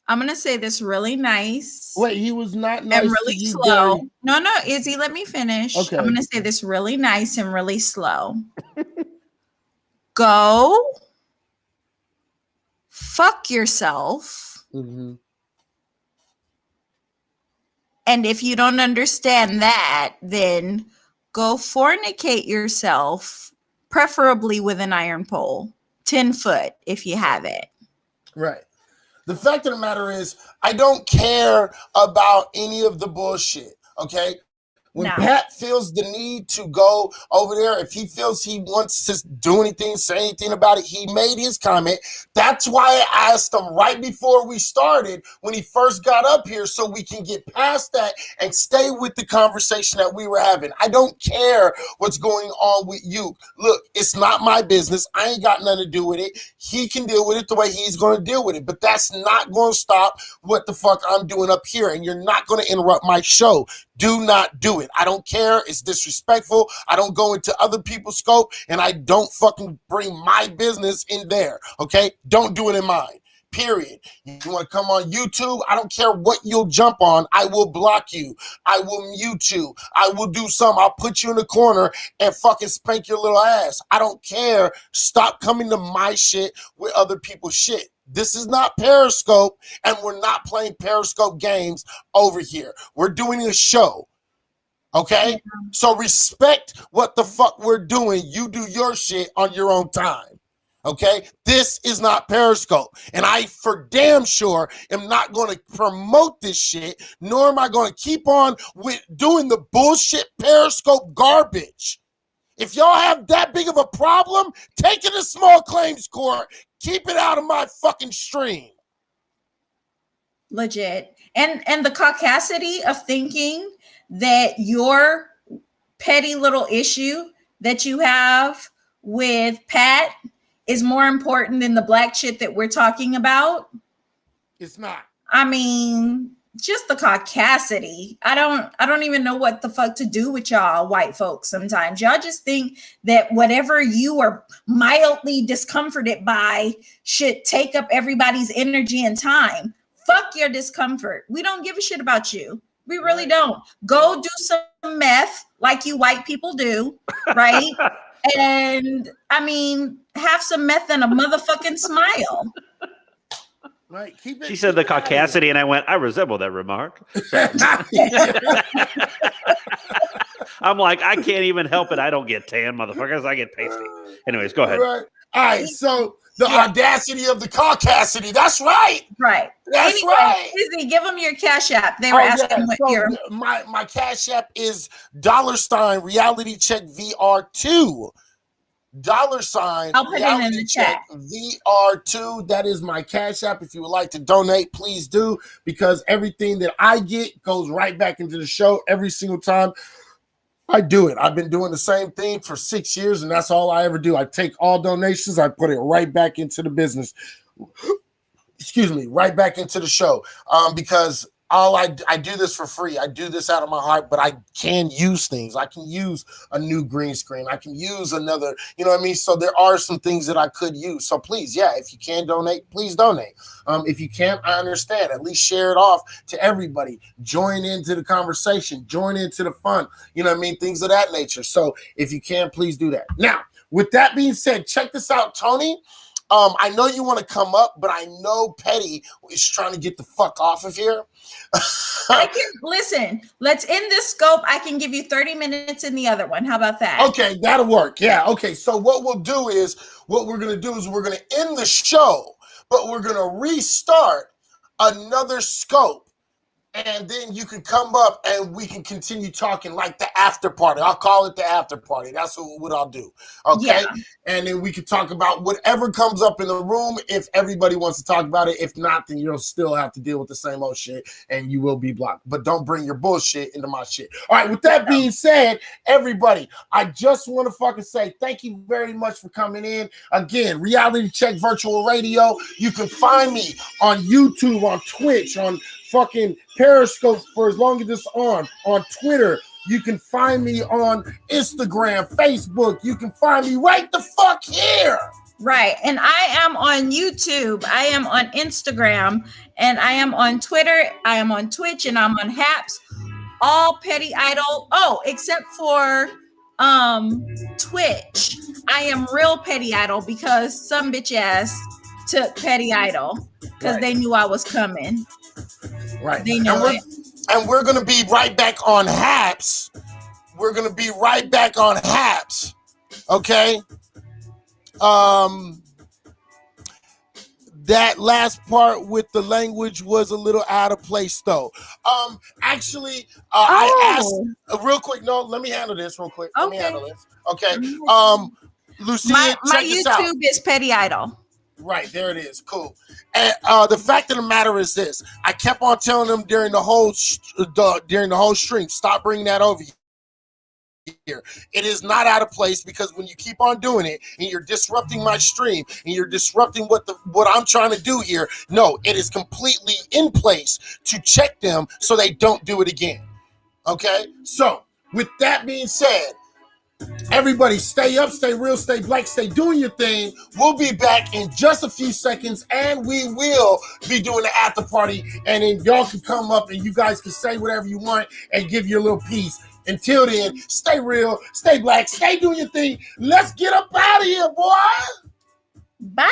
I'm gonna say this really nice. wait, he was not nice and really to you slow. during... No, Izzy, let me finish. Okay. I'm gonna say this really nice and really slow. Go fuck yourself. Mm-hmm. And if you don't understand that, then go fornicate yourself, preferably with an iron pole, 10 foot if you have it. Right. The fact of the matter is, I don't care about any of the bullshit, okay? When No. Pat feels the need to go over there, if he feels he wants to do anything, say anything about it, he made his comment. That's why I asked him right before we started, when he first got up here, so we can get past that and stay with the conversation that we were having. I don't care what's going on with you. Look, it's not my business. I ain't got nothing to do with it. He can deal with it the way he's going to deal with it. But that's not going to stop what the fuck I'm doing up here. And you're not going to interrupt my show. Do not do it. I don't care. It's disrespectful. I don't go into other people's scope, and I don't fucking bring my business in there, okay? Don't do it in mine, period. You want to come on YouTube? I don't care what you'll jump on. I will block you. I will mute you. I will do something. I'll put you in the corner and fucking spank your little ass. I don't care. Stop coming to my shit with other people's shit. This is not Periscope, and we're not playing Periscope games over here. We're doing a show, okay? Yeah. So respect what the fuck we're doing. You do your shit on your own time, okay? This is not Periscope, and I for damn sure am not going to promote this shit, nor am I going to keep on with doing the bullshit Periscope garbage. If y'all have that big of a problem, take it to small claims court. Keep it out of my fucking stream. Legit. And the caucasity of thinking that your petty little issue that you have with Pat is more important than the black shit that we're talking about. It's not. I mean, just the caucasity. I don't even know what the fuck to do with y'all white folks sometimes. Y'all just think that whatever you are mildly discomforted by should take up everybody's energy and time. Fuck your discomfort. We don't give a shit about you. We really don't. Go do some meth like you white people do, right? And I mean, have some meth and a motherfucking smile. Right. Keep it, she said the caucasity, and I went, I resemble that remark. So. I'm like, I can't even help it. I don't get tan, motherfuckers. I get pasty. Anyways, go ahead. Right. All right. So the audacity of the caucasity. That's right. Right. That's anyway, right. Izzy, give them your Cash App. They were asking what your... My Cash App is $ reality check VR2. $ I'll put it in the chat. VR2. That is my Cash App. If you would like to donate, please do, because everything that I get goes right back into the show every single time I do it. I've been doing the same thing for 6 years, and that's all I ever do. I take all donations, I put it right back into the business. Excuse me, right back into the show. Because I do this for free. I do this out of my heart, but I can use things. I can use a new green screen. I can use another, you know what I mean? So there are some things that I could use. So please, yeah, if you can donate, please donate. If you can't, I understand. At least share it off to everybody. Join into the conversation. Join into the fun. You know what I mean? Things of that nature. So if you can, please do that. Now, with that being said, check this out, Tony. I know you want to come up, but I know Petty is trying to get the fuck off of here. Listen, let's end this scope. I can give you 30 minutes in the other one. How about that? Okay, that'll work. Yeah, okay. So what we're going to do is we're going to end the show, but we're going to restart another scope and then you can come up and we can continue talking like the after party. I'll call it the after party. That's what I'll do. Okay. Yeah. And then we can talk about whatever comes up in the room if everybody wants to talk about it. If not, then you'll still have to deal with the same old shit and you will be blocked. But don't bring your bullshit into my shit. All right. With that being said, everybody, I just want to fucking say thank you very much for coming in. Again, Reality Check Virtual Radio. You can find me on YouTube, on Twitch, on fucking Periscope for as long as it's on Twitter. You can find me on Instagram, Facebook. You can find me right the fuck here. Right. And I am on YouTube. I am on Instagram. And I am on Twitter. I am on Twitch. And I'm on Haps. All Petty Idol. Oh, except for Twitch. I am real Petty Idol because some bitch ass took Petty Idol because they knew I was coming. Right. They know it. And we're going to be right back on Haps. We're going to be right back on Haps. Okay? That last part with the language was a little out of place, though. Actually, I asked real quick. No, let me handle this real quick. Let me handle this. Okay. Lucia, my check this out. YouTube is Petty Idol. Right, there it is. Cool. And the fact of the matter is this: I kept on telling them during the whole stream, stop bringing that over here. It is not out of place because when you keep on doing it and you're disrupting my stream and you're disrupting what I'm trying to do here, no, it is completely in place to check them so they don't do it again. Okay? So, with that being said, everybody stay up, stay real, stay black, stay doing your thing. We'll be back in just a few seconds and we will be doing the after party. And then y'all can come up and you guys can say whatever you want and give your little piece. Until then, stay real, stay black, stay doing your thing. Let's get up out of here, boy. Bye.